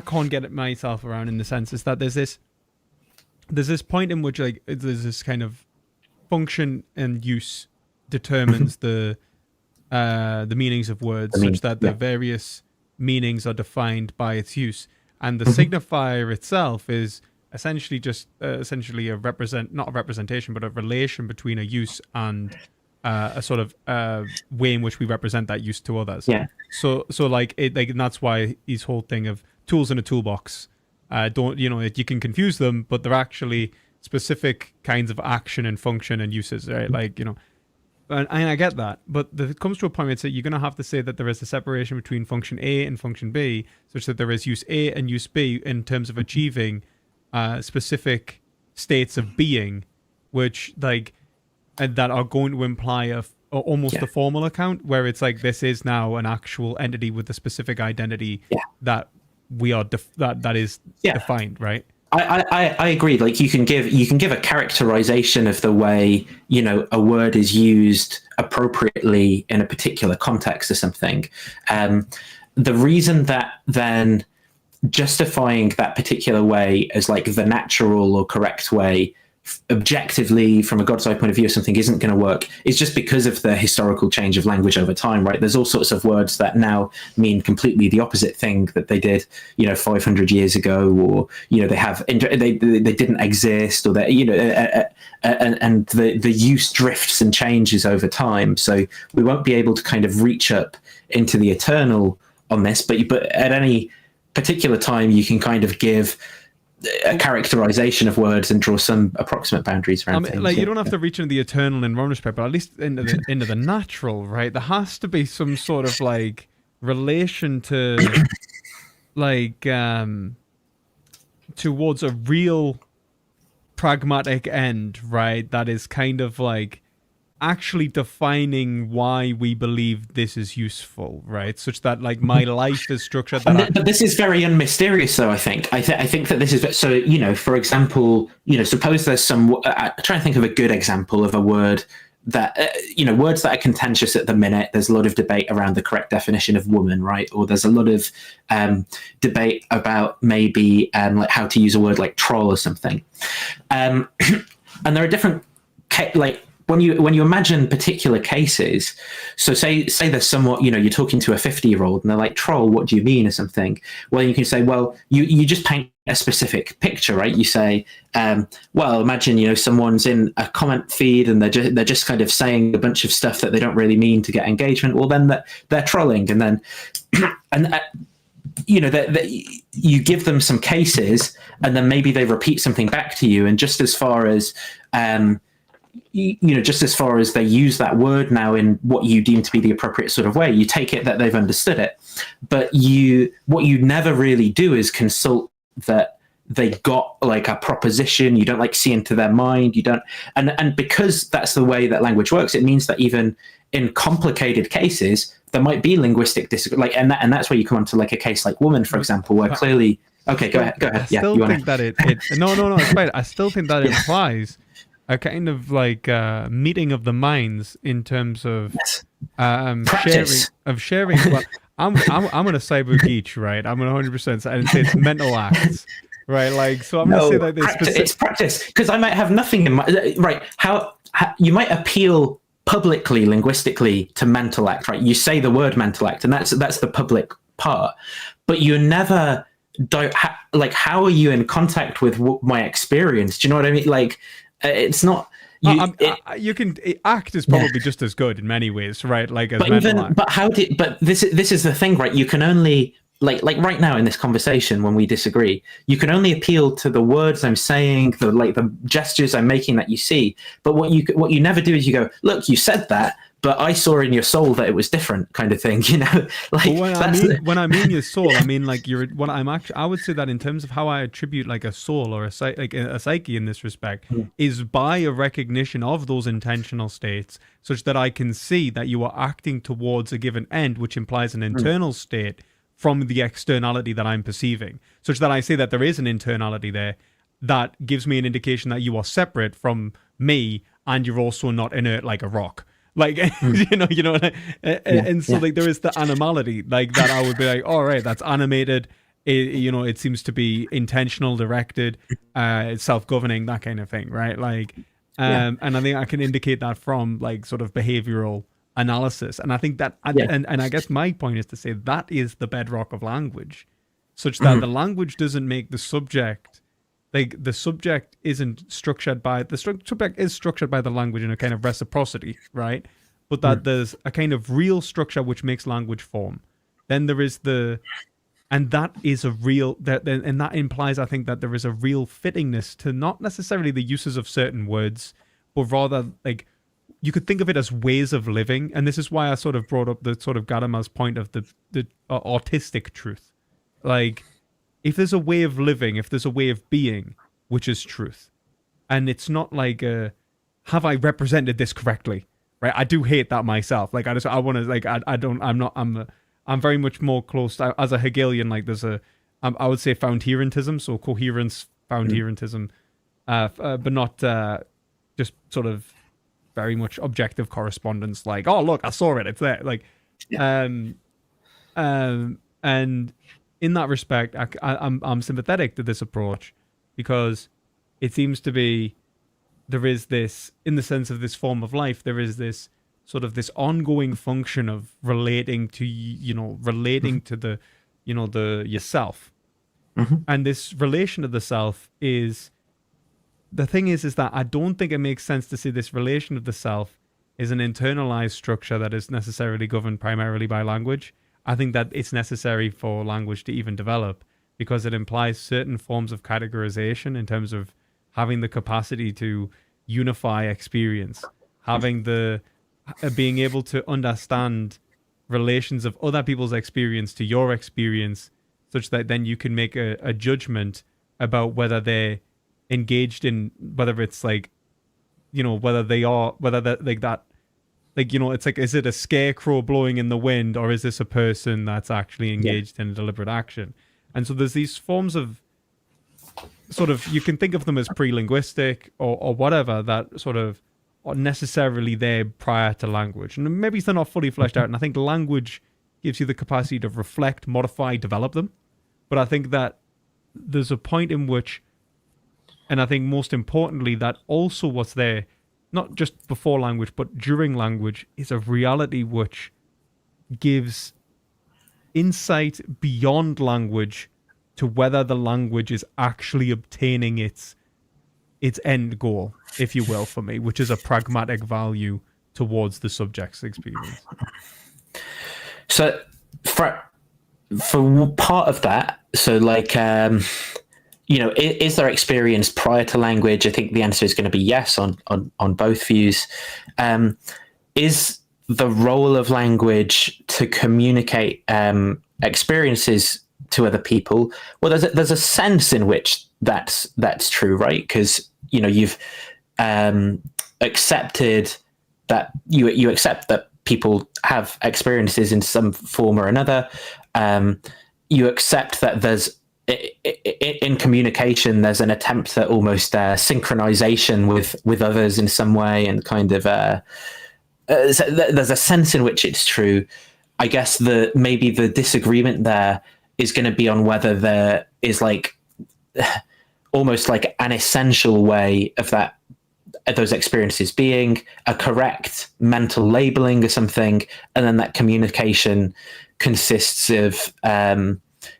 can't get it myself around, in the sense, is that there's this point in which, like, there's this kind of function and use determines the meanings of words, such that the various meanings are defined by its use. And the signifier itself is essentially just not a representation, but a relation between a use and a sort of way in which we represent that use to others. Yeah. So like it, like, and that's why his whole thing of tools in a toolbox, you can confuse them, but they're actually specific kinds of action and function and uses, right? Like, and I get that, but it comes to a point where it's that you're going to have to say that there is a separation between function A and function B, such that there is use A and use B in terms of achieving specific states of being, which that are going to imply almost a formal account, where it's like, this is now an actual entity with a specific identity that we are that is defined, right? I agree. Like, you can give a characterization of the way a word is used appropriately in a particular context or something. The reason that then justifying that particular way as like the natural or correct way objectively, from a God's eye point of view, something isn't going to work, is just because of the historical change of language over time, right? There's all sorts of words that now mean completely the opposite thing that they did, 500 years ago, or they didn't exist, or and the use drifts and changes over time. So we won't be able to kind of reach up into the eternal on this, but at any particular time, you can kind of give a characterization of words and draw some approximate boundaries around things. Like, you don't have to reach into the eternal in one respect, but at least into the natural, right? There has to be some sort of like relation to like towards a real pragmatic end, right? That is kind of like actually defining why we believe this is useful, right? Such that like my life is structured. But this is very unmysterious, though. I think that this is so. For example, suppose there's some. Try and think of a good example of a word that words that are contentious at the minute. There's a lot of debate around the correct definition of woman, right? Or there's a lot of debate about maybe like how to use a word like troll or something. And there are different like. When you imagine particular cases, so say there's somewhat, you're talking to a 50-year-old and they're like, troll, what do you mean, or something? Well, you can say, well, you just paint a specific picture, right? You say, well, imagine, someone's in a comment feed and they're just kind of saying a bunch of stuff that they don't really mean to get engagement. Well, then they're trolling, and then you give them some cases, and then maybe they repeat something back to you, and just as far as just as far as they use that word now in what you deem to be the appropriate sort of way, you take it that they've understood it. But what you never really do is consult that they got like a proposition. You don't like see into their mind. You don't, and because that's the way that language works, it means that even in complicated cases, there might be linguistic disagreement. Like, and that's where you come onto like a case like woman, for example, where clearly. Okay, go ahead. I still think that it no, it's right. I still think that implies a kind of like meeting of the minds in terms of sharing. Well, I'm gonna cyber geek, right? I'm gonna 100% and say it's mental acts, right? Like, so I'm gonna say that it's practice, because I might have nothing in mind, right? How you might appeal publicly linguistically to mental act, right? You say the word mental act, and that's the public part, but you never don't like. How are you in contact with my experience? Do you know what I mean? Like. It's not. You can act is probably just as good in many ways, right? Like, as but this is the thing, right? You can only like right now in this conversation when we disagree, you can only appeal to the words I'm saying, the gestures I'm making that you see. But what you never do is you go, look, you said that, but I saw in your soul that it was different, kind of thing, Like, when I mean your soul, I mean like I would say that in terms of how I attribute like a soul or a psyche in this respect is by a recognition of those intentional states, such that I can see that you are acting towards a given end, which implies an internal state from the externality that I'm perceiving, such that I say that there is an internality there that gives me an indication that you are separate from me, and you're also not inert like a rock. Like, and so like there is the animality like that. I would be like, all right, that's animated. It seems to be intentional, directed, it's self-governing, that kind of thing, right? Like, and I think I can indicate that from like sort of behavioral analysis. And I think that, and I guess my point is to say that is the bedrock of language, such that the language doesn't make the subject. Like, the subject isn't structured by the subject is structured by the language in a kind of reciprocity, right? But that there's a kind of real structure which makes language form. Then there is and that is a real and that implies, I think, that there is a real fittingness to not necessarily the uses of certain words, but rather like you could think of it as ways of living. And this is why I sort of brought up the sort of Gadamer's point of the autistic truth, like. If there's a way of living, if there's a way of being, which is truth, and it's not like, have I represented this correctly? Right? I do hate that myself. Like, I want to, like, I'm very much more close to, as a Hegelian, like, I would say foundherentism, so coherence, foundherentism, but not just sort of very much objective correspondence, like, oh, look, I saw it, it's there. Like, and in that respect, I'm sympathetic to this approach, because it seems to be there is this, in the sense of this form of life, there is this sort of this ongoing function of relating to, relating to the, the yourself. And this relation to the self is, the thing is that I don't think it makes sense to see this relation of the self is an internalized structure that is necessarily governed primarily by language. I think that it's necessary for language to even develop, because it implies certain forms of categorization in terms of having the capacity to unify experience, having the being able to understand relations of other people's experience to your experience, such that then you can make a judgment about whether they're engaged in, whether it's like, whether they are, whether that like that, like, it's like, is it a scarecrow blowing in the wind, or is this a person that's actually engaged in a deliberate action? And so there's these forms of sort of, you can think of them as pre-linguistic or whatever, that sort of are necessarily there prior to language. And maybe they're not fully fleshed out. And I think language gives you the capacity to reflect, modify, develop them. But I think that there's a point in which, and I think most importantly, that also what's there, not just before language, but during language, is a reality which gives insight beyond language to whether the language is actually obtaining its end goal, if you will, for me, which is a pragmatic value towards the subject's experience. So for part of that, so like, is there experience prior to language? I think the answer is going to be yes on both views. Is the role of language to communicate experiences to other people? Well, there's a sense in which that's true, right? Because you've accepted that you accept that people have experiences in some form or another. You accept that there's, in communication, there's an attempt at almost synchronization with others in some way, and kind of so there's a sense in which it's true. I guess maybe the disagreement there is going to be on whether there is like almost like an essential way of those experiences being a correct mental labeling or something, and then that communication consists of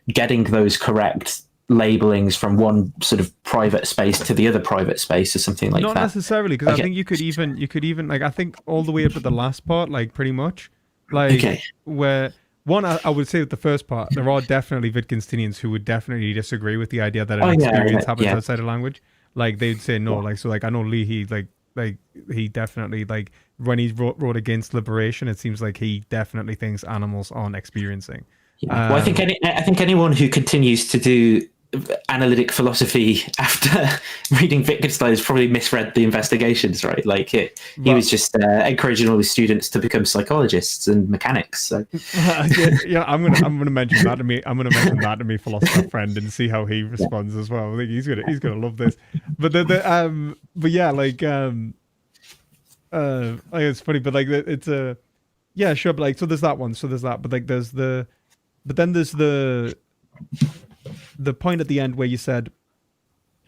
getting those correct labelings from one sort of private space to the other private space or something like that. Not necessarily, because I think you could even like, I think all the way up to the last part, like pretty much, like where one, I would say with the first part, there are definitely Wittgensteinians who would definitely disagree with the idea that an experience happens outside of language. Like they'd say no, like, so like I know Leahy, like he definitely, like when he wrote against liberation, it seems like he definitely thinks animals aren't experiencing. Well, I think anyone who continues to do analytic philosophy after reading Wittgenstein has probably misread the investigations, right? Like he was just encouraging all his students to become psychologists and mechanics. So. I'm gonna mention that to me. I'm gonna mention that to me philosopher friend and see how he responds as well. I think he's gonna love this. But it's funny, but like it's a sure, but like, so there's that one, so there's that, but like there's the point at the end where you said,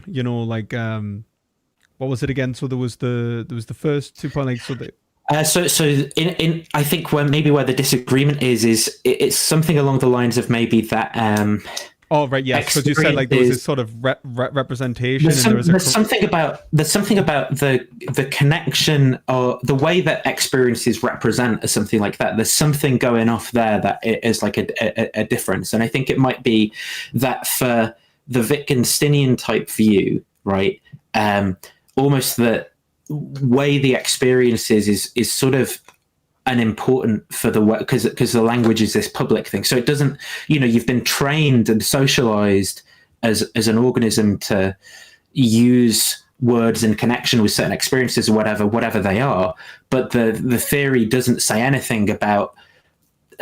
like what was it again? So there was the first 2 point, like, so in I think where the disagreement is it's something along the lines of maybe that oh right, yes, because you said like there was this sort of representation. There's something about the connection, or the way that experiences represent, or something like that. There's something going off there that is like a difference, and I think it might be that for the Wittgensteinian type view, right? Almost the way the experience is sort of an important for the work, because the language is this public thing. So it doesn't, you've been trained and socialized as an organism to use words in connection with certain experiences or whatever they are. But the theory doesn't say anything about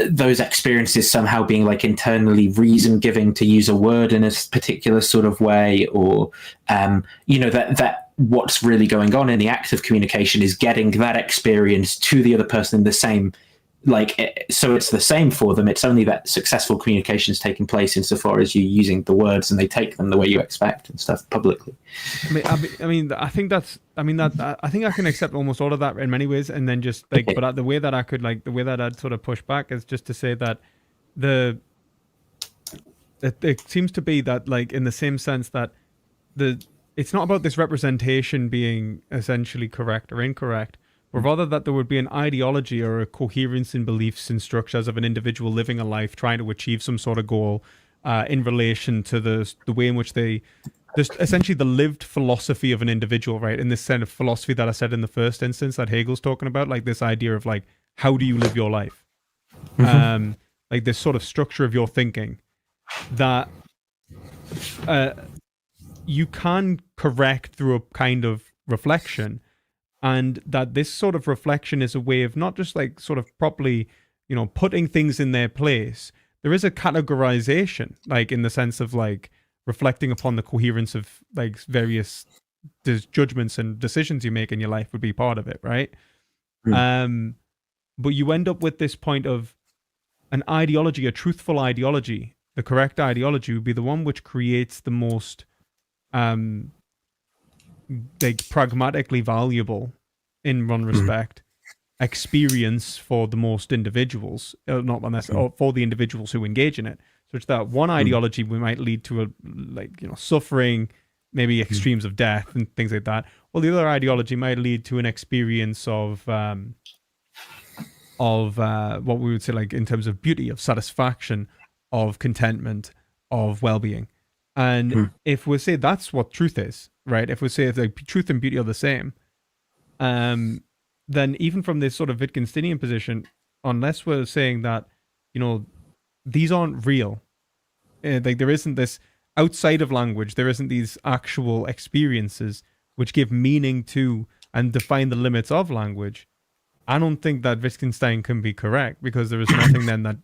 those experiences somehow being like internally reason giving to use a word in a particular sort of way, or that what's really going on in the act of communication is getting that experience to the other person in the same so it's the same for them. It's only that successful communication is taking place insofar as you using the words and they take them the way you expect and stuff publicly. I think I can accept almost all of that in many ways, and then just like, Okay. but the way that I'd sort of push back is just to say that it seems to be that, like, in the same sense that it's not about this representation being essentially correct or incorrect, but rather that there would be an ideology or a coherence in beliefs and structures of an individual living a life trying to achieve some sort of goal in relation to the way in which there's essentially the lived philosophy of an individual, right? In this kind of philosophy that I said in the first instance that Hegel's talking about, like this idea of, like, how do you live your life? Like this sort of structure of your thinking that you can correct through a kind of reflection, and that this sort of reflection is a way of not just like sort of properly, putting things in their place. There is a categorization, like in the sense of like reflecting upon the coherence of like various judgments and decisions you make in your life would be part of it, right? But you end up with this point of an ideology, a truthful ideology. The correct ideology would be the one which creates the most like pragmatically valuable, in one respect, experience for the most individuals, not unless or for the individuals who engage in it, such that one ideology might lead to suffering, maybe extremes of death and things like that, while the other ideology might lead to an experience of what we would say, like, in terms of beauty, of satisfaction, of contentment, of well-being. And if we say that's what truth is, right? If we say if like truth and beauty are the same, then even from this sort of Wittgensteinian position, unless we're saying that, these aren't real, like there isn't this outside of language, there isn't these actual experiences which give meaning to and define the limits of language, I don't think that Wittgenstein can be correct, because there is nothing then that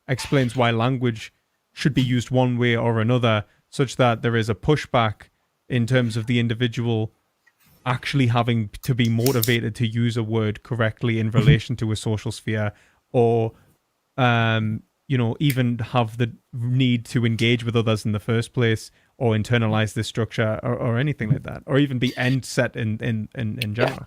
explains why language should be used one way or another, such that there is a pushback in terms of the individual actually having to be motivated to use a word correctly in relation to a social sphere, or even have the need to engage with others in the first place, or internalize this structure, or anything like that, or even be end set in general.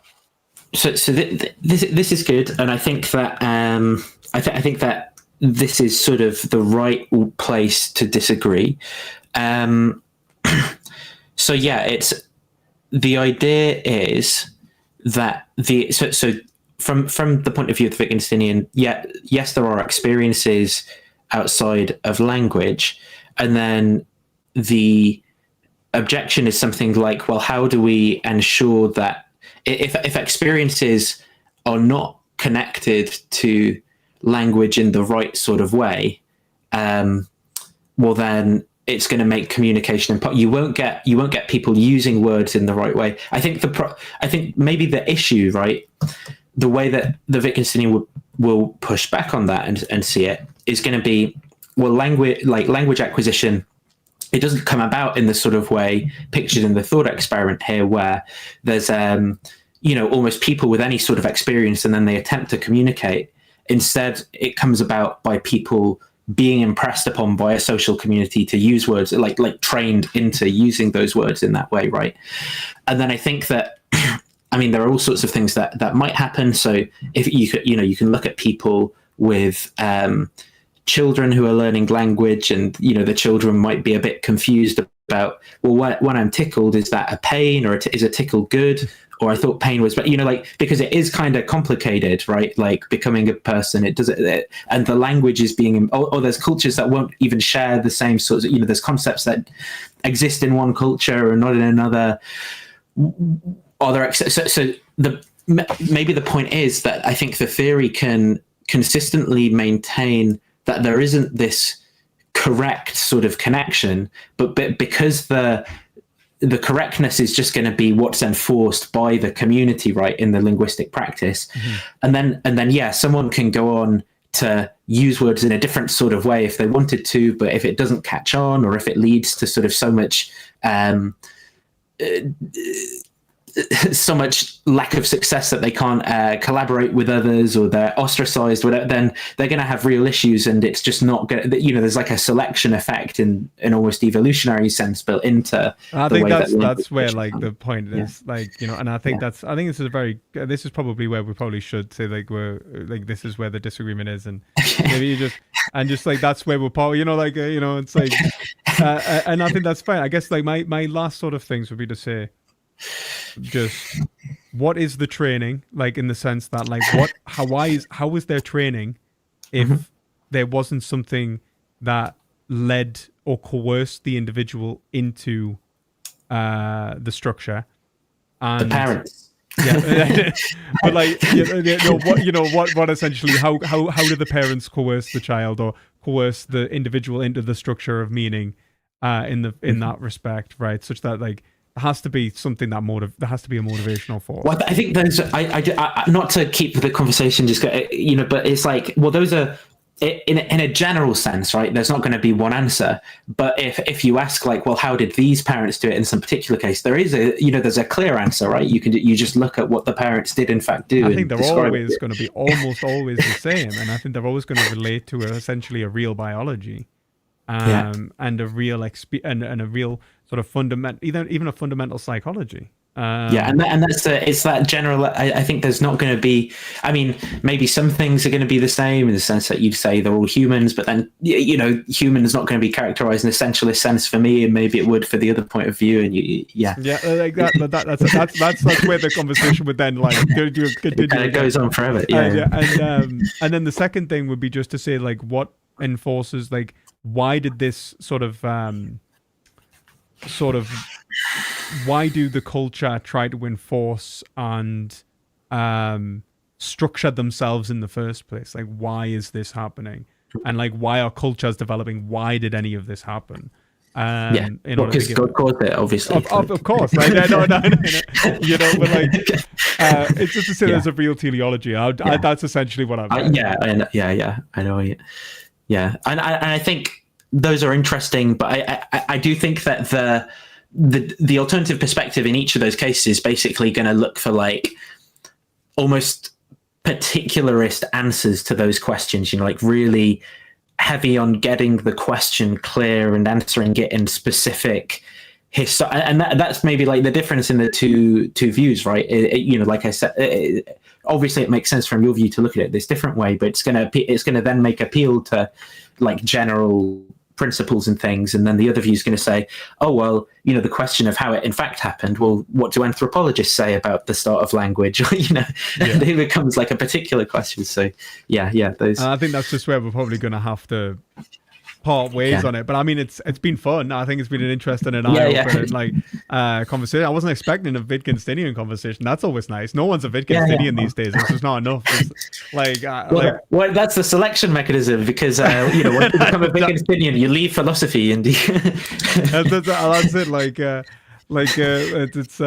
So this is good, and I think that I think that this is sort of the right place to disagree. So yeah, it's the idea is that so from the point of view of the Wittgensteinian, yes, there are experiences outside of language, and then the objection is something like, well, how do we ensure that if experiences are not connected to language in the right sort of way, well, then it's going to make communication you won't get people using words in the right way. I think maybe the issue, right, the way that the Wittgensteinian will push back on that and see it is going to be, well, language acquisition, it doesn't come about in the sort of way pictured in the thought experiment here, where there's almost people with any sort of experience and then they attempt to communicate. Instead, it comes about by people being impressed upon by a social community to use words, like trained into using those words in that way, right? And then I think that, I mean, there are all sorts of things that might happen. So if you can look at people with children who are learning language, and the children might be a bit confused about, well, when I'm tickled, is that a pain, or is a tickle good? Or I thought pain was, but because it is kind of complicated, right? Like becoming a person, and the language is being, or there's cultures that won't even share the same sorts of, there's concepts that exist in one culture or not in another. Maybe the point is that I think the theory can consistently maintain that there isn't this correct sort of connection, but because the correctness is just going to be what's enforced by the community, right, in the linguistic practice. And then yeah, someone can go on to use words in a different sort of way if they wanted to, but if it doesn't catch on, or if it leads to sort of so much so much lack of success that they can't collaborate with others, or they're ostracized, whatever, then they're going to have real issues, and it's just not going to, there's like a selection effect in an almost evolutionary sense built into I the think way that's where like the point is, like, and I think I think this is probably where we probably should say, like, this is where the disagreement is, and maybe just like that's where we're probably, it's like and I think that's fine. I guess like my last sort of things would be to say, just what is the training, like, in the sense that, like, how is there training if there wasn't something that led or coerced the individual into the structure, and the parents. Yeah, but like, what essentially, how do the parents coerce the child or coerce the individual into the structure of meaning in that respect, right? Such that, like, there has to be something there has to be a motivational force. Well, I think those, I not to keep the conversation just go, but it's like, well, those are in a general sense, right? There's not going to be one answer, but if you ask, like, well, how did these parents do it in some particular case, there is there's a clear answer, right? You just look at what the parents did in fact do. I think they're always going to be almost always the same, and I think they're always going to relate to essentially a real biology, and a real and a real sort of fundamental, even a fundamental psychology. And it's that general. I think there's not going to be. I mean, maybe some things are going to be the same in the sense that you'd say they're all humans, but then human is not going to be characterized in an essentialist sense for me, and maybe it would for the other point of view. And like that's where the conversation would then, like, continue. It goes on forever. And then the second thing would be just to say, like, what enforces, like, why did this sort of why do the culture try to enforce and structure themselves in the first place? Like, why is this happening? And, like, why are cultures developing? Why did any of this happen? Because God caused it, obviously. Of course, right? No. But like, it's just to say there's a real teleology. That's essentially what I'm. I know. And I think those are interesting, but I do think that the alternative perspective in each of those cases is basically going to look for, like, almost particularist answers to those questions, like really heavy on getting the question clear and answering it in specific and that's maybe like the difference in the two views, right? Like I said, obviously it makes sense from your view to look at it this different way, but it's gonna then make appeal to, like, general principles and things, and then the other view is going to say, oh, well, the question of how it in fact happened, well, what do anthropologists say about the start of language? It becomes like a particular question. So those, I think that's just where we're probably going to have to part ways on it, but I mean, it's been fun. I think it's been an interesting and eye-opening conversation. I wasn't expecting a Wittgensteinian conversation. That's always nice. No one's a Wittgensteinian these days. It's just not enough. It's well, that's the selection mechanism, because once you become a Wittgensteinian, you leave philosophy and that's it. It's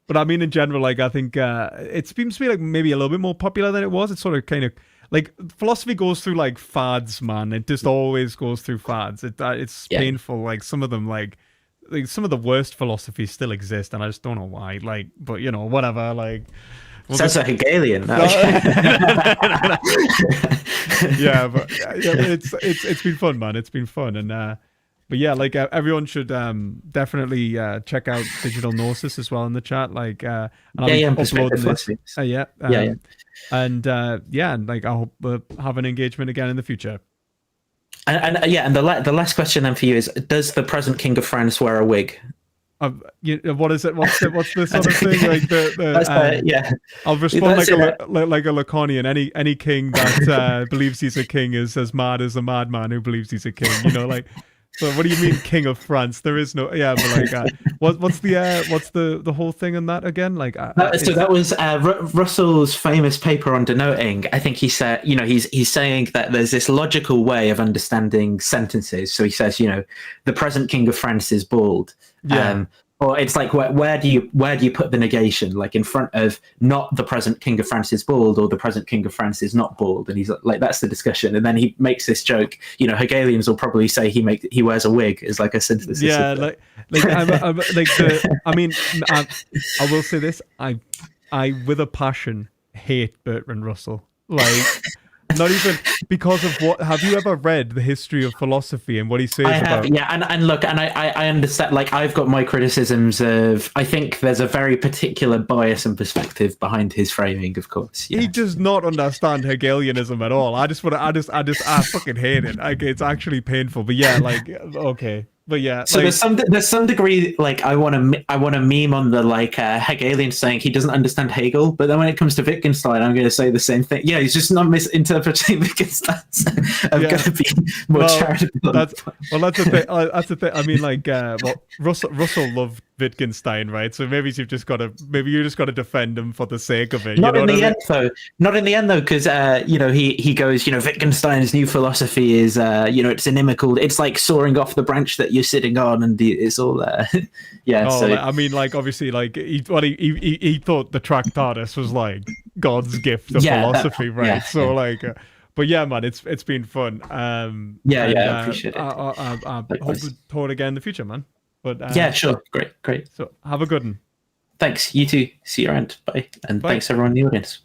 but I mean, in general, like, I think it seems to be, like, maybe a little bit more popular than it was. It's sort of kind of like philosophy goes through, like, fads, man. It just always goes through fads. It's painful. Like, some of them, like some of the worst philosophies still exist, and I just don't know why. Like, but whatever. Like, sounds like Hegelian. It's been fun, man. It's been fun, and but yeah, like, everyone should definitely check out Digital Gnosis as well in the chat. Like, and I'll be uploading this. And like, I hope have an engagement again in the future. And the last question then for you is: does the present King of France wear a wig? What is it? What's the sort of thing? Like I'll respond like a Lacanian. Any king that believes he's a king is as mad as a madman who believes he's a king. Like. So what do you mean, King of France? There is no, but like, what's the whole thing on that again? Like, so that was Russell's famous paper on denoting. I think he said, he's saying that there's this logical way of understanding sentences. So he says, the present King of France is bald. Or it's like where do you put the negation? Like in front of not the present King of France is bald or the present King of France is not bald, and he's like that's the discussion. And then he makes this joke. You know, Hegelians will probably say he wears a wig is like a synthesis. Yeah, I will say this: I with a passion hate Bertrand Russell. Like, not even because of what. Have you ever read the history of philosophy and what he says about? Yeah, and look, and I understand. Like, I've got my criticisms of. I think there's a very particular bias and perspective behind his framing. Of course, yeah. He does not understand Hegelianism at all. I fucking hate it. Like, it's actually painful. But yeah, like, okay. But yeah, so like, there's some degree like I want to meme on the like Hegelian saying he doesn't understand Hegel, but then when it comes to Wittgenstein, I'm going to say the same thing. Yeah, he's just not misinterpreting Wittgenstein. I'm going to be more charitable. That's the thing. That's the thing. I mean, like, Russell loved Wittgenstein, right? So maybe you just got to defend him for the sake of it. Not in the end, though, because he goes, Wittgenstein's new philosophy is, it's inimical. It's like soaring off the branch that you're sitting on, and it's all, yeah. Oh, so I mean, like, obviously, like he thought the Tractatus was like God's gift of philosophy, right? Yeah, so like. But yeah, man, it's been fun. I appreciate it. I hope to talk again in the future, man. But yeah, sure, great. So have a good one. Thanks. You too. See you around. Bye. And thanks everyone in the audience.